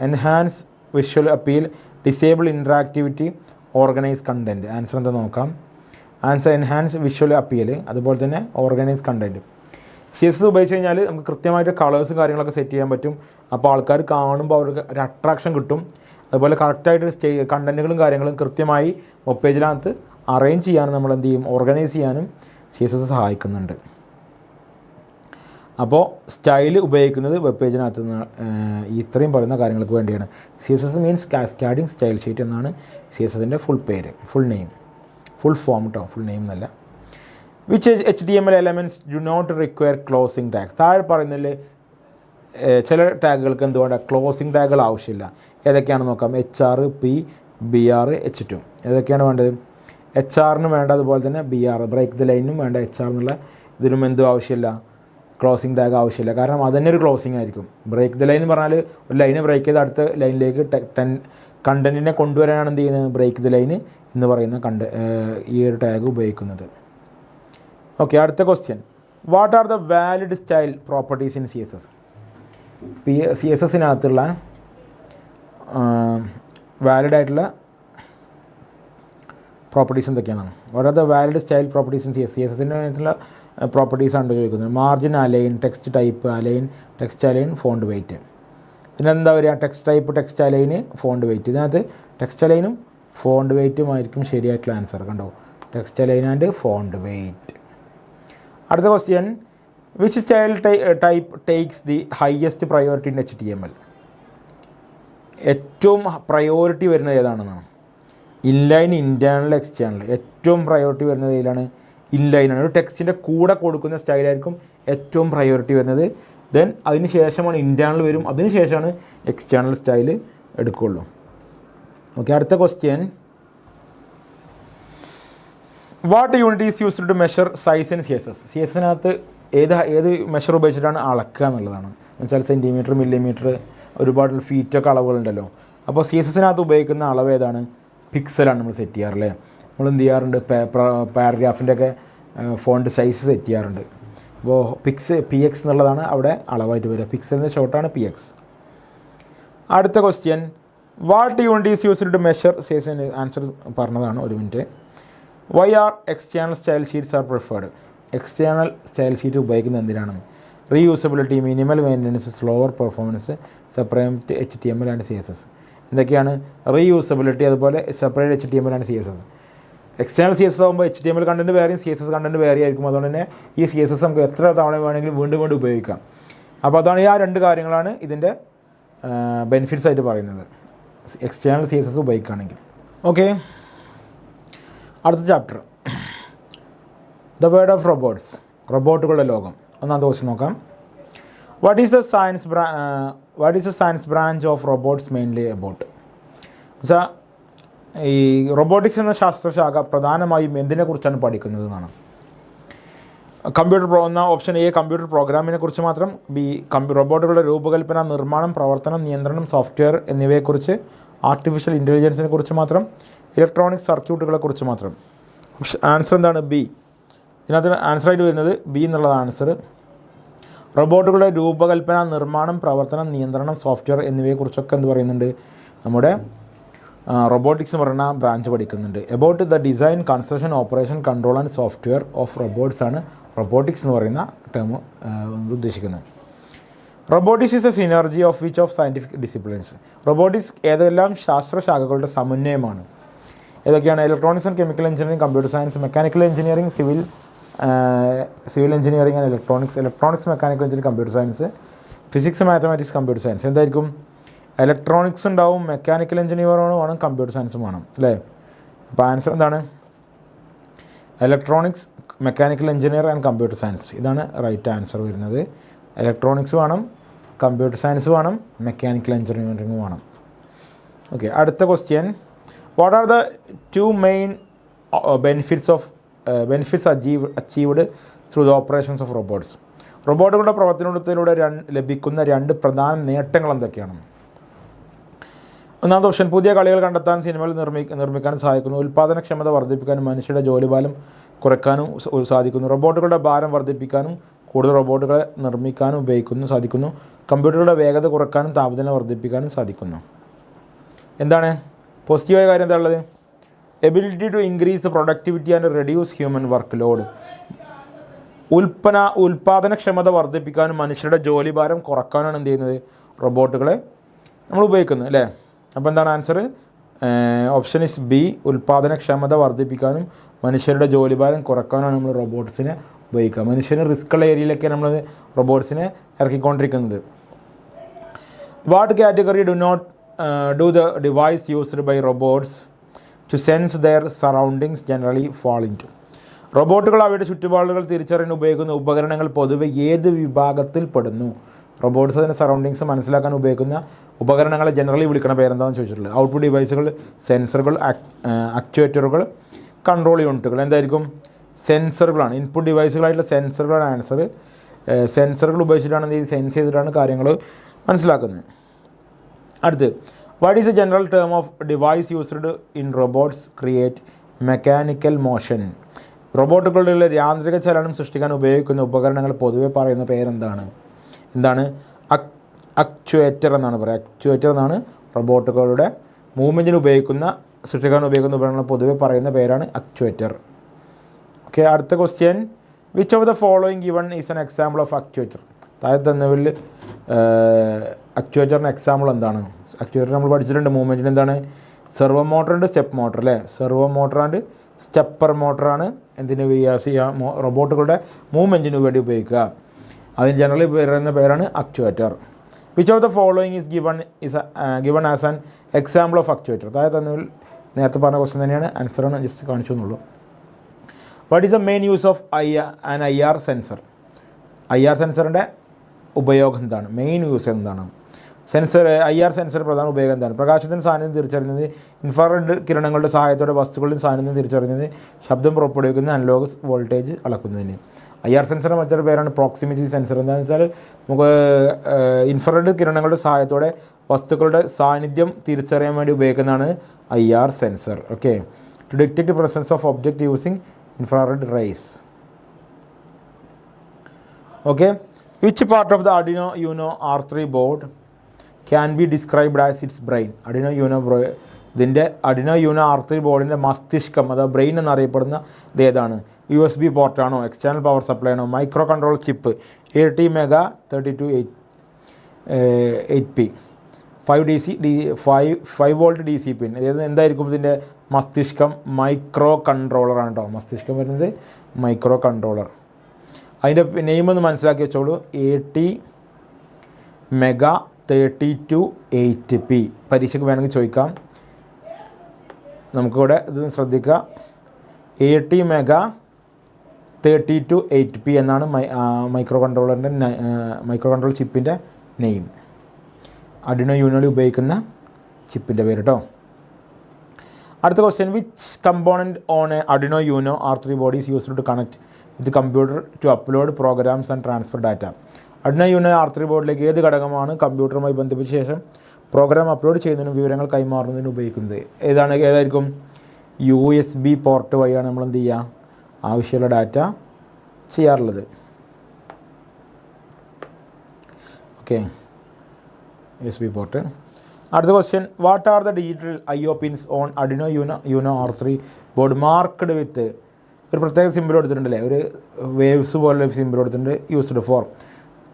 enhance visual appeal, disable interactivity, organise content. Answer എന്താ നോക്കാം. Answer enhance visual appeal, അതുപോലെ തന്നെ organise content. CSS ഉപയോഗിച്ച് കഴിഞ്ഞാൽ നമുക്ക് കൃത്യമായിട്ട് കളേഴ്സും കാര്യങ്ങളൊക്കെ സെറ്റ് ചെയ്യാൻ പറ്റും. അപ്പോൾ ആൾക്കാർ കാണുമ്പോൾ അവർക്ക് ഒരു അട്രാക്ഷൻ കിട്ടും. അതുപോലെ കറക്റ്റായിട്ട് കണ്ടൻറ്റുകളും കാര്യങ്ങളും കൃത്യമായി വെബ് പേജിനകത്ത് അറേഞ്ച് ചെയ്യാനും നമ്മൾ എന്ത് ചെയ്യും? ഓർഗനൈസ് ചെയ്യാനും CSS സഹായിക്കുന്നുണ്ട്. അപ്പോൾ സ്റ്റൈൽ ഉപയോഗിക്കുന്നത് വെബ് പേജിനകത്ത് ഇത്രയും പറയുന്ന കാര്യങ്ങൾക്ക് വേണ്ടിയാണ്. CSS means cascading style sheet എന്നാണ് CSSൻ്റെ ഫുൾ പേര്, ഫുൾ നെയിം, ഫുൾ ഫോം കേട്ടോ, ഫുൾ നെയിം എന്നല്ല. Which HTML elements do not require closing tags? താഴെ പറയുന്നതിൽ ചില ടാഗുകൾക്ക് എന്തുകൊണ്ടാണ് ക്ലോസിംഗ് ടാഗുകൾ ആവശ്യമില്ല? ഏതൊക്കെയാണെന്ന് നോക്കാം. HR, P, BR, H2. ഏതൊക്കെയാണ് വേണ്ടത്? HR വേണ്ട, അതുപോലെ തന്നെ BR ബ്രേക്ക് ദ ലൈനും വേണ്ട. HR എന്നുള്ള ഇതിനും എന്തും ആവശ്യമില്ല, ക്ലോസിംഗ് ടാഗ് ആവശ്യമില്ല. കാരണം അതുതന്നെ ഒരു ക്ലോസിംഗ് ആയിരിക്കും. ബ്രേക്ക് ദ ലൈൻ എന്ന് പറഞ്ഞാൽ ഒരു ലൈന് ബ്രേക്ക് ചെയ്ത് അടുത്ത ലൈനിലേക്ക് കണ്ടൻറ്റിനെ കൊണ്ടുവരാനാണ് എന്ത് ചെയ്യുന്നത്? ബ്രേക്ക് ദ ലൈൻ എന്ന് പറയുന്ന ഈ ഒരു ടാഗ് ഉപയോഗിക്കുന്നത്. ഓക്കെ, അടുത്ത question, what are the valid style properties in CSS? CSSനകത്തുള്ള വാലിഡ് ആയിട്ടുള്ള പ്രോപ്പർട്ടീസ് എന്തൊക്കെയാണ്? What are the valid style properties in CSSനകത്തുള്ള പ്രോപ്പർട്ടീസാണ് ചോദിക്കുന്നത്. Margin align, text type align, text align, font weight. ഇതിനെന്താ പറയുക? Text type, text align, font weight. ഇതിനകത്ത് text അലൈനും ഫോണ്ട് വെയ്റ്റും ആയിരിക്കും ശരിയായിട്ടുള്ള ആൻസർ. കണ്ടോ, text align and font weight. അടുത്ത question, which style type takes the highest priority in HTML? ഏറ്റവും പ്രയോറിറ്റി വരുന്നത് ഏതാണെന്നാണ്? Inline, internal, external. ഏറ്റവും പ്രയോറിറ്റി വരുന്നത് ഏതിലാണ്? ഇൻലൈനാണ്. ഒരു ടെക്സ്റ്റിൻ്റെ കൂടെ കൊടുക്കുന്ന സ്റ്റൈലായിരിക്കും ഏറ്റവും പ്രയോറിറ്റി വരുന്നത്. ദെൻ അതിന് ശേഷമാണ് ഇൻറ്റേർണൽ വരും, അതിന് ശേഷമാണ് എക്സ്റ്റേണൽ സ്റ്റൈൽ എടുക്കുകയുള്ളൂ. ഓക്കെ, അടുത്ത question, what unit is used to measure size in CSS? CSSനകത്ത് ഏത് മെഷർ ഉപയോഗിച്ചിട്ടാണ് അളക്കുക എന്നുള്ളതാണ്. എന്നുവെച്ചാൽ സെൻറ്റിമീറ്റർ, മില്ലിമീറ്റർ, ഒരുപാട് ഫീറ്റൊക്കെ അളവുകളുണ്ടല്ലോ. അപ്പോൾ CSSനകത്ത് ഉപയോഗിക്കുന്ന അളവ് ഏതാണ്? പിക്സലാണ് നമ്മൾ സെറ്റ് ചെയ്യാറില്ലേ. നമ്മൾ എന്ത് ചെയ്യാറുണ്ട്? പാരഗ്രാഫിൻ്റെ ഒക്കെ ഫോണ്ട് സൈസ് സെറ്റ് ചെയ്യാറുണ്ട്. അപ്പോൾ PX എന്നുള്ളതാണ് അവിടെ അളവായിട്ട് വരിക. പിക്സലിൻ്റെ ഷോർട്ടാണ് PX. അടുത്ത question, what unit is used to measure CSS? Answer പറഞ്ഞതാണ്, ഒരു minute. Why are external style sheets are preferred? External style sheet ഉപയോഗിക്കുന്നത് എന്തിനാണെന്ന്? Reusability, minimal maintenance, slower performance, separate HTML and CSS. എന്തൊക്കെയാണ്? റീയൂസബിലിറ്റി, അതുപോലെ separate HTML and CSS. External CSS ആകുമ്പോൾ HTML content വേറെയും CSS content വേറെ ആയിരിക്കും. അതുകൊണ്ട് തന്നെ ഈ CSS നമുക്ക് എത്ര തവണ വേണമെങ്കിലും വീണ്ടും വീണ്ടും ഉപയോഗിക്കാം. അപ്പോൾ അതാണ് ആ രണ്ട് കാര്യങ്ങളാണ് ഇതിൻ്റെ ബെനിഫിറ്റ്സ് ആയിട്ട് പറയുന്നത്, എക്സ്റ്റേണൽ CSS ഉപയോഗിക്കുകയാണെങ്കിൽ. ഓക്കെ, അടുത്ത chapter, the world of robots, റോബോട്ടുകളുടെ ലോകം. ഒന്നാമത്തെ ക്വസ്റ്റ്യൻ നോക്കാം. What is the science branch of robots mainly about? എന്നുവെച്ചാൽ ഈ റോബോട്ടിക്സ് എന്ന ശാസ്ത്രശാഖ പ്രധാനമായും എന്തിനെക്കുറിച്ചാണ് പഠിക്കുന്നത് എന്നാണ്. ഓപ്ഷൻ എ കമ്പ്യൂട്ടർ പ്രോഗ്രാമിനെ കുറിച്ച് മാത്രം. ബി റോബോട്ടുകളുടെ രൂപകൽപ്പന, നിർമ്മാണം, പ്രവർത്തനം, നിയന്ത്രണം, സോഫ്റ്റ്വെയർ എന്നിവയെക്കുറിച്ച്. ആർട്ടിഫിഷ്യൽ ഇൻ്റലിജൻസിനെ കുറിച്ച് മാത്രം. ഇലക്ട്രോണിക് സർക്യൂട്ടുകളെ കുറിച്ച് മാത്രം. ആൻസർ എന്താണ്? ബി. ഇതിനകത്ത് ആൻസറായിട്ട് വരുന്നത് ബി എന്നുള്ളതാണ് ആൻസർ. റോബോട്ടുകളുടെ രൂപകൽപ്പന, നിർമ്മാണം, പ്രവർത്തനം, നിയന്ത്രണം, സോഫ്റ്റ്വെയർ എന്നിവയെക്കുറിച്ചൊക്കെ എന്ത് പറയുന്നുണ്ട്? നമ്മുടെ റോബോട്ടിക്സ് എന്ന് പറയുന്ന ബ്രാഞ്ച് പഠിക്കുന്നുണ്ട്. About the design, construction, operation, control and software of robots ആണ് റോബോട്ടിക്സ് എന്ന് പറയുന്ന ടേം ഉദ്ദേശിക്കുന്നത്. Robotics is A synergy of which of scientific disciplines. Robotics ഏതെല്ലാം ശാസ്ത്രശാഖകളുടെ സമന്വയമാണ്? ഏതൊക്കെയാണ്? Electronics and chemical engineering, computer science, mechanical engineering, civil engineering and electronics, mechanical engineering, computer science, physics, mathematics, computer science. എന്തായിരിക്കും? Electronics ഉണ്ടാവും, mechanical engineering വേണം, computer സയൻസും വേണം അല്ലേ? അപ്പോൾ answer എന്താണ്? Electronics, mechanical engineer and computer science. ഇതാണ് right answer വരുന്നത്. ഇലക്ട്രോണിക്സ് വേണം, കമ്പ്യൂട്ടർ സയൻസ് വേണം, മെക്കാനിക്കൽ എഞ്ചിനീയറിംഗ് വേണം. ഓക്കെ, അടുത്ത question. What are the 2 main benefits achieved through the operations of robots? റോബോട്ടുകളുടെ പ്രവർത്തനത്തിലൂടെ ലഭിക്കുന്ന 2 പ്രധാന നേട്ടങ്ങൾ എന്തൊക്കെയാണ്? ഒന്നാമത്തെ ഓപ്ഷൻ, പുതിയ കളികൾ കണ്ടെത്താൻ, സിനിമകൾ നിർമ്മിക്കാനും സഹായിക്കുന്നു. ഉൽപ്പാദനക്ഷമത വർദ്ധിപ്പിക്കാനും മനുഷ്യരുടെ ജോലിഭാരം കുറയ്ക്കാനും സാധിക്കുന്നു. റോബോട്ടുകളുടെ ഭാരം വർദ്ധിപ്പിക്കാനും കൂടുതൽ റോബോട്ടുകളെ നിർമ്മിക്കാനും സാധിക്കുന്നു. കമ്പ്യൂട്ടറുകളുടെ വേഗത കുറയ്ക്കാനും താപനില വർദ്ധിപ്പിക്കാനും സാധിക്കുന്നു. എന്താണ് പോസിറ്റീവായ കാര്യം? എന്താ ഉള്ളത്? Ability to increase the productivity and reduce human workload. ഉൽപ്പാദനക്ഷമത വർദ്ധിപ്പിക്കാനും മനുഷ്യരുടെ ജോലിഭാരം കുറയ്ക്കാനാണ് എന്ത് ചെയ്യുന്നത്? റോബോട്ടുകളെ നമ്മൾ ഉപയോഗിക്കുന്നത് അല്ലേ? അപ്പോൾ എന്താണ് ആൻസർ? Option is B. ഉൽപ്പാദനക്ഷമത വർദ്ധിപ്പിക്കാനും മനുഷ്യരുടെ ജോലിഭാരം കുറയ്ക്കാനാണ് നമ്മൾ റോബോട്ട്സിനെ ഉപയോഗിക്കുക. മനുഷ്യന് റിസ്ക്കുള്ള ഏരിയയിലൊക്കെ നമ്മൾ റോബോട്ട്സിനെ ഇറക്കിക്കൊണ്ടിരിക്കുന്നത്. What category do the device used by robots to sense their surroundings generally fall into? റോബോട്ടുകൾ അവയുടെ ചുറ്റുപാടുകൾ തിരിച്ചറിയാൻ ഉപയോഗിക്കുന്ന ഉപകരണങ്ങൾ പൊതുവെ ഏത് വിഭാഗത്തിൽ പെടുന്നു? റോബോട്ട്സ് അതിൻ്റെ സറൗണ്ടിങ്സ് മനസ്സിലാക്കാൻ ഉപയോഗിക്കുന്ന ഉപകരണങ്ങളെ ജനറലി വിളിക്കുന്ന പേരെന്താണെന്ന് ചോദിച്ചിട്ടുള്ളത്. ഔട്ട്പുട്ട് ഡിവൈസുകൾ, സെൻസറുകൾ, ആക്ച്വേറ്ററുകൾ, കൺട്രോൾ യൂണിറ്റുകൾ. എന്തായിരിക്കും? സെൻസറുകളാണ്. ഇൻപുട്ട് ഡിവൈസുകളായിട്ടുള്ള സെൻസറുകളാണ് ആൻസർ. സെൻസറുകൾ ഉപയോഗിച്ചിട്ടാണ് ഇത് സെൻസ് ചെയ്തിട്ടാണ് കാര്യങ്ങൾ മനസ്സിലാക്കുന്നത്. അടുത്ത്, what is a general term of device used in robots create mechanical motion? റോബോട്ടുകളുടെ യാന്ത്രിക ചലനം സൃഷ്ടിക്കാൻ ഉപയോഗിക്കുന്ന ഉപകരണങ്ങൾ പൊതുവെ പറയുന്ന പേരെന്താണ്? അക്ച്വേറ്റർ എന്നാണ് പറയുക. അക്ച്വേറ്റർ എന്നാണ് റോബോട്ടുകളുടെ മൂവ്മെൻറ്റിന് സൃഷ്ടിക്കാൻ ഉപയോഗിക്കുന്ന ഉപകരണങ്ങൾ പൊതുവെ പറയുന്ന പേരാണ് അക്ച്വേറ്റർ. ഓക്കെ, അടുത്ത question. Which of the following given is an example of actuator? താഴെ തന്നവരിൽ അക്ച്വേറ്ററിന് എക്സാമ്പിൾ എന്താണ്? അക്ച്വേറ്റർ നമ്മൾ പഠിച്ചിട്ടുണ്ട്. മൂവ്മെൻറ്റിന് എന്താണ്? സെർവോ മോട്ടർ ഉണ്ട്, സ്റ്റെപ്പ് മോട്ടർ അല്ലേ? സെർവോ മോട്ടർ ആൻഡ് സ്റ്റെപ്പർ മോട്ടറാണ് എന്തിന് റോബോട്ടുകളുടെ മൂവ്മെൻറ്റിന് വേണ്ടി ഉപയോഗിക്കുക. അതിന് ജനറലി പറയുന്ന പേരാണ് actuator. Which of the following is given as an example of actuator? താഴെ തന്നവരിൽ നേരത്തെ പറഞ്ഞ ക്വസ്റ്റ്യൻ തന്നെയാണ്. ആൻസറാണ് ജസ്റ്റ് കാണിച്ചു എന്നുള്ളൂ. What is the main use of IR sensor? IR സെൻസറിൻ്റെ ഉപയോഗം എന്താണ്? മെയിൻ യൂസ് എന്താണ്? IR സെൻസർ പ്രധാന ഉപയോഗം എന്താണ്? പ്രകാശത്തിൻ്റെ സാന്നിധ്യം തിരിച്ചറിയുന്നത്, ഇൻഫ്രാറെഡ് കിരണങ്ങളുടെ സഹായത്തോടെ വസ്തുക്കളുടെ സാന്നിധ്യം തിരിച്ചറിയുന്നത്, ശബ്ദം പുറപ്പെടുവിക്കുന്ന അനലോഗ് വോൾട്ടേജ് അളക്കുന്നതിന്. IR സെൻസറിൻ്റെ മറ്റൊരു പേരാണ് പ്രോക്സിമിറ്റി സെൻസർ. എന്താണെന്ന് വെച്ചാൽ നമുക്ക് ഇൻഫ്രാറെഡ് കിരണങ്ങളുടെ സഹായത്തോടെ വസ്തുക്കളുടെ സാന്നിധ്യം തിരിച്ചറിയാൻ വേണ്ടി ഉപയോഗിക്കുന്നതാണ് IR sensor. Okay, to detect presence of object using infrared rays. Okay, which part of the Arduino Uno R3 board can be described as its brain? ഇതിൻ്റെ Arduino Uno R3 ബോർഡിൻ്റെ മസ്തിഷ്കം അഥവാ ബ്രെയിൻ എന്നറിയപ്പെടുന്ന ഇത് ഏതാണ്? USB പോർട്ടാണോ, എക്സ്റ്റേണൽ പവർ സപ്ലൈ ആണോ, micro control chip, ATmega3288P, 5 volt DC പിൻ. എന്തായിരിക്കും ഇതിൻ്റെ മസ്തിഷ്കം? മൈക്രോ കൺട്രോളറാണ് കേട്ടോ. മസ്തിഷ്കം വരുന്നത് മൈക്രോ കൺട്രോളർ. അതിൻ്റെ നെയിം ഒന്ന് മനസ്സിലാക്കി വെച്ചോളൂ. ATmega3288P. പരീക്ഷയ്ക്ക് വേണമെങ്കിൽ ചോദിക്കാം. നമുക്കിവിടെ ഇത് ശ്രദ്ധിക്കുക. ATmega3288P എന്നാണ് മൈക്രോ കൺട്രോൾ ചിപ്പിൻ്റെ നെയിം. Arduino Unoയിൽ ഉപയോഗിക്കുന്ന ചിപ്പിൻ്റെ പേര് കേട്ടോ. അടുത്ത question. Which component on a Arduino Uno R3 board is used to connect with computer to upload programs and transfer data. Arduino Uno R3 ബോർഡിലേക്ക് ഏത് ഘടകമാണ് കമ്പ്യൂട്ടറുമായി ബന്ധിപ്പിച്ച ശേഷം പ്രോഗ്രാം അപ്ലോഡ് ചെയ്യുന്നതിനും വിവരങ്ങൾ കൈമാറുന്നതിനും ഉപയോഗിക്കുന്നത്? ഏതായിരിക്കും? USB പോർട്ട് വഴിയാണ് നമ്മൾ എന്ത് ചെയ്യുക, ആവശ്യമുള്ള ഡാറ്റ ചെയ്യാറുള്ളത്. Okay, USB port. അടുത്ത question, what are the digital IO pins on Arduino Uno R3 board marked with, ഒരു പ്രത്യേക സിമ്പിൾ കൊടുത്തിട്ടുണ്ടല്ലേ, ഒരു വേവ്സ് പോലെ സിമ്പിൾ കൊടുത്തിട്ടുണ്ട്. Used for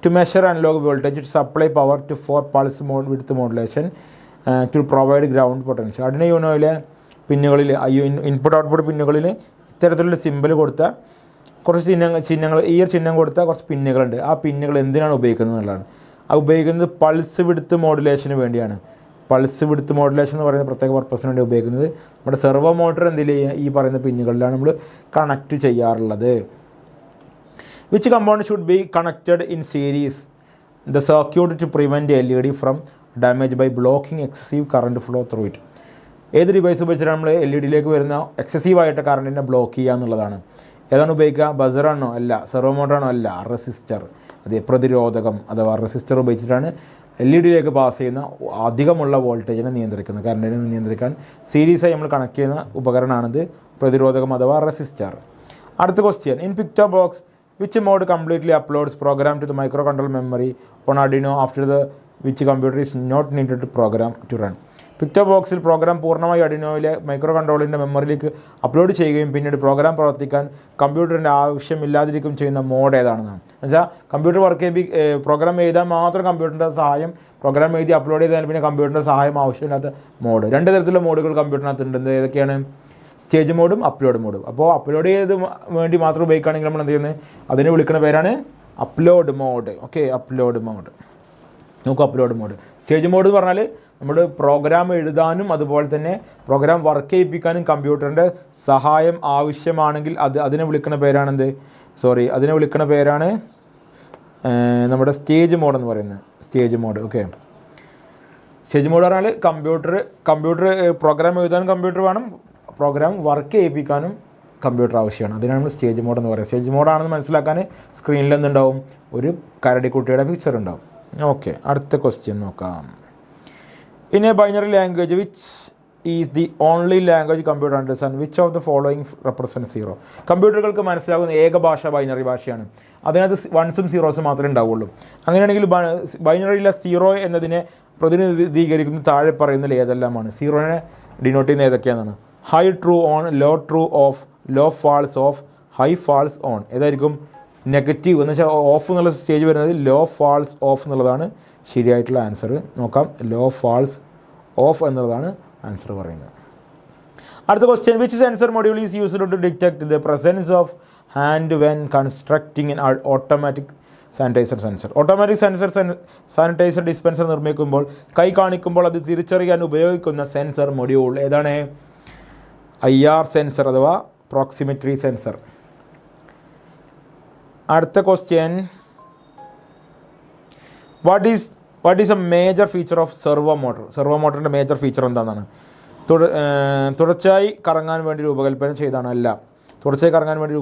to measure analog voltage, to supply power, to for pulse width modulation, to provide ground potential. Arduino Unoയിലെ പിന്നുകളിൽ input output പിന്നുകളിൽ ഇത്തരത്തിലുള്ള സിമ്പിൾ കൊടുത്ത കുറച്ച് ചിഹ്നങ്ങൾ ഈ ഒരു ചിഹ്നം കൊടുത്ത കുറച്ച് പിന്നുകളുണ്ട്. ആ പിന്നുകൾ എന്തിനാണ് ഉപയോഗിക്കുന്നത് എന്നുള്ളതാണ്. അത് ഉപയോഗിക്കുന്നത് പൾസ് വിഡ്ത്ത് മോഡുലേഷന് വേണ്ടിയാണ്. പൾസ് വിഡ്ത്ത് മോഡുലേഷൻ എന്ന് പറയുന്ന പ്രത്യേക പർപ്പസിന് വേണ്ടി ഉപയോഗിക്കുന്നത്. നമ്മുടെ സെർവോ മോട്ടർ എന്തെങ്കിലും ചെയ്യുക, ഈ പറയുന്ന പിന്നുകളിലാണ് നമ്മൾ കണക്റ്റ് ചെയ്യാറുള്ളത്. Which component should be connected in series the circuit to prevent LED from damage by blocking excessive current flow through it. ഏത് ഡിവൈസ് ഉപയോഗിച്ചിട്ട് നമ്മൾ LED വരുന്ന എക്സസീവായിട്ട് കറണ്ടിനെ ബ്ലോക്ക് ചെയ്യുക എന്നുള്ളതാണ്. ഏതാണ് ഉപയോഗിക്കുക? ബസറാണോ? അല്ല. സെർവോ മോട്ടറാണോ? അല്ല. റെസിസ്റ്റർ, അതെ, പ്രതിരോധകം അഥവാ റെസിസ്റ്റർ ഉപയോഗിച്ചിട്ടാണ് LED പാസ് ചെയ്യുന്ന അധികമുള്ള വോൾട്ടേജിനെ നിയന്ത്രിക്കുന്നത്. കറണ്ടിനെ നിയന്ത്രിക്കാൻ സീരീസായി നമ്മൾ കണക്ട് ചെയ്യുന്ന ഉപകരണമാണിത്, പ്രതിരോധകം അഥവാ റെസിസ്റ്റർ. അടുത്ത question, in picture box which mode completely uploads program to the micro control memory on Arduino after the which computer is not needed to program to run. Picture ബോക്സിൽ പ്രോഗ്രാം പൂർണ്ണമായി Arduinoയിലെ micro കൺട്രോളിൻ്റെ മെമ്മറിയിലേക്ക് upload ചെയ്യുകയും പിന്നീട് programme പ്രവർത്തിക്കാൻ കമ്പ്യൂട്ടറിൻ്റെ ആവശ്യമില്ലാതിരിക്കുകയും ചെയ്യുന്ന mode ഏതാണെന്നാണ്. എന്നുവെച്ചാൽ കമ്പ്യൂട്ടർ പ്രോഗ്രാം എഴുതാൻ മാത്രം കമ്പ്യൂട്ടറിൻ്റെ സഹായം, പ്രോഗ്രാം എഴുതി അപ്ലോഡ് ചെയ്താൽ പിന്നെ കമ്പ്യൂട്ടറിൻ്റെ സഹായം ആവശ്യമില്ലാത്ത മോഡ്. രണ്ട് തരത്തിലുള്ള മോഡുകൾ കമ്പ്യൂട്ടറിനകത്തുണ്ട്. ഏതൊക്കെയാണ്? സ്റ്റേജ് മോഡും അപ്ലോഡ് മോഡും. അപ്പോൾ അപ്ലോഡ് ചെയ്ത് വേണ്ടി മാത്രം ഉപയോഗിക്കുകയാണെങ്കിൽ നമ്മൾ എന്ത് ചെയ്യുന്നത്, അതിനെ വിളിക്കുന്ന പേരാണ് upload mode. Okay, upload mode. നോക്കുക, അപ്ലോഡ് മോഡ്. സ്റ്റേജ് മോഡ് എന്ന് പറഞ്ഞാൽ നമ്മൾ പ്രോഗ്രാം എഴുതാനും അതുപോലെ തന്നെ പ്രോഗ്രാം വർക്ക് ചെയ്യിപ്പിക്കാനും കമ്പ്യൂട്ടറിൻ്റെ സഹായം ആവശ്യമാണെങ്കിൽ അതിനെ വിളിക്കുന്ന പേരാണെന്ത്? അതിനെ വിളിക്കുന്ന പേരാണ് നമ്മുടെ സ്റ്റേജ് മോഡ് എന്ന് പറയുന്നത്. Stage mode. Okay, stage mode പറഞ്ഞാൽ കമ്പ്യൂട്ടർ പ്രോഗ്രാം എഴുതാനും കമ്പ്യൂട്ടർ വേണം, പ്രോഗ്രാം വർക്ക് ചെയ്യിപ്പിക്കാനും കമ്പ്യൂട്ടർ ആവശ്യമാണ്. അതിനാണ് നമ്മൾ സ്റ്റേജ് മോഡ് എന്ന് പറയുന്നത്. സ്റ്റേജ് മോഡാണെന്ന് മനസ്സിലാക്കാൻ സ്ക്രീനിൽ എന്തുണ്ടാവും? ഒരു കരടിക്കുട്ടിയുടെ പിക്ചർ ഉണ്ടാവും. ഓക്കെ, അടുത്ത ക്വസ്റ്റ്യൻ നോക്കാം. In A binary language which is the only language computer understand which of the following represent 0. കമ്പ്യൂട്ടറുകൾക്ക് മനസ്സിലാകുന്ന ഏക ഭാഷ ബൈനറി ഭാഷയാണ്. അതിനകത്ത് 1s 0s മാത്രമേ ഉണ്ടാവുള്ളൂ. അങ്ങനെയാണെങ്കിൽ ബൈനറിയിലെ 0 എന്നതിനെ പ്രതിനിധീകരിക്കുന്ന താഴെ പറയുന്നതിൽ ഏതെല്ലാമാണ്? 0നെ ഡിനോട്ട് ചെയ്യുന്ന ഏതൊക്കെയാണെന്നാണ്? High true on, low true off, low false off, high false on. ഏതായിരിക്കും? നെഗറ്റീവ് എന്ന് വെച്ചാൽ ഓഫ് എന്നുള്ള സ്റ്റേജ് വരുന്നത് ലോ ഫാൾസ് ഓഫ് എന്നുള്ളതാണ് ശരിയായിട്ടുള്ള ആൻസർ. നോക്കാം, ലോ ഫാൾസ് ഓഫ് എന്നുള്ളതാണ് ആൻസർ പറയുന്നത്. അടുത്ത question, which sensor module is used to detect the presence of hand when constructing an automatic sanitiser sensor. Automatic sanitiser dispenser നിർമ്മിക്കുമ്പോൾ കൈ കാണിക്കുമ്പോൾ അത് തിരിച്ചറിയാൻ ഉപയോഗിക്കുന്ന സെൻസർ മൊഡ്യൂൾ ഏതാണ്? IR സെൻസർ അഥവാ പ്രോക്സിമിറ്റി സെൻസർ. അടുത്ത question, what is a major feature of servo motor? Servo മോട്ടറിൻ്റെ മേജർ ഫീച്ചർ എന്താണെന്നാണ്? തുടർച്ചയായി കറങ്ങാൻ വേണ്ടി രൂപകൽപ്പന ചെയ്തതാണ്? അല്ല. തുടർച്ചയായി കറങ്ങാൻ വേണ്ടി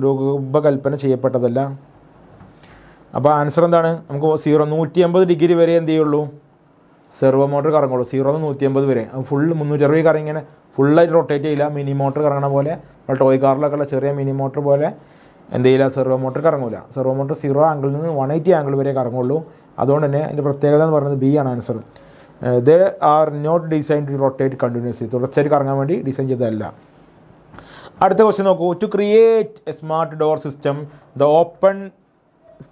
രൂപകൽപ്പന ചെയ്യപ്പെട്ടതല്ല. അപ്പോൾ ആൻസർ എന്താണ്? നമുക്ക് 180 ഡിഗ്രി വരെ എന്ത് ചെയ്യുള്ളൂ? Servo motor കറങ്ങുള്ളൂ. 0 to 180 വരെ. ഫുൾ 360 കറങ്ങി ഇങ്ങനെ ഫുള്ളായിട്ട് റൊട്ടേറ്റ് ചെയ്യില്ല. മിനി മോട്ടർ കറങ്ങണ പോലെ, ടോയ് കാറിലൊക്കെ ഉള്ള ചെറിയ മിനി മോട്ടർ പോലെ എന്ത് ചെയ്യില്ല, സെർവോ മോട്ടർ കറങ്ങില്ല. സെർവോ മോട്ടർ 0 ആംഗിളിൽ നിന്ന് 180 ആംഗിൾ വരെ കറങ്ങുള്ളൂ. അതുകൊണ്ട് തന്നെ അതിൻ്റെ പ്രത്യേകത എന്ന് പറയുന്നത് B ആണ് answer. They are not design to rotate continuously. തുടർച്ചയായിട്ട് കറങ്ങാൻ വേണ്ടി ഡിസൈൻ ചെയ്തതല്ല. അടുത്ത ക്വസ്റ്റ്യൻ നോക്കൂ. To create a smart door system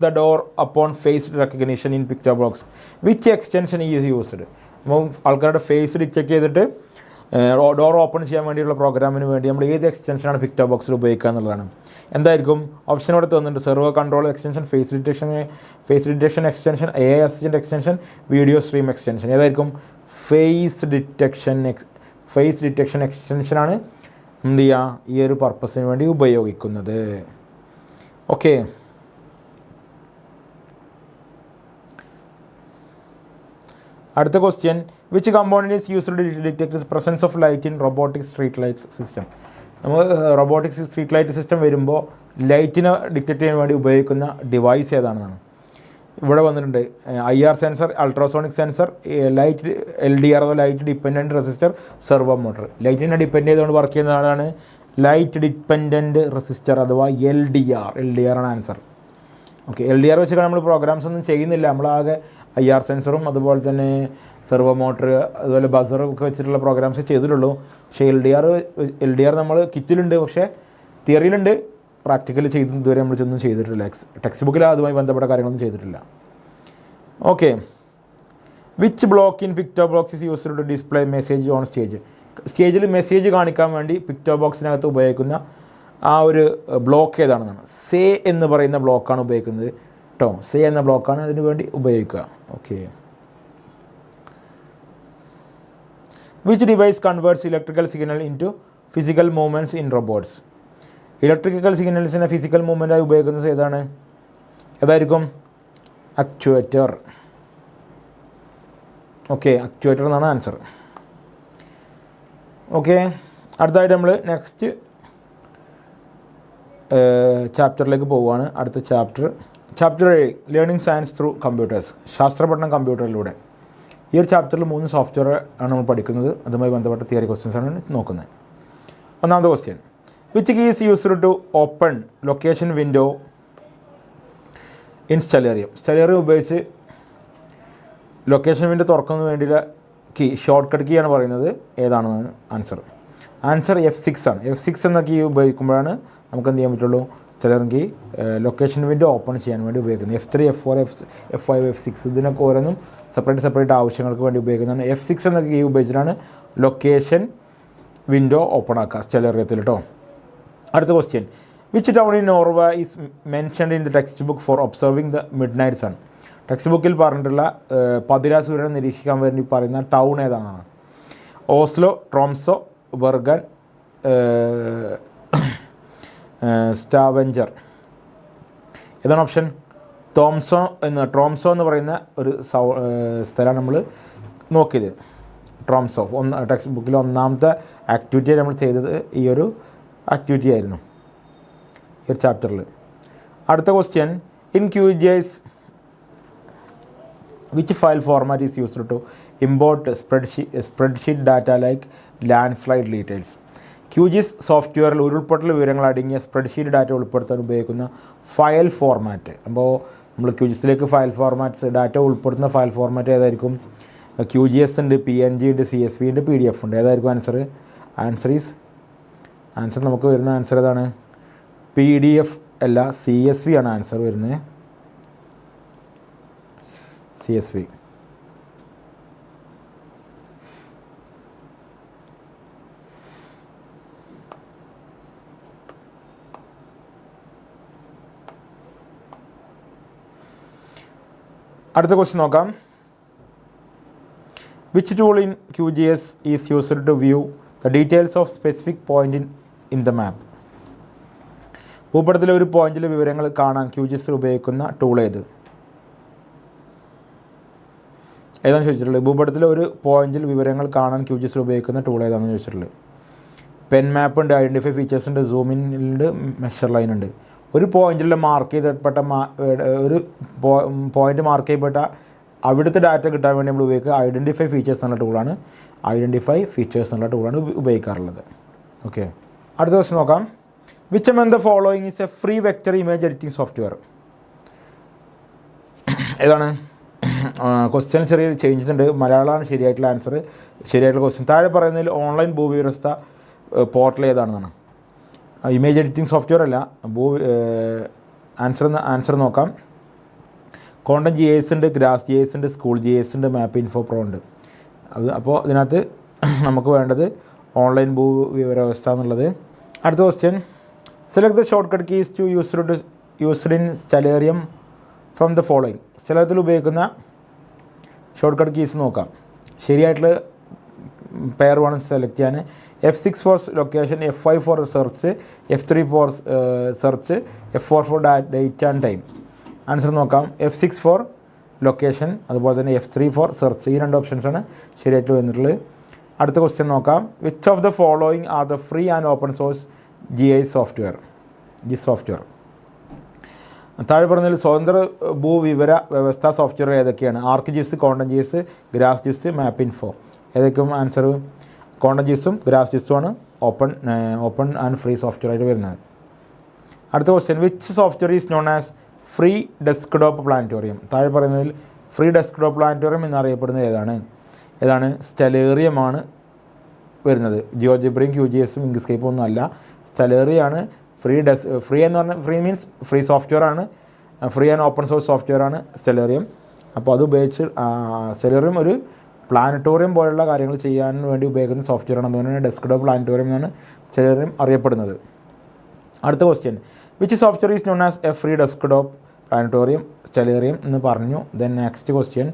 the door upon face recognition in picture box which extension is used. അപ്പോൾ ആൾക്കാരുടെ ഫേസ് ഡിറ്റക്ട് ചെയ്തിട്ട് ഡോർ ഓപ്പൺ ചെയ്യാൻ വേണ്ടിയുള്ള പ്രോഗ്രാമിന് വേണ്ടി നമ്മൾ ഏത് എക്സ്റ്റൻഷനാണ് പിക്ചർ ബോക്സിൽ ഉപയോഗിക്കുക എന്നുള്ളതാണ്. എന്തായിരിക്കും? ഓപ്ഷൻ ഇവിടെ തന്നിട്ടുണ്ട്. Servo control extension, face detection extension, AI assistant extension, video stream extension. ഏതായിരിക്കും? ഫേസ് ഡിറ്റക്ഷൻ എക്സ്റ്റൻഷനാണ് എന്ത് ചെയ്യുക, ഈ ഒരു പർപ്പസിന് വേണ്ടി ഉപയോഗിക്കുന്നത്. ഓക്കെ, അടുത്ത question, which component is used to detect presence of light in robotic street light system. നമ്മൾ റോബോട്ടിക്സ് സ്ട്രീറ്റ് ലൈറ്റ് സിസ്റ്റം വരുമ്പോൾ ലൈറ്റിനെ ഡിറ്റക്റ്റ് ചെയ്യാൻ വേണ്ടി ഉപയോഗിക്കുന്ന ഡിവൈസ് ഏതാണെന്നാണ് ഇവിടെ വന്നിട്ടുണ്ട്. IR sensor, ultrasonic sensor, light LDR അഥവാ light dependent resistor, servo motor. ലൈറ്റിനെ ഡിപ്പെൻഡ് ചെയ്തുകൊണ്ട് വർക്ക് ചെയ്യുന്നതാണ് ലൈറ്റ് ഡിപ്പെൻഡൻറ്റ് റെസിസ്റ്റർ അഥവാ LDR ആണ് ആൻസർ. ഓക്കെ, LDR വെച്ചിട്ട് നമ്മൾ പ്രോഗ്രാംസ് ഒന്നും ചെയ്യുന്നില്ല. നമ്മളാകെ IR സെൻസറും അതുപോലെ തന്നെ സെർവോ മോട്ടർ അതുപോലെ ബസറും ഒക്കെ വെച്ചിട്ടുള്ള പ്രോഗ്രാംസ് ചെയ്തിട്ടുള്ളൂ. പക്ഷേ LDR നമ്മൾ കിറ്റിലുണ്ട്, പക്ഷേ തിയറിയിലുണ്ട്, പ്രാക്ടിക്കലി ഇതുവരെ നമ്മൾ ഒന്നും ചെയ്തിട്ടില്ല. ടെക്സ്റ്റ് ബുക്കിൽ അതുമായി ബന്ധപ്പെട്ട കാര്യങ്ങളൊന്നും ചെയ്തിട്ടില്ല. Okay, which block in picto box is used to display message on stage? സ്റ്റേജിൽ മെസ്സേജ് കാണിക്കാൻ വേണ്ടി പിക്ടോ ബോക്സിനകത്ത് ഉപയോഗിക്കുന്ന ആ ഒരു ബ്ലോക്ക് ഏതാണെന്നാണ്. സേ എന്ന് പറയുന്ന ബ്ലോക്കാണ് ഉപയോഗിക്കുന്നത് കേട്ടോ. സേ എന്ന ബ്ലോക്കാണ് അതിന് വേണ്ടി ഉപയോഗിക്കുക. Okay, which device converts electrical signal into physical movements in robots? Electrical സിഗ്നൽസിനെ ഫിസിക്കൽ മൂവ്മെൻറ്റായി ഉപയോഗിക്കുന്നത് ഏതായിരിക്കും? ആക്ച്വേറ്റർ. ഓക്കെ, ആക്ച്വേറ്റർ എന്നാണ് ആൻസർ. ഓക്കെ, അടുത്തായിട്ട് നമ്മൾ നെക്സ്റ്റ് ചാപ്റ്ററിലേക്ക് പോവുകയാണ്. അടുത്ത chapter learning science through computers, ശാസ്ത്രപഠനം കമ്പ്യൂട്ടറിലൂടെ. ഈ ഒരു ചാപ്റ്ററിൽ 3 സോഫ്റ്റ്വെയർ ആണ് നമ്മൾ പഠിക്കുന്നത്. അതുമായി ബന്ധപ്പെട്ട തിയറി ക്വസ്റ്റ്യൻസ് ആണ് നോക്കുന്നത്. ഒന്നാമത്തെ question, which key is used to open location window in Stellarium? Stellarium ഉപയോഗിച്ച് ലൊക്കേഷൻ വിൻഡോ തുറക്കുന്നതിന് വേണ്ടിയുള്ള കീ, ഷോർട്ട് കട്ട് കീ ആണ് പറയുന്നത്. ഏതാണെന്നാണ് ആൻസർ F6 ആണ്. F6 എന്ന കീ ഉപയോഗിക്കുമ്പോഴാണ് നമുക്ക് എന്ത് ചെയ്യാൻ പറ്റുള്ളൂ? Stellarium key location window open ചെയ്യാൻ വേണ്ടി ഉപയോഗിക്കുന്നത്. F3, F4, F5, F6 ഇതിനൊക്കെ ഓരോന്നും സെപ്പറേറ്റ് ആവശ്യങ്ങൾക്ക് വേണ്ടി ഉപയോഗിക്കുന്നതാണ്. F6 എന്ന കീ ഉപയോഗിച്ചിട്ടാണ് ലൊക്കേഷൻ വിൻഡോ ഓപ്പൺ ആക്കുക സ്റ്റെലേറിയത്തിൽ കേട്ടോ. അടുത്ത question, which town in Norway is mentioned in the text book for observing the midnight sun? Text ബുക്കിൽ പറഞ്ഞിട്ടുള്ള പതിരാ സൂര്യനെ നിരീക്ഷിക്കാൻ വേണ്ടി പറയുന്ന ടൗൺ ഏതാണെന്നാണ്. Oslo, Tromso, Bergen, Stavanger. ഏതാണ് ഓപ്ഷൻ? ട്രോംസോ എന്ന് പറയുന്ന ഒരു സ്ഥലമാണ് നമ്മൾ നോക്കിയത്. ട്രോംസോ ടെക്സ്റ്റ് ബുക്കിൽ ഒന്നാമത്തെ ആക്ടിവിറ്റി നമ്മൾ ചെയ്തത് ഈ ഒരു ആക്ടിവിറ്റി ആയിരുന്നു ഈ ഒരു ചാപ്റ്ററിൽ. അടുത്ത question, in QGIS which file format is used to import spreadsheet data like landslide details? QGIS സോഫ്റ്റ്വെയറിൽ ഉരുൾപൊട്ടൽ വിവരങ്ങൾ അടങ്ങിയ സ്പ്രെഡ്ഷീറ്റ് ഡാറ്റ ഉൾപ്പെടുത്താൻ ഉപയോഗിക്കുന്ന ഫയൽ ഫോർമാറ്റ്. അപ്പോൾ നമ്മൾ QGISലേക്ക് ഫയൽ ഫോർമാറ്റ്സ് ഡാറ്റ ഉൾപ്പെടുത്തുന്ന ഫയൽ ഫോർമാറ്റ് ഏതായിരിക്കും? QGIS ഉണ്ട്, PNG ഉണ്ട്, CSV ഉണ്ട്, PDF ഉണ്ട്. ഏതായിരിക്കും ആൻസർ നമുക്ക് വരുന്ന ആൻസർ ഏതാണ്? PDF അല്ല, CSV ആണ് ആൻസർ വരുന്നത്. CSV. അടുത്ത ക്വസ്റ്റ്യൻ നോക്കാം. Which tool in QGIS is used to view the details of specific point in the map? ഭൂപടത്തിലെ ഒരു പോയിന്റിലെ വിവരങ്ങൾ കാണാൻ QGIS ഉപയോഗിക്കുന്ന ടൂൾ ഏതാണ് ചോദിച്ചിട്ടുള്ളത്? ഭൂപടത്തിലെ ഒരു പോയിന്റിൽ വിവരങ്ങൾ കാണാൻ QGIS ഉപയോഗിക്കുന്ന ടൂൾ ഏതാണെന്ന് ചോദിച്ചിട്ടുള്ളത്. പെൻ മാപ്പ് ഉണ്ട്, ഐഡൻറ്റിഫൈ ഫീച്ചേഴ്സ് ഉണ്ട്, സൂം ഇൻ ഉണ്ട്, മെഷർ ലൈൻ ഉണ്ട്. ഒരു പോയിന്റിൽ മാർക്ക് ചെയ്യപ്പെട്ട ഒരു പോയിന്റ് മാർക്ക് ചെയ്യപ്പെട്ട അവിടുത്തെ ഡാറ്റ കിട്ടാൻ വേണ്ടി നമ്മൾ ഉപയോഗിക്കുക ഐഡൻറ്റിഫൈ ഫീച്ചേഴ്സ് എന്നുള്ള ടൂളാണ് ഉപയോഗിക്കാറുള്ളത്. ഓക്കെ, അടുത്ത ക്വസ്റ്റ്യൻ നോക്കാം. Which among the following is a free vector image editing software? ഏതാണ്? ക്വസ്റ്റ്യൻ ചെറിയ ചേഞ്ചസ് ഉണ്ട്. മലയാളമാണ് ശരിയായിട്ടുള്ള ക്വസ്റ്റ്യൻ. താഴെ പറയുന്നതിൽ ഓൺലൈൻ ഭൂവിവ്യവസ്ഥ പോർട്ടൽ ഏതാണെന്നാണ്. ഇമേജ് എഡിറ്റിംഗ് സോഫ്റ്റ്വെയർ അല്ല. ആൻസർ നോക്കാം. കോണ്ടന്റ് GIS ഉണ്ട്, ഗ്രാസ് GIS ഉണ്ട്, സ്കൂൾ GIS ഉണ്ട്, മാപ്പ് ഇൻഫോ പ്രോ ഉണ്ട്. അപ്പോൾ ഇതിനകത്ത് നമുക്ക് വേണ്ടത് ഓൺലൈൻ ഭൂവിവരവസ്ഥ എന്നുള്ളത്. അടുത്ത question, select the shortcut keys to used in Stellarium from the following? സ്റ്റെലേറിയത്തിൽ ഉപയോഗിക്കുന്ന ഷോർട്ട് കട്ട് കീസ് നോക്കാം. ശരിയായിട്ടുള്ള പെയർ വേണം സെലക്ട് ചെയ്യാൻ. F6 for location, F5 for search, F3 for search, F4 for date and time. Answer നോക്കാം. F6 for location, അതുപോലെ തന്നെ F3 for search. ഈ 2 ഓപ്ഷൻസാണ് ശരിയായിട്ട് വന്നിട്ടുള്ളത്. അടുത്ത ക്വസ്റ്റ്യൻ നോക്കാം. Which of the following are the free and open source GIS software. താഴെ പറഞ്ഞതിൽ സ്വതന്ത്ര ഭൂവിവര വ്യവസ്ഥ സോഫ്റ്റ്വെയർ ഏതൊക്കെയാണ്? ArcGIS, ContentGIS, GraphGIS, MapInfo. ഏതൊക്കെയും ആൻസർ ContentGISും GraphGISുമാണ് ഓപ്പൺ ആൻഡ് ഫ്രീ സോഫ്റ്റ്വെയർ ആയിട്ട് വരുന്നത്. അടുത്ത question. Which software is known as free desktop planetarium. താഴെ പറയുന്നതിൽ ഫ്രീ ഡെസ്ക്ടോപ്പ് പ്ലാനറ്റോറിയം എന്നറിയപ്പെടുന്നത് ഏതാണ്? സ്റ്റെലേറിയമാണ് വരുന്നത്. ജിയോജിബ്രയും QGISും ഇങ്ക്സ്കേപ്പും ഒന്നും അല്ല, സ്റ്റെലേറിയാണ്. ഫ്രീ എന്ന് പറഞ്ഞാൽ ഫ്രീ മീൻസ് ഫ്രീ സോഫ്റ്റ്വെയർ ആണ്, free and open source software ആണ് സ്റ്റെലേറിയം. അപ്പോൾ അത് ഉപയോഗിച്ച് സ്റ്റെലേറിയം ഒരു പ്ലാനറ്റോറിയം പോലുള്ള കാര്യങ്ങൾ ചെയ്യാൻ വേണ്ടി ഉപയോഗിക്കുന്ന സോഫ്റ്റ്വെയർ ആണ്. അതുകൊണ്ട് തന്നെ ഡെസ്ക്ടോപ്പ് പ്ലാനറ്റോറിയം എന്നാണ് സ്റ്റെലേറിയം അറിയപ്പെടുന്നത്. അടുത്ത question. Which software is known as a free desktop planetarium? Stellarium എന്ന് പറഞ്ഞു. Then next question.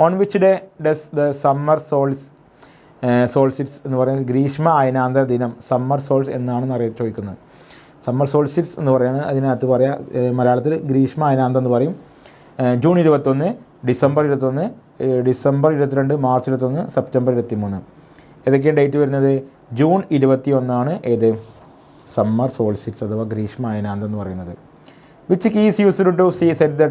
On which day does the summer solstice എന്ന് പറയുന്നത് ഗ്രീഷ്മ അയനാന്തര ദിനം സമ്മർ സോൾസ് എന്നാണെന്ന് ചോദിക്കുന്നത്. സമ്മർ സോൾസിറ്റ്സ് എന്ന് പറയുന്നത് അതിനകത്ത് പറയാം മലയാളത്തിൽ ഗ്രീഷ്മ അയനാന്തം എന്ന് പറയും. June 21, December 21, December 22, March 21, September 23. ഏതൊക്കെയാണ് ഡേറ്റ് വരുന്നത്? ജൂൺ 21 ഏത് സമ്മർ സോൾസിറ്റ്സ് അഥവാ ഗ്രീഷ്മ അയനാന്തം എന്ന് പറയുന്നത്. Which key is used to set the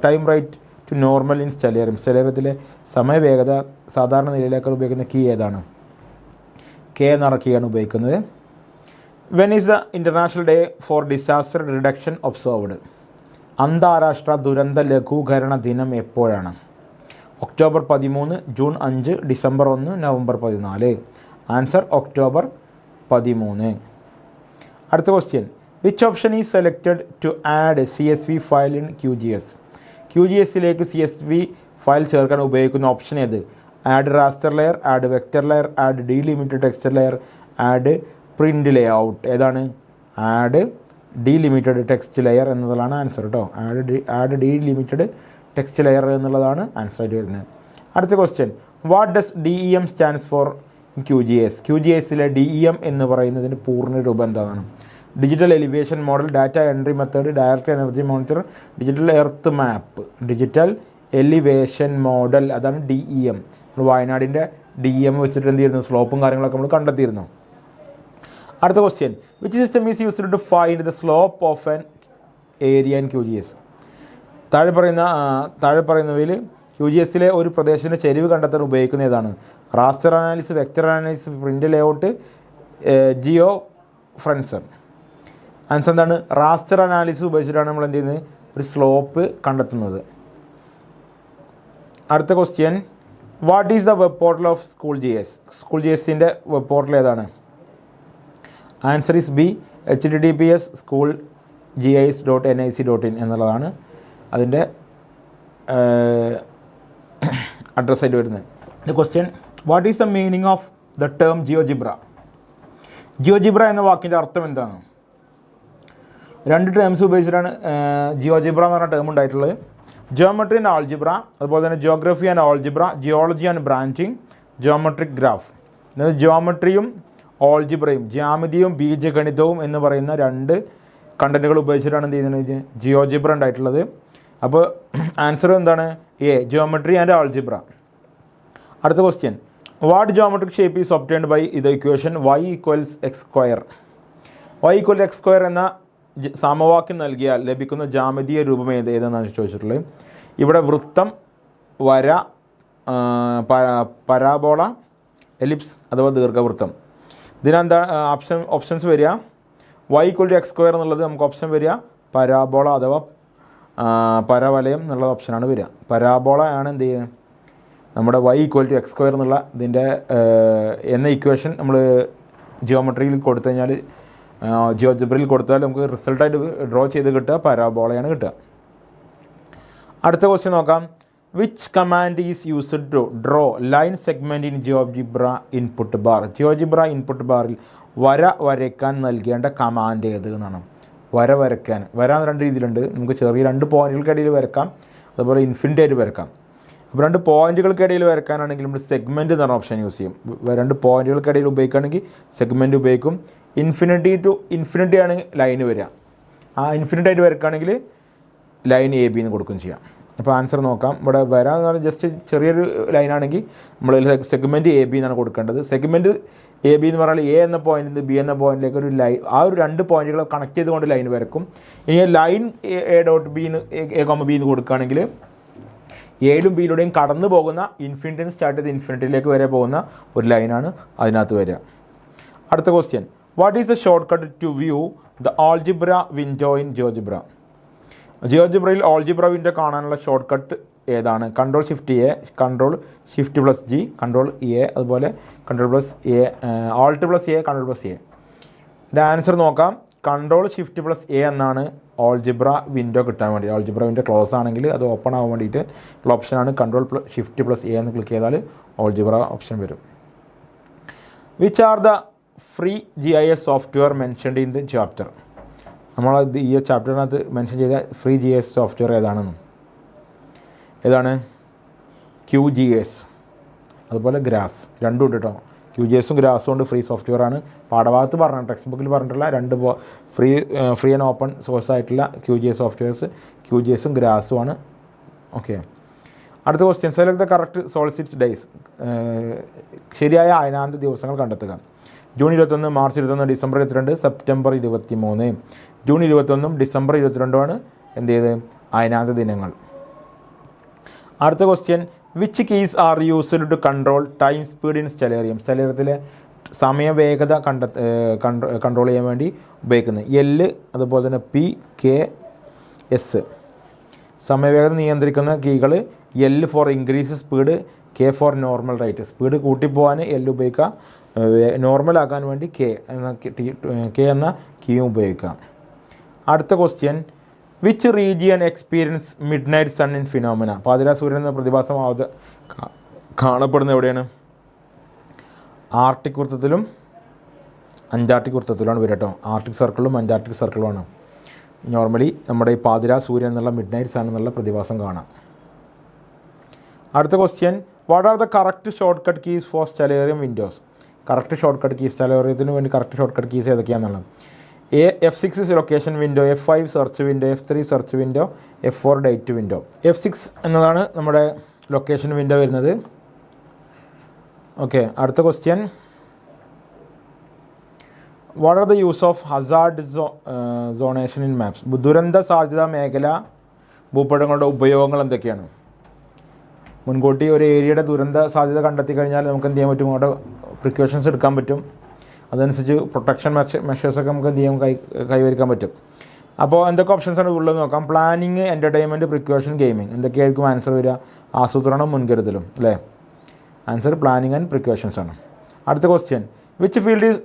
time right to normal in Stellarium. സ്റ്റെലേറിയത്തിലെ സമയവേഗത സാധാരണ നിലയിലേക്കാൾ ഉപയോഗിക്കുന്ന കീ ഏതാണ്? K എന്ന കീയാണ് ഉപയോഗിക്കുന്നത്. When is the international day for disaster reduction observed. അന്താരാഷ്ട്ര ദുരന്ത ലഘൂകരണ ദിനം എപ്പോഴാണ്? October 13, June 5, December 1, November 14. Answer October 13. അടുത്ത question. Which option is selected to add CSV file in QGIS. QGISലേക്ക് CSV ഫയൽ ചേർക്കാൻ ഉപയോഗിക്കുന്ന ഓപ്ഷൻ ഏത്? Add raster layer, add vector layer, add delimited text layer, add print layout. ഏതാണ്? Add delimited text layer എന്നതാണ് answer കേട്ടോ. Add delimited text layer എന്നുള്ളതാണ് answer ആയിട്ട് വരുന്നത്. അടുത്ത question. What does DEM stands for QGIS. QGISലെ DEM എന്ന് പറയുന്നതിൻ്റെ പൂർണ്ണ രൂപം എന്താണ്? Digital elevation model, data entry method, direct energy monitor, digital earth map. Digital elevation model അതാണ് DEM. നമ്മൾ വയനാടിൻ്റെ DEM വെച്ചിട്ട് എന്ത് ചെയ്യുന്നു? സ്ലോപ്പും കാര്യങ്ങളൊക്കെ നമ്മൾ കണ്ടെത്തിയിരുന്നു. അടുത്ത question. Which system is used to find the slope of an area in QGIS. താഴെ പറയുന്നവയിൽ QGISലെ ഒരു പ്രദേശത്തിൻ്റെ ചെരിവ് കണ്ടെത്താൻ ഉപയോഗിക്കുന്ന ഏതാണ്? Raster analysis, vector analysis, print layout, georeferencer. Answer എന്താണ്? റാസ്റ്റർ അനാലിസിസ് ഉപയോഗിച്ചിട്ടാണ് നമ്മൾ എന്ത് ചെയ്യുന്നത്? ഒരു സ്ലോപ്പ് കണ്ടെത്തുന്നത്. അടുത്ത question. What is the web portal of school GISൻ്റെ വെബ് പോർട്ടൽ ഏതാണ്? Answer is B. https schoolgis.nic.in എന്നുള്ളതാണ് അതിൻ്റെ അഡ്രസ്സായിട്ട് വരുന്നത്. The question. What is the meaning of the term GeoGebra. GeoGebra എന്ന വാക്കിൻ്റെ അർത്ഥം എന്താണ്? രണ്ട് ടേംസ് ഉപയോഗിച്ചിട്ടാണ് ജിയോജിബ്ര എന്ന് പറഞ്ഞ ടേം ഉണ്ടായിട്ടുള്ളത്. ജിയോമെട്രി ആൻഡ് ആൾജിബ്ര, അതുപോലെ തന്നെ geography and algebra, geology and branching, geometric graph. അതായത് ജിയോമെട്രിയും ഓൾജിബ്രയും ജ്യാമിതിയും ബീജഗണിതവും എന്ന് പറയുന്ന രണ്ട് കണ്ടൻറ്റുകൾ ഉപയോഗിച്ചിട്ടാണ് എന്ത് ചെയ്യുന്നത്? ജിയോജിബ്ര ഉണ്ടായിട്ടുള്ളത്. അപ്പോൾ ആൻസർ എന്താണ്? A, geometry and algebra. അടുത്ത question. What geometric shape is obtained by ഇത് equation y = x². y = x² എന്ന സമവാക്യം നൽകിയാൽ ലഭിക്കുന്ന ജാമിതീയ രൂപം ഏതെന്നാണ് ചോദിച്ചിട്ടുള്ളത്. ഇവിടെ വൃത്തം, വര, പരാബോള, എലിപ്സ് അഥവാ ദീർഘവൃത്തം. ഇതിനെന്താ ഓപ്ഷൻസ് വരിക? y = x² എന്നുള്ളത് നമുക്ക് ഓപ്ഷൻ വരിക പരാബോള അഥവാ പരവലയം എന്നുള്ള ഓപ്ഷനാണ് വരിക. പരാബോള ആണ് എന്ത് ചെയ്യുക? നമ്മുടെ y = x² എന്നുള്ള ഇതിൻ്റെ എന്ന ഇക്വേഷൻ നമ്മൾ ജിയോമെട്രിയിൽ കൊടുത്തു കഴിഞ്ഞാൽ, ജിയോജിബ്രയിൽ കൊടുത്താൽ നമുക്ക് റിസൾട്ടായിട്ട് ഡ്രോ ചെയ്ത് കിട്ടുക പരാബോളയാണ് കിട്ടുക. അടുത്ത ക്വസ്റ്റ്യൻ നോക്കാം. Which command is used to draw line segment in GeoGebra input bar. GeoGebra input ബാറിൽ വര വരയ്ക്കാൻ നൽകേണ്ട കമാൻഡ് ഏത് എന്നാണ്? വര വരയ്ക്കാൻ രണ്ട് രീതിയിലുണ്ട്. നമുക്ക് ചെറിയ രണ്ട് പോയിന്റുകൾക്കിടയിൽ വരക്കാം, അതുപോലെ ഇൻഫിനിറ്റി ആയിട്ട് വരക്കാം. അപ്പോൾ രണ്ട് പോയിന്റുകൾക്കിടയിൽ വരക്കാനാണെങ്കിൽ നമ്മൾ സെഗ്മെൻറ്റ് എന്ന് പറഞ്ഞ ഓപ്ഷൻ യൂസ് ചെയ്യും. രണ്ട് പോയിന്റുകൾക്കിടയിൽ ഉപയോഗിക്കുകയാണെങ്കിൽ സെഗ്മെൻറ്റ് ഉപയോഗിക്കും. ഇൻഫിനിറ്റി ടു ഇൻഫിനിറ്റി ആണ് ലൈന് വരിക. ആ ഇൻഫിനിറ്റി ആയിട്ട് വരക്കുകയാണെങ്കിൽ ലൈൻ AB എന്ന് കൊടുക്കുകയും ചെയ്യാം. അപ്പോൾ ആൻസർ നോക്കാം. ഇവിടെ വരാമെന്ന് പറഞ്ഞാൽ ജസ്റ്റ് ചെറിയൊരു ലൈനാണെങ്കിൽ നമ്മൾ സെഗ്മെൻറ്റ് എ ബി എന്നാണ് കൊടുക്കേണ്ടത്. സെഗ്മെൻറ്റ് എ ബി എന്ന് പറഞ്ഞാൽ എ എന്ന പോയിന്റിൽ നിന്ന് ബി എന്ന പോയിന്റിലേക്ക് ഒരു ലൈൻ, ആ ഒരു 2 പോയിന്റുകളെ കണക്ട് ചെയ്തുകൊണ്ട് ലൈൻ വരക്കും. ഇനി ലൈൻ എ ഡോട്ട് ബി എന്ന് എ കോമ ബി എന്ന് കൊടുക്കുകയാണെങ്കിൽ എയിലും ബിയിലൂടെയും കടന്നു പോകുന്ന ഇൻഫിനിറ്റിയിൽ നിന്ന് സ്റ്റാർട്ട് ചെയ്ത് ഇൻഫിനിറ്റിയിലേക്ക് വരെ പോകുന്ന ഒരു ലൈനാണ് അതിനകത്ത് വരിക. അടുത്ത question, what is the shortcut to view the algebra window in GeoGebra? ജിയോജിബ്രയിൽ ആൾജിബ്ര വിൻഡോ കാണാനുള്ള ഷോർട്ട് കട്ട് ഏതാണ്? Control shift A, control shift plus G, control A, അതുപോലെ control plus A, alt plus A, control plus A. ഇതിൻ്റെ answer നോക്കാം. Control shift plus A എന്നാണ് algebra window കിട്ടാൻ വേണ്ടി. Algebra window close ആണെങ്കിൽ അത് ഓപ്പൺ ആവാൻ വേണ്ടിയിട്ട് ഉള്ള ഓപ്ഷനാണ് കൺട്രോൾ ഷിഫ്റ്റ് പ്ലസ് എ എന്ന് ക്ലിക്ക് ചെയ്താൽ ആൾജിബ്ര ഓപ്ഷൻ വരും. Which are the free GIS software mentioned in the chapter? നമ്മൾ ഈ ചാപ്റ്ററിനകത്ത് മെൻഷൻ ചെയ്ത ഫ്രീ GIS സോഫ്റ്റ്വെയർ ഏതാണ്? QGIS, അതുപോലെ ഗ്രാസ്, രണ്ടും ഉണ്ട് കേട്ടോ. QGISും ഗ്രാസും കൊണ്ട് ഫ്രീ സോഫ്റ്റ്വെയർ ആണ്. പാഠഭാഗത്ത് പറഞ്ഞ ടെക്സ്റ്റ് ബുക്കിൽ പറഞ്ഞിട്ടുള്ള 2 ഫ്രീ ആൻഡ് ഓപ്പൺ സോഴ്സ് ആയിട്ടുള്ള QGIS സോഫ്റ്റ്വെയർസ് QGISും ഗ്രാസും ആണ്. ഓക്കെ, അടുത്ത question, select the correct solstice days. ശരിയായ അയനാന്ത ദിവസങ്ങൾ കണ്ടെത്തുക. June 21, March 21, December 22, September 23. June 21 December 22 എന്ത് ചെയ്ത് അയനാന്ത ദിനങ്ങൾ. അടുത്ത question, which keys are used to control time speed in Stellarium? സ്റ്റെലേറിയത്തിലെ സമയവേഗത കൺട്രോൾ ചെയ്യാൻ വേണ്ടി ഉപയോഗിക്കുന്നത് L, അതുപോലെ തന്നെ P, K, S. സമയവേഗത നിയന്ത്രിക്കുന്ന കീകൾ L for increase speed, K for normal rate. Speed കൂട്ടിപ്പോകാൻ L ഉപയോഗിക്കാം, നോർമലാക്കാൻ വേണ്ടി K എന്ന കീയും ഉപയോഗിക്കാം. അടുത്ത question, which region experience midnight sun in phenomena? പാതിരാ സൂര്യൻ എന്ന പ്രതിഭാസം കാണപ്പെടുന്നത് എവിടെയാണ്? ആർട്ടിക് വൃത്തത്തിലും അന്റാർട്ടിക് വൃത്തത്തിലുമാണ് വരിക കേട്ടോ. ആർട്ടിക് സർക്കിളും അന്റാർട്ടിക് സർക്കിളുമാണ് നോർമലി നമ്മുടെ ഈ പാതിരാ സൂര്യൻ എന്നുള്ള മിഡ് നൈറ്റ് സൺ എന്നുള്ള പ്രതിഭാസം കാണാം. അടുത്ത question, what are the correct shortcut keys for Stellarium Windows? Correct shortcut keys, സ്റ്റെലേറിയത്തിന് വേണ്ടി കറക്റ്റ് ഷോർട്ട് കട്ട് കീസ് ഏതൊക്കെയാണെന്നുള്ളത്? F6 location window, F5 search window, F3 search window, F4 date window. F6 എന്നതാണ് നമ്മുടെ location window വരുന്നത്. Okay, അടുത്ത question, what are the use of hazard zonation in maps? ദുരന്ത സാധ്യതാ മേഖല ഭൂപടങ്ങളുടെ ഉപയോഗങ്ങൾ എന്തൊക്കെയാണ്? മുൻകൂട്ടി ഒരു ഏരിയയുടെ ദുരന്ത സാധ്യത കണ്ടെത്തി കഴിഞ്ഞാൽ നമുക്ക് എന്ത് ചെയ്യാൻ പറ്റും? അവിടെ പ്രിക്കോഷൻസ് എടുക്കാൻ പറ്റും. അതനുസരിച്ച് പ്രൊട്ടക്ഷൻ മെഷേഴ്സൊക്കെ നമുക്ക് എന്ത് ചെയ്യാൻ കൈവരിക്കാൻ പറ്റും. അപ്പോൾ എന്തൊക്കെ ഓപ്ഷൻസാണ് ഉള്ളത് നോക്കാം. Planning, entertainment, precaution, gaming. എന്തൊക്കെയായിരിക്കും ആൻസർ വരിക? ആസൂത്രണം, മുൻകരുതലും അല്ലേ? ആൻസർ പ്ലാനിങ് ആൻഡ് പ്രിക്കോഷൻസ് ആണ്. അടുത്ത question, which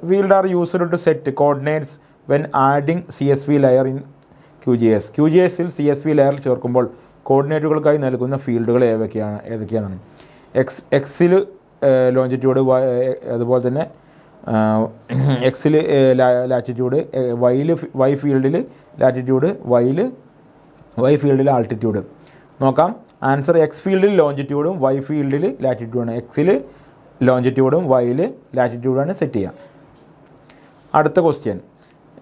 field are used to set coordinates when adding CSV layer in QGIS? QGISൽ CSV ലെയർ ചേർക്കുമ്പോൾ കോർഡിനേറ്റുകൾക്കായി നൽകുന്ന ഫീൽഡുകൾ ഏതൊക്കെയാണ്? എക്സിൽ ലോഞ്ചിറ്റ്യൂഡ്, അതുപോലെ തന്നെ എക്സിൽ ലാറ്റിറ്റ്യൂഡ്, വൈ ഫീൽഡിൽ ലാറ്റിറ്റ്യൂഡ്, വൈ ഫീൽഡിൽ ആൾട്ടിറ്റ്യൂഡ്. നോക്കാം. ആൻസർ എക്സ് ഫീൽഡിൽ ലോഞ്ചിറ്റ്യൂഡും വൈ ഫീൽഡിൽ ലാറ്റിറ്റ്യൂഡാണ്. എക്സിൽ ലോഞ്ചിറ്റ്യൂഡും വൈയിൽ ലാറ്റിറ്റ്യൂഡാണ് സെറ്റ് ചെയ്യുക. അടുത്ത question,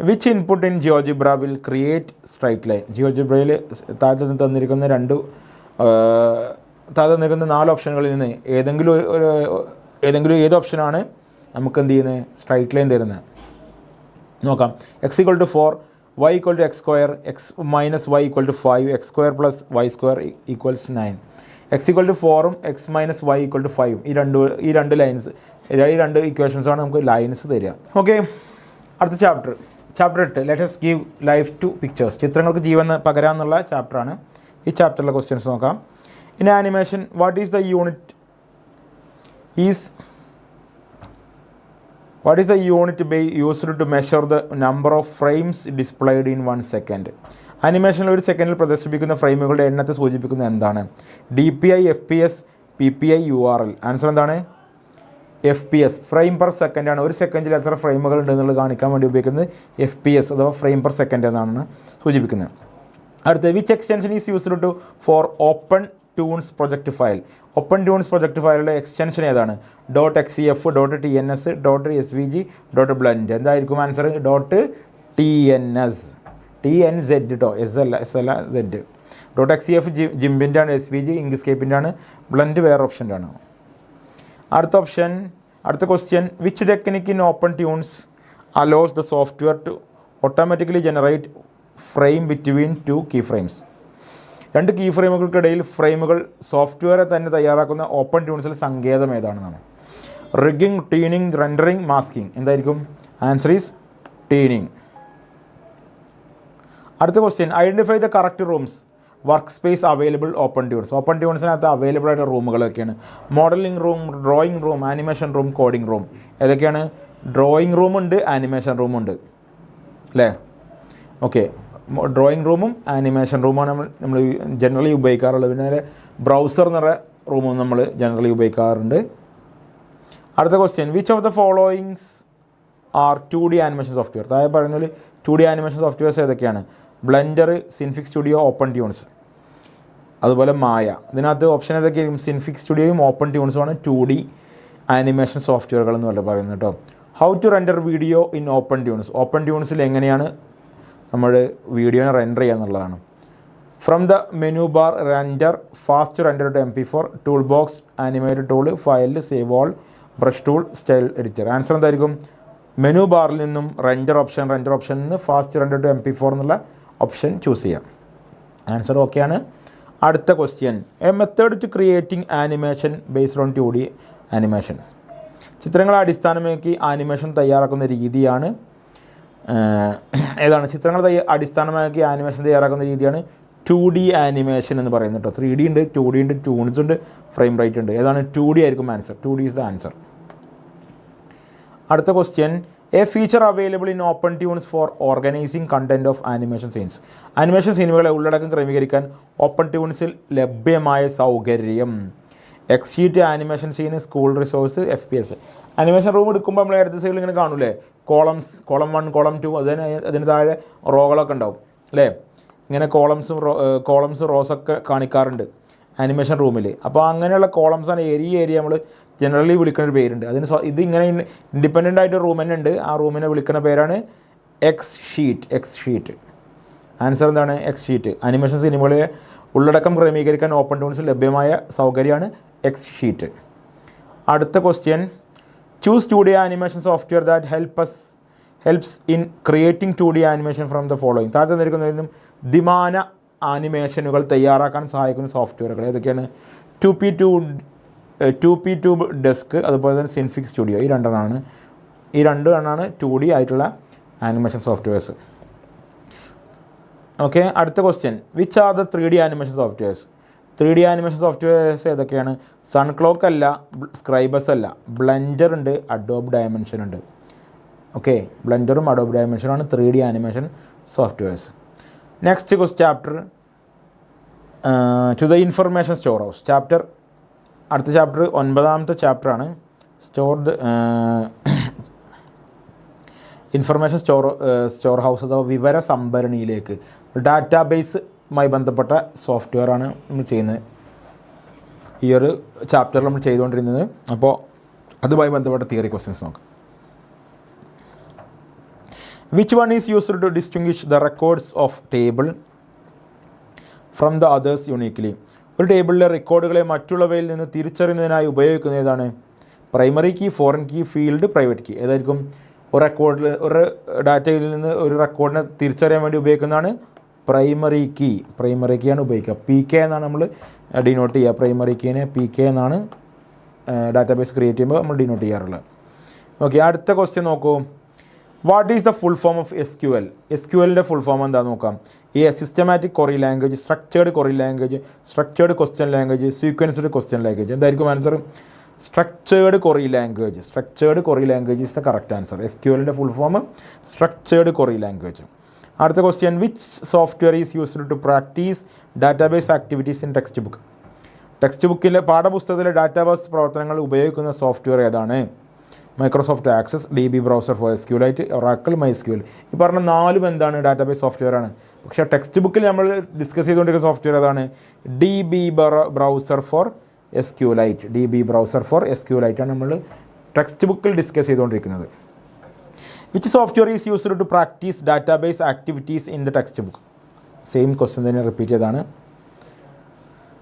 which input in GeoGebra will create straight line? ജിയോജിബ്രയിൽ താഴെ തന്നിരിക്കുന്ന 4 ഓപ്ഷനുകളിൽ നിന്ന് ഏത് ഓപ്ഷനാണ് നമുക്ക് എന്ത് ചെയ്യുന്നത്? സ്ട്രൈറ്റ് ലൈൻ തരുന്നത്. നോക്കാം. X = 4, Y = X², X - Y = 5, X² + Y² = 9. X = 4ഉം X - Y = 5ഉം ഈ രണ്ട് ലൈൻസ്, ഈ 2 ഇക്വേഷൻസാണ് നമുക്ക് ലൈൻസ് തരിക. ഓക്കെ, അടുത്ത chapter 8, let us give life to pictures. ചിത്രങ്ങൾക്ക് ജീവൻ പകരാമെന്നുള്ള ചാപ്റ്ററാണ്. ഈ ചാപ്റ്ററിലെ ക്വസ്റ്റ്യൻസ് നോക്കാം. In animation, what is the unit used to measure the number of frames displayed in 1 second? ആനിമേഷനിൽ 1 സെക്കൻഡിൽ പ്രദർശിപ്പിക്കുന്ന ഫ്രെയിമുകളുടെ എണ്ണത്തെ സൂചിപ്പിക്കുന്നത് എന്താണ്? DPI, FPS, PPI, URL. Answer എന്താണ്? FPS, ഫ്രെയിം പെർ സെക്കൻഡ് ആണ്. 1 സെക്കൻഡിൽ എത്ര ഫ്രെയിമുകൾ ഉണ്ടെന്നുള്ളത് കാണിക്കാൻ വേണ്ടി ഉപയോഗിക്കുന്നത് FPS അഥവാ ഫ്രെയിം പെർ സെക്കൻഡ് എന്നാണ് സൂചിപ്പിക്കുന്നത്. അടുത്ത, വിച്ച് extension is used to for open toons project file? Open toons project ഫയലിലെ എക്സ്റ്റൻഷൻ ഏതാണ്? .xcf, .tns, .svg, .blend. എന്തായിരിക്കും ആൻസർ? .tns, TNZ കേട്ടോ, S അല്ല Z. .xcf ജിംബിൻ്റെ ആണ്, SVG ഇങ്ക്സ്കേപ്പിൻ്റെ ആണ്, ബ്ലെൻഡ് വേറെ ഓപ്ഷൻ്റെ ആണ്. അടുത്ത question which technique in open toons allows the software to automatically generate frame between two key frames. രണ്ട് കീ ഫ്രെയിമുകൾക്കിടയിൽ ഫ്രെയിമുകൾ സോഫ്റ്റ്വെയറെ തന്നെ തയ്യാറാക്കുന്ന ഓപ്പൺ ട്യൂൺസിൽ സങ്കേതം ഏതാണെന്നാണ്. Rigging, tuning, rendering, masking. എന്തായിരിക്കും? Answer is tuning. അടുത്ത question identify the correct rooms work space available OpenToonz. ഓപ്പൺ ട്യൂൺസിനകത്ത് അവൈലബിൾ ആയിട്ട് റൂമുകളൊക്കെയാണ്. Modelling room, drawing room, animation room, coding room. ഏതൊക്കെയാണ്? ഡ്രോയിങ് റൂമുണ്ട്, ആനിമേഷൻ റൂമുണ്ട് അല്ലേ? ഓക്കെ, ഡ്രോയിങ് റൂമും ആനിമേഷൻ റൂമാണ് നമ്മൾ ജനറലി ഉപയോഗിക്കാറുള്ളത്. പിന്നെ ബ്രൗസർ എന്ന് പറയുന്ന റൂമും നമ്മൾ ജനറലി ഉപയോഗിക്കാറുണ്ട്. അടുത്ത question which of the followings are 2D animation software. താഴെ പറയുന്നതിൽ 2D ആനിമേഷൻ സോഫ്റ്റ്വെയർസ് ഏതൊക്കെയാണ്? Blender, Synfig Studio, OpenToonz, അതുപോലെ മായ. ഇതിനകത്ത് ഓപ്ഷൻ ഏതൊക്കെയായിരിക്കും? സിൻഫിക് സ്റ്റുഡിയോയും ഓപ്പൺ ട്യൂൺസുമാണ് 2D ആനിമേഷൻ സോഫ്റ്റ്വെയറുകൾ എന്ന് പറയുന്നത് കേട്ടോ. How to render video in open tunes. Open ട്യൂൺസിൽ എങ്ങനെയാണ് നമ്മൾ വീഡിയോനെ റെൻഡർ ചെയ്യുക എന്നുള്ളതാണ്. From the menu bar render, fast render to MP4, tool box, animated tool, file, save all, brush tool, style editor. Answer എന്തായിരിക്കും? മെനു ബാറിൽ നിന്നും render ഓപ്ഷനിൽ നിന്ന് ഫാസ്റ്റ് റെൻഡർ ടു MP4 എന്നുള്ള ഓപ്ഷൻ ചൂസ് ചെയ്യാം. ആൻസർ ഓക്കെയാണ്. അടുത്ത question a method to creating animation based on 2D animation. ചിത്രങ്ങളെ അടിസ്ഥാനമാക്കി ആനിമേഷൻ തയ്യാറാക്കുന്ന രീതിയാണ് ഏതാണ്? ചിത്രങ്ങൾ അടിസ്ഥാനമാക്കി ആനിമേഷൻ തയ്യാറാക്കുന്ന രീതിയാണ് 2D ആനിമേഷൻ എന്ന് പറയുന്നത് കേട്ടോ. 3D ഉണ്ട്, 2D ഉണ്ട്, ട്യൂൺസ് ഉണ്ട്, ഫ്രെയിം റേറ്റ് ഉണ്ട്. ഏതാണ്? 2D ആയിരിക്കും answer. 2D is the answer. അടുത്ത question a feature available in open tunes for organizing content of animation scenes. ആനിമേഷൻ സീനുകളെ ഉള്ളടക്കം ക്രമീകരിക്കാൻ ഓപ്പൺ ട്യൂൺസിൽ ലഭ്യമായ സൗകര്യം. Xsheet, animation scene, school resource, FPS. Animation room എടുക്കുമ്പോൾ നമ്മൾ അടുത്ത സൈഡിൽ ഇങ്ങനെ കാണൂലേ കോളം 1, കോളം 2, അതിന് താഴെ റോകളൊക്കെ ഉണ്ടാവും അല്ലേ? ഇങ്ങനെ കോളംസ് റോസൊക്കെ കാണിക്കാറുണ്ട് ആനിമേഷൻ റൂമിൽ. അപ്പോൾ അങ്ങനെയുള്ള കോളംസാണ് ഏരിയ നമ്മൾ ജനറലി വിളിക്കുന്ന ഒരു പേരുണ്ട്. ഇത് ഇങ്ങനെ ഇൻഡിപെൻഡൻ്റ് ആയിട്ട് റൂം തന്നെ ഉണ്ട്. ആ റൂമിനെ വിളിക്കുന്ന പേരാണ് എക്സ്ഷീറ്റ്. ആൻസർ എന്താണ്? എക്സ്ഷീറ്റ്. ആനിമേഷൻ സിനിമകളിലെ ഉള്ളടക്കം ക്രമീകരിക്കാൻ ഓപ്പൺ ട്യൂൺസിൽ ലഭ്യമായ സൗകര്യമാണ് എക്സ്ഷീറ്റ്. അടുത്ത question choose 2D animation software that helps in creating 2D animation from the following. താഴെ തന്നിരിക്കുന്നതിനും ദ്വിമാന ആനിമേഷനുകൾ തയ്യാറാക്കാൻ സഹായിക്കുന്ന സോഫ്റ്റ്വെയറുകൾ ഏതൊക്കെയാണ്? 2P ട്യൂബ് ഡെസ്ക്, അതുപോലെ തന്നെ സിൻഫിക് സ്റ്റുഡിയോ. ഈ രണ്ടെണ്ണമാണ് 2D ആയിട്ടുള്ള ആനിമേഷൻ സോഫ്റ്റ്വെയർസ്. ഓക്കെ, അടുത്ത question which are the 3D animation സോഫ്റ്റ്വെയർസ്. 3D ആനിമേഷൻ സോഫ്റ്റ്വെയർസ് ഏതൊക്കെയാണ്? സൺക്ലോക്ക് അല്ല, സ്ക്രൈബസ് അല്ല, ബ്ലെൻഡർ ഉണ്ട്, അഡോബ് ഡയമെൻഷൻ ഉണ്ട്. ഓക്കെ, ബ്ലെൻഡറും അഡോബ് ഡയമെൻഷനാണ് 3D ആനിമേഷൻ സോഫ്റ്റ്വെയർസ്. Next chapter to the information storehouse. അടുത്ത ചാപ്റ്റർ 9ാമത്തെ ചാപ്റ്ററാണ്. ഇൻഫർമേഷൻ സ്റ്റോർ ഹൗസ് അഥവാ വിവര സംഭരണിയിലേക്ക്. ഡാറ്റാബേസുമായി ബന്ധപ്പെട്ട സോഫ്റ്റ്വെയറാണ് നമ്മൾ ചെയ്യുന്നത്. ഈ ഒരു ചാപ്റ്ററിൽ നമ്മൾ ചെയ്തുകൊണ്ടിരുന്നത്. അപ്പോൾ അതുമായി ബന്ധപ്പെട്ട തിയറി ക്വസ്റ്റ്യൻസ് നോക്കാം. Which one is used to distinguish the records of table from the others uniquely. ഒരു ടേബിളിലെ റെക്കോർഡുകളെ മറ്റുള്ളവയിൽ നിന്ന് തിരിച്ചറിയുന്നതിനായി ഉപയോഗിക്കുന്ന ഏതാണ്? Primary key, foreign key, field, private key. ഏതായിരിക്കും? ഒരു ഡാറ്റയിൽ നിന്ന് ഒരു റെക്കോർഡിനെ തിരിച്ചറിയാൻ വേണ്ടി ഉപയോഗിക്കുന്നതാണ് പ്രൈമറി കീ. പ്രൈമറി കീയാണ് ഉപയോഗിക്കുക. PK എന്നാണ് നമ്മൾ ഡിനോട്ട് ചെയ്യുക. പ്രൈമറി കീനെ PK എന്നാണ് ഡാറ്റാബേസ് ക്രിയേറ്റ് ചെയ്യുമ്പോൾ നമ്മൾ ഡിനോട്ട് ചെയ്യാറുള്ളത്. ഓക്കെ, അടുത്ത ക്വസ്റ്റ്യൻ നോക്കൂ. What is the full form of SQL? SQLൻ്റെ ഫുൾ ഫോം എന്താണെന്ന് നോക്കാം. Systematic query language, structured query language, structured question language, sequenced question language. എന്തായിരിക്കും answer? Structured query language. Structured query language is the correct answer. SQLൻ്റെ full form structured query language. അടുത്ത question which software is used to practice database activities in textbook. Text ബുക്കിലെ പാഠപുസ്തകത്തിലെ database പ്രവർത്തനങ്ങൾ ഉപയോഗിക്കുന്ന software ഏതാണ്? Microsoft Access, DB browser for SQLite, Oracle, MySQL. ഈ പറഞ്ഞ 4 എന്താണ്? ഡാറ്റാബേസ് സോഫ്റ്റ്വെയർ ആണ്. പക്ഷേ ടെക്സ്റ്റ് ബുക്കിൽ നമ്മൾ ഡിസ്കസ് ചെയ്തുകൊണ്ടിരിക്കുന്ന സോഫ്റ്റ്വെയർ ഏതാണ്? DB browser for SQLite. DB browser for SQLite ആണ് നമ്മൾ ടെക്സ്റ്റ് ബുക്കിൽ ഡിസ്കസ് ചെയ്തുകൊണ്ടിരിക്കുന്നത്. Which software is used to practice database activities in the text book. Same question തന്നെ റിപ്പീറ്റ് ചെയ്താണ്.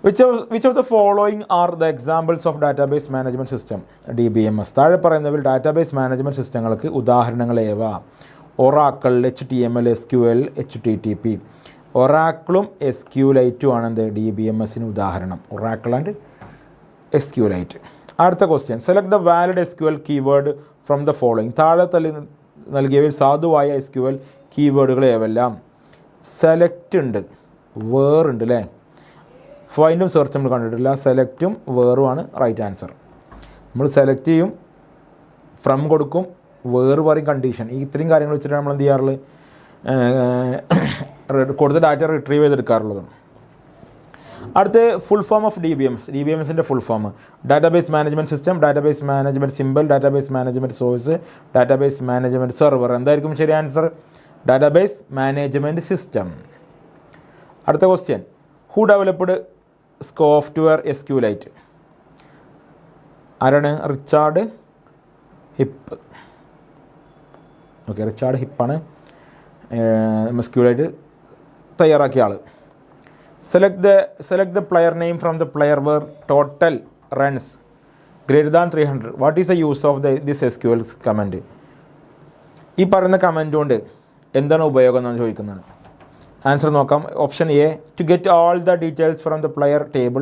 Which of the following are the examples of database management system DBMS? താഴെ പറയുന്നവയിൽ ഡാറ്റാബേസ് മാനേജ്മെൻറ്റ് സിസ്റ്റങ്ങൾക്ക് ഉദാഹരണങ്ങൾ ഏവ? Oracle, HTML, SQL, HTTP. ഒറാക്കിളും SQLite ആണ് എന്ത് DBMSന് ഉദാഹരണം. Oracle and SQLite. അടുത്ത question, select the valid SQL keyword from the following. താഴെ നൽകിയവയിൽ സാധുവായ SQL കീവേഡുകൾ ഏവെല്ലാം? സെലക്ട് ഉണ്ട്, വേർ ഉണ്ട് അല്ലേ, ഫൈൻഡും സെർച്ച് നമ്മൾ കണ്ടിട്ടില്ല. സെലക്റ്റും വേറുമാണ് റൈറ്റ് ആൻസർ. നമ്മൾ സെലക്ട് ചെയ്യും, ഫ്രം കൊടുക്കും, വേറ് പറയും, കണ്ടീഷൻ. ഈ ഇത്രയും കാര്യങ്ങൾ വെച്ചിട്ടാണ് നമ്മൾ എന്ത് ചെയ്യാറുള്ളത്? കൊടുത്ത ഡാറ്റ റിട്രീവ് ചെയ്തെടുക്കാറുള്ളത്. അടുത്ത ഫുൾ ഫോം ഓഫ് DBMSൻ്റെ full form: database management system, database management simple, database management source, database management server. എന്തായിരിക്കും ശരി ആൻസർ? Database management system. അടുത്ത question, who developed software SQLite? ആരാണ്? Richard Hipp. ഓക്കെ, റിച്ചാർഡ് ഹിപ്പാണ് SQLite തയ്യാറാക്കിയ ആൾ. Select the player name from the player where total runs greater than 300. What is the use of this SQL command? ഈ പറയുന്ന comment കൊണ്ട് എന്താണ് ഉപയോഗം എന്നാണ് ചോദിക്കുന്നത്. ആൻസർ നോക്കാം. Option A, to get all the details from the player table.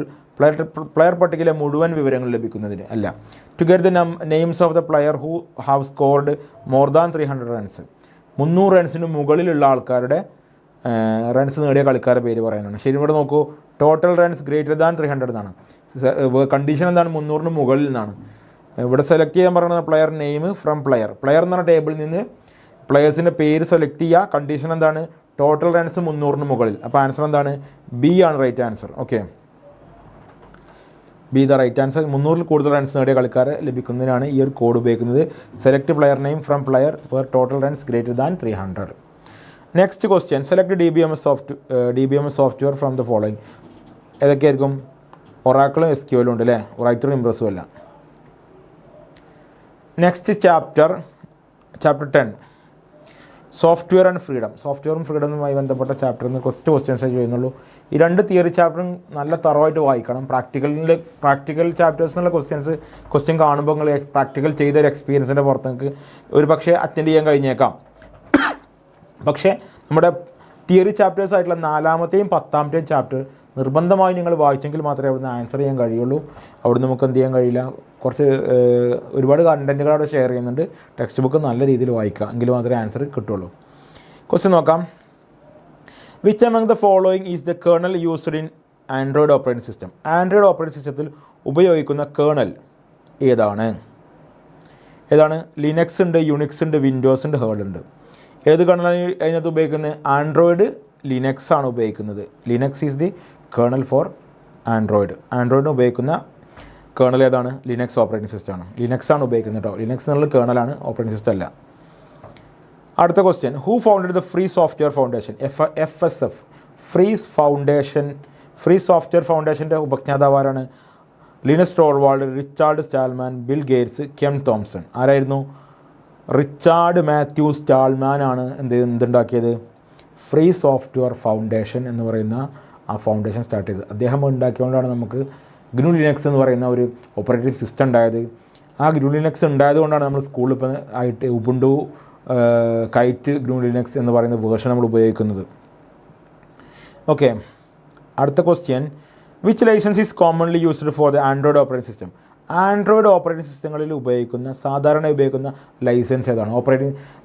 Player പട്ടികയിലെ മുഴുവൻ വിവരങ്ങൾ ലഭിക്കുന്നതിന്. അല്ല, to get the names of the player who have scored more than 300 runs. 300 റൺസിന് മുകളിലുള്ള ആൾക്കാരുടെ റൺസ് നേടിയ കളിക്കാരുടെ പേര് പറയാനാണ്. ശരി, ഇവിടെ നോക്കൂ, ടോട്ടൽ റൺസ് ഗ്രേറ്റർ ദാൻ 300 എന്നാണ്. കണ്ടീഷൻ എന്താണ്? 300-ന് മുകളിൽ നിന്നാണ്. ഇവിടെ സെലക്ട് ചെയ്യാൻ പറയുന്നത് പ്ലെയർ നെയിം ഫ്രം പ്ലെയർ എന്ന് പറഞ്ഞ ടേബിളിൽ നിന്ന് പ്ലെയേഴ്സിൻ്റെ പേര് സെലക്ട് ചെയ്യുക. കണ്ടീഷൻ എന്താണ്? ടോട്ടൽ റൺസ് 300-ന് മുകളിൽ. അപ്പോൾ ആൻസർ എന്താണ്? ബി ആണ് right answer. Okay, B the right answer. 300-ൽ കൂടുതൽ റൺസ് നേടിയ കളിക്കാരെ ലഭിക്കുന്നതിനാണ് ഈ ഒരു കോഡ് ഉപയോഗിക്കുന്നത്. Select player name from player where total runs greater than 300. Next question, select DBMS software from the following. ഏതൊക്കെയായിരിക്കും? ഒറാക്കിളും SQLും ഉണ്ട് അല്ലേ, റൈറ്ററും ഇംപ്രസും അല്ല. Next chapter 10, software and freedom. സോഫ്റ്റ്വെയറും ഫ്രീഡമുമായി ബന്ധപ്പെട്ട ചാപ്റ്ററിൽ നിന്ന് ക്വസ്റ്റ്യൻസേ ചെയ്യുന്നുള്ളൂ. ഈ 2 തിയറി ചാപ്റ്ററും നല്ല തറവായിട്ട് വായിക്കണം. പ്രാക്ടിക്കൽ ചാപ്റ്റേഴ്സ് എന്നുള്ള ക്വസ്റ്റ്യൻ കാണുമ്പോൾ നിങ്ങൾ പ്രാക്ടിക്കൽ ചെയ്തൊരു എക്സ്പീരിയൻസിൻ്റെ പുറത്ത് നിങ്ങൾക്ക് ഒരു പക്ഷേ അറ്റൻഡ് ചെയ്യാൻ കഴിഞ്ഞേക്കാം. പക്ഷേ നമ്മുടെ തിയറി ചാപ്റ്റേഴ്സ് ആയിട്ടുള്ള 4-ാമത്തെയും 10-ാമത്തെയും ചാപ്റ്റർ നിർബന്ധമായി നിങ്ങൾ വായിച്ചെങ്കിൽ മാത്രമേ അവിടുന്ന് ആൻസർ ചെയ്യാൻ കഴിയുള്ളൂ. അവിടെ നമുക്ക് എന്ത് ചെയ്യാൻ കഴിയില്ല. കുറച്ച് ഒരുപാട് കണ്ടൻറ്റുകൾ അവിടെ ഷെയർ ചെയ്യുന്നുണ്ട്. ടെക്സ്റ്റ് ബുക്ക് നല്ല രീതിയിൽ വായിക്കുക, എങ്കിൽ മാത്രമേ ആൻസർ കിട്ടുള്ളൂ. ക്വസ്റ്റ്യൻ നോക്കാം. Which among the following is the kernel used in Android operating system? Android operating സിസ്റ്റത്തിൽ ഉപയോഗിക്കുന്ന കേർണൽ ഏതാണ്? ലിനക്സ് ഉണ്ട്, യുണിക്സ് ഉണ്ട്, വിൻഡോസ് ഉണ്ട്, ഹേർഡ് ഉണ്ട്. ഏത് കേർണലാണ് അതിനകത്ത് ഉപയോഗിക്കുന്നത്? ആൻഡ്രോയിഡ് ലിനക്സ് ആണ് ഉപയോഗിക്കുന്നത്. Linux is the kernel for ആൻഡ്രോയിഡിന് ഉപയോഗിക്കുന്ന കേർണൽ ഏതാണ്? ലിനക്സ് ഓപ്പറേറ്റിംഗ് സിസ്റ്റമാണ്. ലിനക്സ് ആണ് ഉപയോഗിക്കുന്നത് കേട്ടോ. ലിനക്സ് എന്നുള്ള കേർണലാണ്, ഓപ്പറേറ്റിംഗ് സിസ്റ്റം അല്ല. അടുത്ത question, who founded the free software foundation? FSF, free software ഫൗണ്ടേഷൻ്റെ ഉപജ്ഞാതാവാരാണ്? Linus Torvald, Richard Stallman, Bill Gates, Ken Thompson. ആരായിരുന്നു? റിച്ചാർഡ് മാത്യു സ്റ്റാൾമാൻ ആണ് എന്തുണ്ടാക്കിയത്? ഫ്രീ സോഫ്റ്റ്വെയർ ഫൗണ്ടേഷൻ എന്ന് പറയുന്ന ആ ഫൗണ്ടേഷൻ സ്റ്റാർട്ട് ചെയ്തത്. അദ്ദേഹം ഉണ്ടാക്കിയതുകൊണ്ടാണ് നമുക്ക് ഗ്നു ലിനക്സ് എന്ന് പറയുന്ന ഒരു ഓപ്പറേറ്റിംഗ് സിസ്റ്റം ഉണ്ടായത്. ആ ഗ്നു ലിനക്സ് ഉണ്ടായതുകൊണ്ടാണ് നമ്മൾ സ്കൂളിൽ ഇപ്പോൾ ആയിട്ട് ഉബുണ്ടു, കൈറ്റ്, ഗ്നു ലിനക്സ് എന്ന് പറയുന്ന വേർഷൻ നമ്മൾ ഉപയോഗിക്കുന്നത്. ഓക്കെ, അടുത്ത question, which license is commonly used for the Android operating system? Android operating സിസ്റ്റങ്ങളിൽ സാധാരണ ഉപയോഗിക്കുന്ന ലൈസൻസ് ഏതാണ്?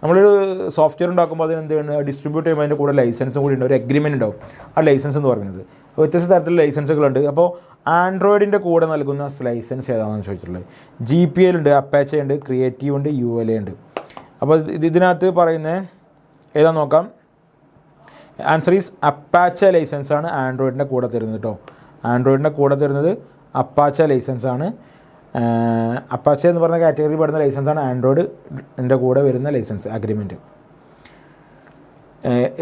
നമ്മളൊരു സോഫ്റ്റ്വെയർ ഉണ്ടാക്കുമ്പോൾ അതിന് എന്ത് ചെയ്യുന്നത്? ഡിസ്ട്രിബ്യൂട്ട് ചെയ്യുമ്പോൾ അതിൻ്റെ കൂടെ ലൈസൻസും കൂടി ഉണ്ട്, ഒരു എഗ്രിമെൻ്റ് ഉണ്ടാവും. ആ ലൈസൻസ് എന്ന് പറയുന്നത് വ്യത്യസ്ത തരത്തിലുള്ള ലൈസൻസുകളുണ്ട്. അപ്പോൾ ആൻഡ്രോയിഡിൻ്റെ കൂടെ നൽകുന്ന ലൈസൻസ് ഏതാണെന്ന് ചോദിച്ചിട്ടുള്ളത്? GPL ഉണ്ട്, അപ്പാച്ചെ ഉണ്ട്, ക്രിയേറ്റീവ് ഉണ്ട്, ULA ഉണ്ട്. അപ്പോൾ ഇതിനകത്ത് പറയുന്നത് ഏതാണെന്ന് നോക്കാം. ആൻസർ ഈസ് അപ്പാച്ചെ ലൈസൻസാണ് ആൻഡ്രോയിഡിൻ്റെ കൂടെ തരുന്നത് കേട്ടോ. ആൻഡ്രോയിഡിൻ്റെ കൂടെ തരുന്നത് അപ്പാച്ചെ ലൈസൻസാണ്. അപ്പാച്ചെ എന്ന് പറഞ്ഞ കാറ്റഗറി പെടുന്ന ലൈസൻസാണ് ആൻഡ്രോയിഡിൻ്റെ കൂടെ വരുന്ന license agreement.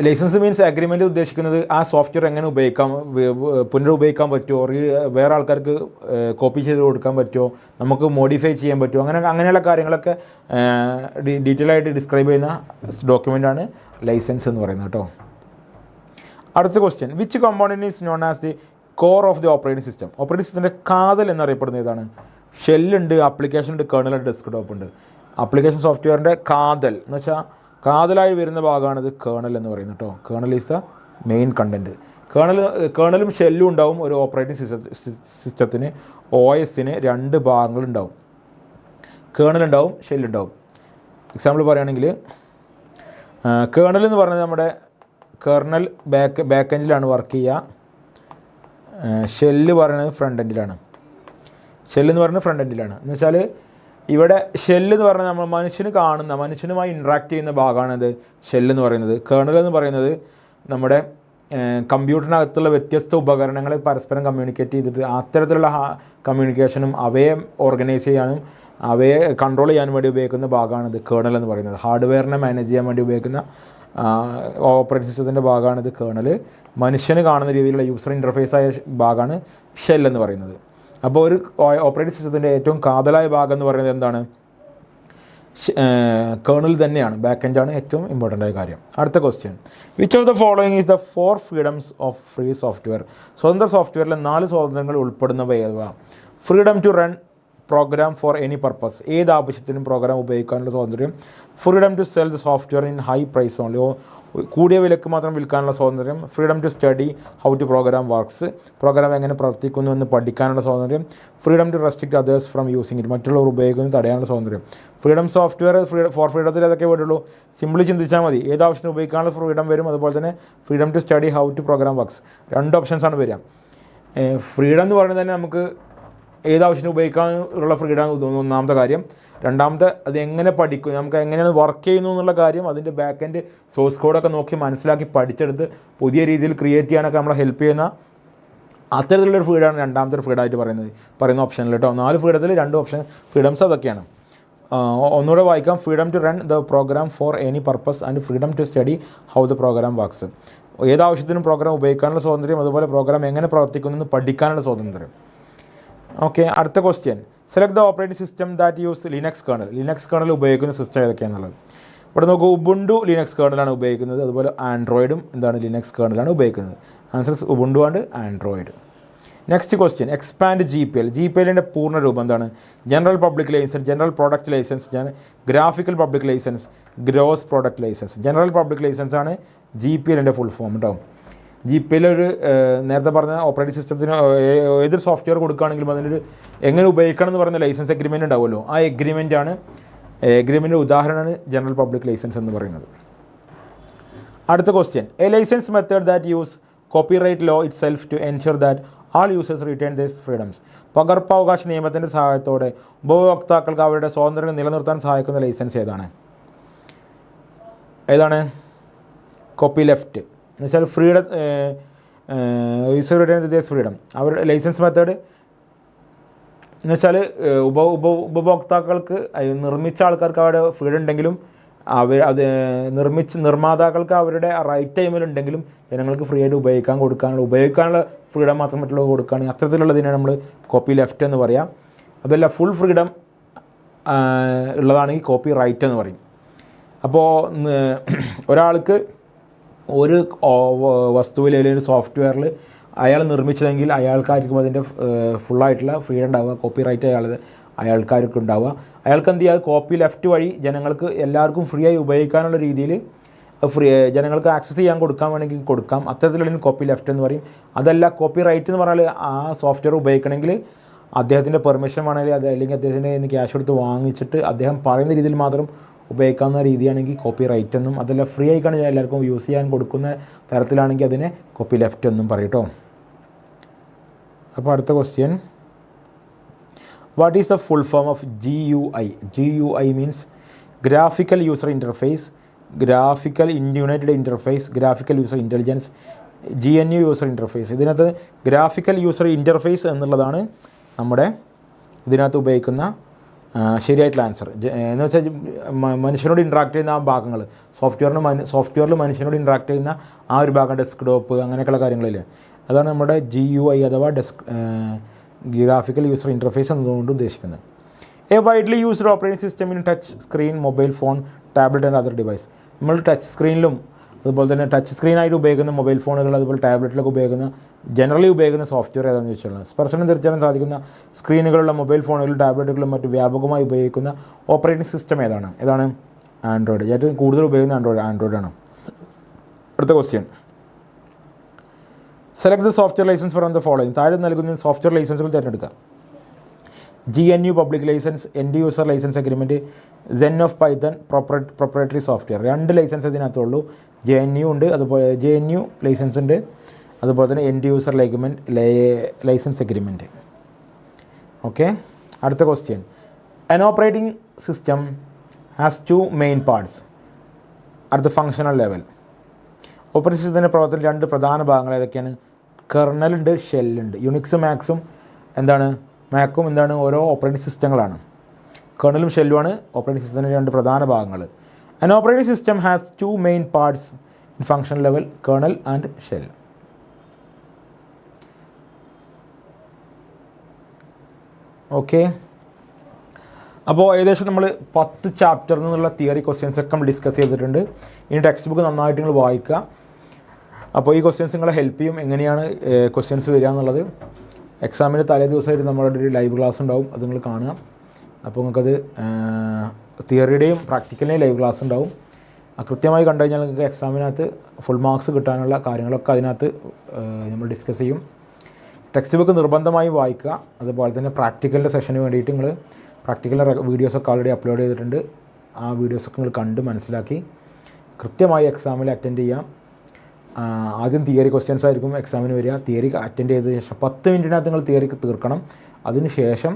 License means agreement ഉദ്ദേശിക്കുന്നത് ആ സോഫ്റ്റ്വെയർ എങ്ങനെ പുനരുപയോഗിക്കാൻ പറ്റുമോ, വേറെ ആൾക്കാർക്ക് കോപ്പി ചെയ്ത് കൊടുക്കാൻ പറ്റുമോ, നമുക്ക് മോഡിഫൈ ചെയ്യാൻ പറ്റുമോ, അങ്ങനെയുള്ള കാര്യങ്ങളൊക്കെ ഡീറ്റെയിൽ ആയിട്ട് ഡിസ്ക്രൈബ് ചെയ്യുന്ന ഡോക്യുമെൻ്റാണ് ലൈസൻസ് എന്ന് പറയുന്നത് കേട്ടോ. അടുത്ത question, which component is known as the core of the operating system. Operating സിസ്റ്റത്തിൻ്റെ കാതൽ എന്നറിയപ്പെടുന്ന ഏതാണ്? ഷെല്ലുണ്ട്, ആപ്ലിക്കേഷൻ ഉണ്ട്, കേർണലുണ്ട്, ഡെസ്ക്ടോപ്പ് ഉണ്ട്. ആപ്ലിക്കേഷൻ സോഫ്റ്റ്വെയറിൻ്റെ കാതൽ എന്ന് വെച്ചാൽ കാതലായി വരുന്ന ഭാഗമാണിത് കേർണൽ എന്ന് പറയുന്നത് കേട്ടോ. Kernel is the main content. കേർണലും ഷെല്ലും ഉണ്ടാവും. ഒരു ഓപ്പറേറ്റിംഗ് സിസ്റ്റത്തിന് OSന് 2 ഭാഗങ്ങളുണ്ടാവും. കേർണൽ ഉണ്ടാവും, ഷെല്ലുണ്ടാവും. എക്സാമ്പിൾ പറയുകയാണെങ്കിൽ കേർണൽ എന്ന് പറയുന്നത് നമ്മുടെ കേർണൽ ബാക്ക് എൻഡിലാണ് വർക്ക് ചെയ്യുക. ഷെല്ല് പറയുന്നത് ഫ്രണ്ട് എൻഡിലാണ്. ഷെല്ലെന്ന് പറയുന്നത് ഫ്രണ്ട് എൻഡിലാണ്. എന്ന് വെച്ചാൽ ഇവിടെ ഷെല്ല് എന്ന് പറഞ്ഞാൽ നമ്മൾ മനുഷ്യനുമായി ഇൻട്രാക്ട് ചെയ്യുന്ന ഭാഗമാണിത് ഷെല്ലെന്ന് പറയുന്നത്. കേർണൽ എന്ന് പറയുന്നത് നമ്മുടെ കമ്പ്യൂട്ടറിനകത്തുള്ള വ്യത്യസ്ത ഉപകരണങ്ങളെ പരസ്പരം കമ്മ്യൂണിക്കേറ്റ് ചെയ്തിട്ട് അത്തരത്തിലുള്ള കമ്മ്യൂണിക്കേഷനും അവയെ ഓർഗനൈസ് ചെയ്യാനും അവയെ കൺട്രോൾ ചെയ്യാൻ വേണ്ടി ഉപയോഗിക്കുന്ന ഭാഗമാണിത് കേർണൽ എന്ന് പറയുന്നത്. ഹാർഡ്വെയറിനെ മാനേജ് ചെയ്യാൻ വേണ്ടി ഉപയോഗിക്കുന്ന ഓപ്പറേറ്റിംഗ് സിസ്റ്റത്തിൻ്റെ ഭാഗമാണിത് കേർണൽ. മനുഷ്യന് കാണുന്ന രീതിയിലുള്ള യൂസർ ഇൻ്റർഫേസായ ഭാഗമാണ് ഷെൽ എന്ന് പറയുന്നത്. അപ്പോൾ ഒരു ഓപ്പറേറ്റിംഗ് സിസ്റ്റത്തിൻ്റെ ഏറ്റവും കാതലായ ഭാഗം എന്ന് പറയുന്നത് എന്താണ്? കേർണൽ തന്നെയാണ്. ബാക്ക് എൻഡാണ് ഏറ്റവും ഇമ്പോർട്ടൻ്റ് ആയ കാര്യം. അടുത്ത question, which of the following is the 4 freedoms of free software? സ്വതന്ത്ര സോഫ്റ്റ്വെയറിലെ 4 സ്വാതന്ത്ര്യങ്ങൾ ഉൾപ്പെടുന്നവ ഏവ? Freedom to run program for any purpose, ഏത് ആവശ്യത്തിനും പ്രോഗ്രാം ഉപയോഗിക്കാനുള്ള സ്വാതന്ത്ര്യം. Freedom to sell the software in high price only, കൂടിയ വിലക്ക് മാത്രം വിൽക്കാനുള്ള സ്വാതന്ത്ര്യം. Freedom to study how to program works, പ്രോഗ്രാം എങ്ങനെ പ്രവർത്തിക്കുന്നു എന്ന് പഠിക്കാനുള്ള സ്വാതന്ത്ര്യം. Freedom to restrict others from using it, മറ്റുള്ളവർ ഉപയോഗിക്കുന്നത് തടയാനുള്ള സ്വാതന്ത്ര്യം. ഫ്രീഡം സോഫ്റ്റ്വെയർ ഫോർ ഫ്രീഡത്തിൽ ഏതൊക്കെ വേണ്ടുള്ളൂ? സിമ്പിളി ചിന്തിച്ചാൽ മതി. ഏത് ആവശ്യത്തിന് ഉപയോഗിക്കാനുള്ള ഫ്രീഡം വരും. അതുപോലെ തന്നെ freedom to study how to program works, 2 ഓപ്ഷൻസാണ് വരിക. ഫ്രീഡം എന്ന് പറയുന്നത് തന്നെ നമുക്ക് ഏതാവശ്യത്തിന് ഉപയോഗിക്കാനുള്ള ഫ്രീഡം ഒന്നാമത്തെ കാര്യം. രണ്ടാമത്തെ അത് എങ്ങനെ പഠിക്കും, നമുക്ക് എങ്ങനെയാണ് വർക്ക് ചെയ്യുന്നു എന്നുള്ള കാര്യം, അതിൻ്റെ ബാക്ക് എൻഡ് സോഴ്സ് കോഡൊക്കെ നോക്കി മനസ്സിലാക്കി പഠിച്ചെടുത്ത് പുതിയ രീതിയിൽ ക്രിയേറ്റ് ചെയ്യാനൊക്കെ നമ്മളെ ഹെൽപ്പ് ചെയ്യുന്ന അത്തരത്തിലുള്ളൊരു ഫ്രീഡമാണ് രണ്ടാമത്തെ ഒരു ഫ്രീഡമായിട്ട് പറയുന്ന ഓപ്ഷനിൽ കേട്ടോ. 4 ഫ്രീഡത്തിൽ 2 ഫ്രീഡംസ് അതൊക്കെയാണ്. ഒന്നുകൂടെ വായിക്കാം. Freedom to run the program for any purpose and freedom to study how the program works, ഏതാവശ്യത്തിനും പ്രോഗ്രാം ഉപയോഗിക്കാനുള്ള സ്വാതന്ത്ര്യം, അതുപോലെ പ്രോഗ്രാം എങ്ങനെ പ്രവർത്തിക്കുന്നു എന്ന് പഠിക്കാനുള്ള സ്വാതന്ത്ര്യം. ഓക്കെ, അടുത്ത question, select the operating system that use Linux kernel. Linux kernel ഉപയോഗിക്കുന്ന സിസ്റ്റം ഏതൊക്കെയാണെന്നുള്ളത് ഇവിടെ നോക്കൂ. ഉബുണ്ടു ലിനക്സ് കേർണലാണ് ഉപയോഗിക്കുന്നത്. അതുപോലെ ആൻഡ്രോയിഡും ലിനക്സ് കേർണലാണ് ഉപയോഗിക്കുന്നത്. Answer Ubuntu and Android. Next question, expand GPL. GPLൻ്റെ പൂർണ്ണ രൂപം എന്താണ്? General public license, general product license, graphical public license, gross product license. General public license ആണ് GPLൻ്റെ ഫുൾ ഫോം കേട്ടോ. GPL ഒരു നേരത്തെ പറഞ്ഞ ഓപ്പറേറ്റിംഗ് സിസ്റ്റത്തിന് ഏതൊരു സോഫ്റ്റ്വെയർ കൊടുക്കുകയാണെങ്കിലും അതിനൊരു എങ്ങനെ ഉപയോഗിക്കണം എന്ന് പറയുന്ന ലൈസൻസ് എഗ്രിമെൻ്റ് ഉണ്ടാവുമല്ലോ. ആ എഗ്രിമെൻ്റ് ഉദാഹരണമാണ് ജനറൽ പബ്ലിക് ലൈസൻസ് എന്ന് പറയുന്നത്. അടുത്ത question, a license method that use copyright law itself to ensure that all users return this freedoms. പകർപ്പവകാശ നിയമത്തിൻ്റെ സഹായത്തോടെ ഉപഭോക്താക്കൾക്ക് അവരുടെ സ്വാതന്ത്ര്യം നിലനിർത്താൻ സഹായിക്കുന്ന ലൈസൻസ് ഏതാണ്? കോപ്പി ലെഫ്റ്റ് എന്ന് വെച്ചാൽ freedom, user return this freedom. അവരുടെ ലൈസൻസ് മെത്തേഡ് എന്ന് വെച്ചാൽ ഉപഭോക്താക്കൾക്ക് നിർമ്മിച്ച ആൾക്കാർക്ക് അവരുടെ ഫ്രീഡം ഉണ്ടെങ്കിലും നിർമ്മാതാക്കൾക്ക് അവരുടെ റൈറ്റ് ടൈമിലുണ്ടെങ്കിലും ജനങ്ങൾക്ക് ഫ്രീ ആയിട്ട് ഉപയോഗിക്കാനുള്ള ഫ്രീഡം മാത്രം മറ്റുള്ളവർ കൊടുക്കുകയാണെങ്കിൽ അത്തരത്തിലുള്ളതിനെ നമ്മൾ കോപ്പി ലെഫ്റ്റ് എന്ന് പറയാം. അതല്ല ഫുൾ ഫ്രീഡം ഉള്ളതാണെങ്കിൽ കോപ്പി റൈറ്റ് എന്ന് പറയും. അപ്പോൾ ഒരാൾക്ക് ഒരു വസ്തുവിൽ അല്ലെങ്കിൽ ഒരു സോഫ്റ്റ്വെയറിൽ അയാൾ നിർമ്മിച്ചതെങ്കിൽ അയാൾക്കാർക്കും അതിൻ്റെ ഫുള്ളായിട്ടുള്ള ഫ്രീഡം ഉണ്ടാവുക, കോപ്പി റൈറ്റ് അയാൾക്കാർക്ക് ഉണ്ടാവുക. അയാൾക്ക് എന്ത് ചെയ്യുക, കോപ്പി ലെഫ്റ്റ് വഴി ജനങ്ങൾക്ക് എല്ലാവർക്കും ഫ്രീ ആയി ഉപയോഗിക്കാനുള്ള രീതിയിൽ ജനങ്ങൾക്ക് ആക്സസ് ചെയ്യാൻ കൊടുക്കാൻ വേണമെങ്കിൽ കൊടുക്കാം. അത്തരത്തിലുള്ള കോപ്പി ലെഫ്റ്റ് എന്ന് പറയും. അതല്ല കോപ്പി റൈറ്റ് എന്ന് പറഞ്ഞാൽ ആ സോഫ്റ്റ്വെയർ ഉപയോഗിക്കണമെങ്കിൽ അദ്ദേഹത്തിൻ്റെ പെർമിഷൻ വേണമെങ്കിൽ അല്ലെങ്കിൽ അദ്ദേഹത്തിൻ്റെ ക്യാഷ് കൊടുത്ത് വാങ്ങിച്ചിട്ട് അദ്ദേഹം പറയുന്ന രീതിയിൽ മാത്രം ഉപയോഗിക്കാവുന്ന രീതിയാണെങ്കിൽ കോപ്പി റൈറ്റ് എന്നും, അതല്ല ഫ്രീ ആയിക്കാണ് എല്ലാവർക്കും യൂസ് ചെയ്യാൻ കൊടുക്കുന്ന തരത്തിലാണെങ്കിൽ അതിനെ കോപ്പി ലെഫ്റ്റ് എന്നും പറയട്ടോ. അപ്പോൾ അടുത്ത question, what is the full form of GUI? GUI means graphical user interface, graphical യൂണിറ്റഡ് interface, graphical user intelligence, GNU user interface. ഇതിനകത്ത് ഗ്രാഫിക്കൽ യൂസർ ഇൻ്റർഫേസ് എന്നുള്ളതാണ് നമ്മുടെ ഇതിനകത്ത് ഉപയോഗിക്കുന്ന ശരിയായിട്ടുള്ള ആൻസർ. എന്ന് വെച്ചാൽ മനുഷ്യനോട് ഇൻട്രാക്ട് ചെയ്യുന്ന ആ ഭാഗങ്ങൾ, സോഫ്റ്റ്വെയറിൽ മനുഷ്യനോട് ഇൻട്രാക്ട് ചെയ്യുന്ന ആ ഒരു ഭാഗം, ഡെസ്ക്ടോപ്പ് അങ്ങനെയൊക്കെയുള്ള കാര്യങ്ങളില്ലേ, അതാണ് നമ്മുടെ GUI അഥവാ ഗ്രാഫിക്കൽ യൂസർ ഇൻ്റർഫേസ് എന്നതുകൊണ്ട് ഉദ്ദേശിക്കുന്നത്. A widely used operating system in touch screen, mobile phone, tablet and other device. നമ്മൾ ടച്ച് സ്ക്രീനിലും അതുപോലെ തന്നെ ടച്ച് സ്ക്രീനായിട്ട് ഉപയോഗിക്കുന്ന മൊബൈൽ ഫോണുകൾ, അതുപോലെ ടാബ്ലറ്റിലൊക്കെ ഉപയോഗിക്കുന്ന ജനറലി ഉപയോഗിക്കുന്ന സോഫ്റ്റ്വെയർ ഏതാണെന്ന് ചോദിച്ചാൽ സ്പർശനം തിരിച്ചറിയാൻ സാധിക്കുന്ന സ്ക്രീനുകളുള്ള മൊബൈൽ ഫോണുകളും ടാബ്ലറ്റുകളും മറ്റ് വ്യാപകമായി ഉപയോഗിക്കുന്ന ഓപ്പറേറ്റിംഗ് സിസ്റ്റം ഏതാണ്? ആൻഡ്രോയിഡ്. ഏറ്റവും കൂടുതൽ ഉപയോഗിക്കുന്ന ആൻഡ്രോയിഡാണ്. അടുത്ത question, select the software license for the following. താഴെ നൽകുന്ന സോഫ്റ്റ്വെയർ ലൈസൻസുകൾ തിരഞ്ഞെടുക്കുക. GNU public license, end user license agreement, Zen of Python proprietary software. 2 license ഇതിനകത്തുള്ളൂ. JNU ഉണ്ട്, അതുപോലെ JNU ലൈസൻസ് ഉണ്ട്, അതുപോലെ തന്നെ end user license agreement. Okay. അടുത്ത question, an operating system has 2 main parts at the functional level. Operating സിസ്റ്റത്തിൻ്റെ പ്രവർത്തനം 2 പ്രധാന ഭാഗങ്ങൾ ഏതൊക്കെയാണ്? കെർണലുണ്ട്, ഷെല്ലുണ്ട്. യുണിക്സും മാക്കും എന്താണ്? ഓരോ ഓപ്പറേറ്റിംഗ് സിസ്റ്റങ്ങളാണ്. കേർണലും ഷെല്ലുമാണ് ഓപ്പറേറ്റിംഗ് സിസ്റ്റത്തിൻ്റെ 2 പ്രധാന ഭാഗങ്ങൾ. An operating system has 2 main parts in function level, kernel and shell. Okay. അപ്പോൾ ഏകദേശം നമ്മൾ 10 ചാപ്റ്ററിൽ നിന്നുള്ള തിയറി ക്വസ്റ്റ്യൻസൊക്കെ നമ്മൾ ഡിസ്കസ് ചെയ്തിട്ടുണ്ട്. ഇനി ടെക്സ്റ്റ് ബുക്ക് നന്നായിട്ട് നിങ്ങൾ വായിക്കുക. അപ്പോൾ ഈ ക്വസ്റ്റ്യൻസ് നിങ്ങളെ ഹെൽപ്പ് ചെയ്യും. എങ്ങനെയാണ് ക്വസ്റ്റ്യൻസ് വരിക എന്നുള്ളത്. എക്സാമിന് തലേ ദിവസമായിട്ട് നമ്മളുടെ ഒരു ലൈവ് ക്ലാസ് ഉണ്ടാവും, അത് നിങ്ങൾ കാണുക. അപ്പോൾ നിങ്ങൾക്കത് തിയറിയുടെയും പ്രാക്ടിക്കലിൻ്റെയും ലൈവ് ക്ലാസ് ഉണ്ടാവും. കൃത്യമായി കണ്ടു കഴിഞ്ഞാൽ നിങ്ങൾക്ക് എക്സാമിനകത്ത് ഫുൾ മാർക്സ് കിട്ടാനുള്ള കാര്യങ്ങളൊക്കെ അതിനകത്ത് നമ്മൾ ഡിസ്കസ് ചെയ്യും. ടെക്സ്റ്റ് ബുക്ക് നിർബന്ധമായും വായിക്കുക. അതുപോലെ തന്നെ പ്രാക്ടിക്കലിൻ്റെ സെഷന് വേണ്ടിയിട്ട് നിങ്ങൾ പ്രാക്ടിക്കലിൻ്റെ വീഡിയോസൊക്കെ ഓൾറെഡി അപ്ലോഡ് ചെയ്തിട്ടുണ്ട്. ആ വീഡിയോസൊക്കെ നിങ്ങൾ കണ്ട് മനസ്സിലാക്കി കൃത്യമായി എക്സാമിൽ അറ്റൻഡ് ചെയ്യാം. ആദ്യം തിയറി ക്വസ്റ്റ്യൻസ് ആയിരിക്കും എക്സാമിന് വരിക. തിയറി അറ്റൻഡ് ചെയ്തതിന് ശേഷം 10 മിനിറ്റിനകത്ത് നിങ്ങൾ തിയറിക്ക് തീർക്കണം. അതിന് ശേഷം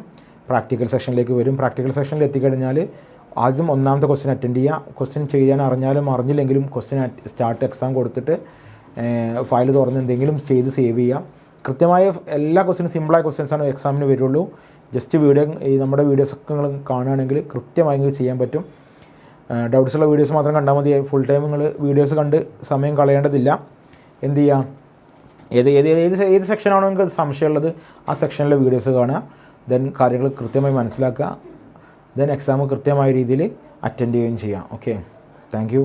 പ്രാക്ടിക്കൽ സെഷനിലേക്ക് വരും. പ്രാക്ടിക്കൽ സെഷനിൽ എത്തിക്കഴിഞ്ഞാൽ ആദ്യം 1ാമത്തെ ക്വസ്റ്റ്യൻ അറ്റൻഡ് ചെയ്യുക. ക്വസ്റ്റ്യൻ ചെയ്യാൻ അറിഞ്ഞാലും അറിഞ്ഞില്ലെങ്കിലും ക്വസ്റ്റ്യൻ സ്റ്റാർട്ട് എക്സാം കൊടുത്തിട്ട് ഫയൽ തുറന്ന് എന്തെങ്കിലും ചെയ്ത് സേവ് ചെയ്യുക. കൃത്യമായ എല്ലാ ക്വസ്റ്റ്യനും സിമ്പിളായ ക്വസ്റ്റ്യൻസാണ് എക്സാമിന് വരുള്ളൂ. ജസ്റ്റ് നമ്മുടെ വീഡിയോസൊക്കെ നിങ്ങൾ കാണുകയാണെങ്കിൽ കൃത്യമായി നിങ്ങൾക്ക് ചെയ്യാൻ പറ്റും. ഡൗട്ട്സുള്ള വീഡിയോസ് മാത്രം കണ്ടാൽ മതി. ഫുൾ ടൈം നിങ്ങൾ വീഡിയോസ് കണ്ട് സമയം കളയേണ്ടതില്ല. എന്ത് ചെയ്യുക, ഏത് സെക്ഷനാണോ നിങ്ങൾക്ക് സംശയമുള്ളത് ആ സെക്ഷനിലെ വീഡിയോസ് കാണുക. ദെൻ കാര്യങ്ങൾ കൃത്യമായി മനസ്സിലാക്കുക. ദെൻ എക്സാം കൃത്യമായ രീതിയിൽ അറ്റൻഡ് ചെയ്യുകയും ചെയ്യാം. Okay, thank you.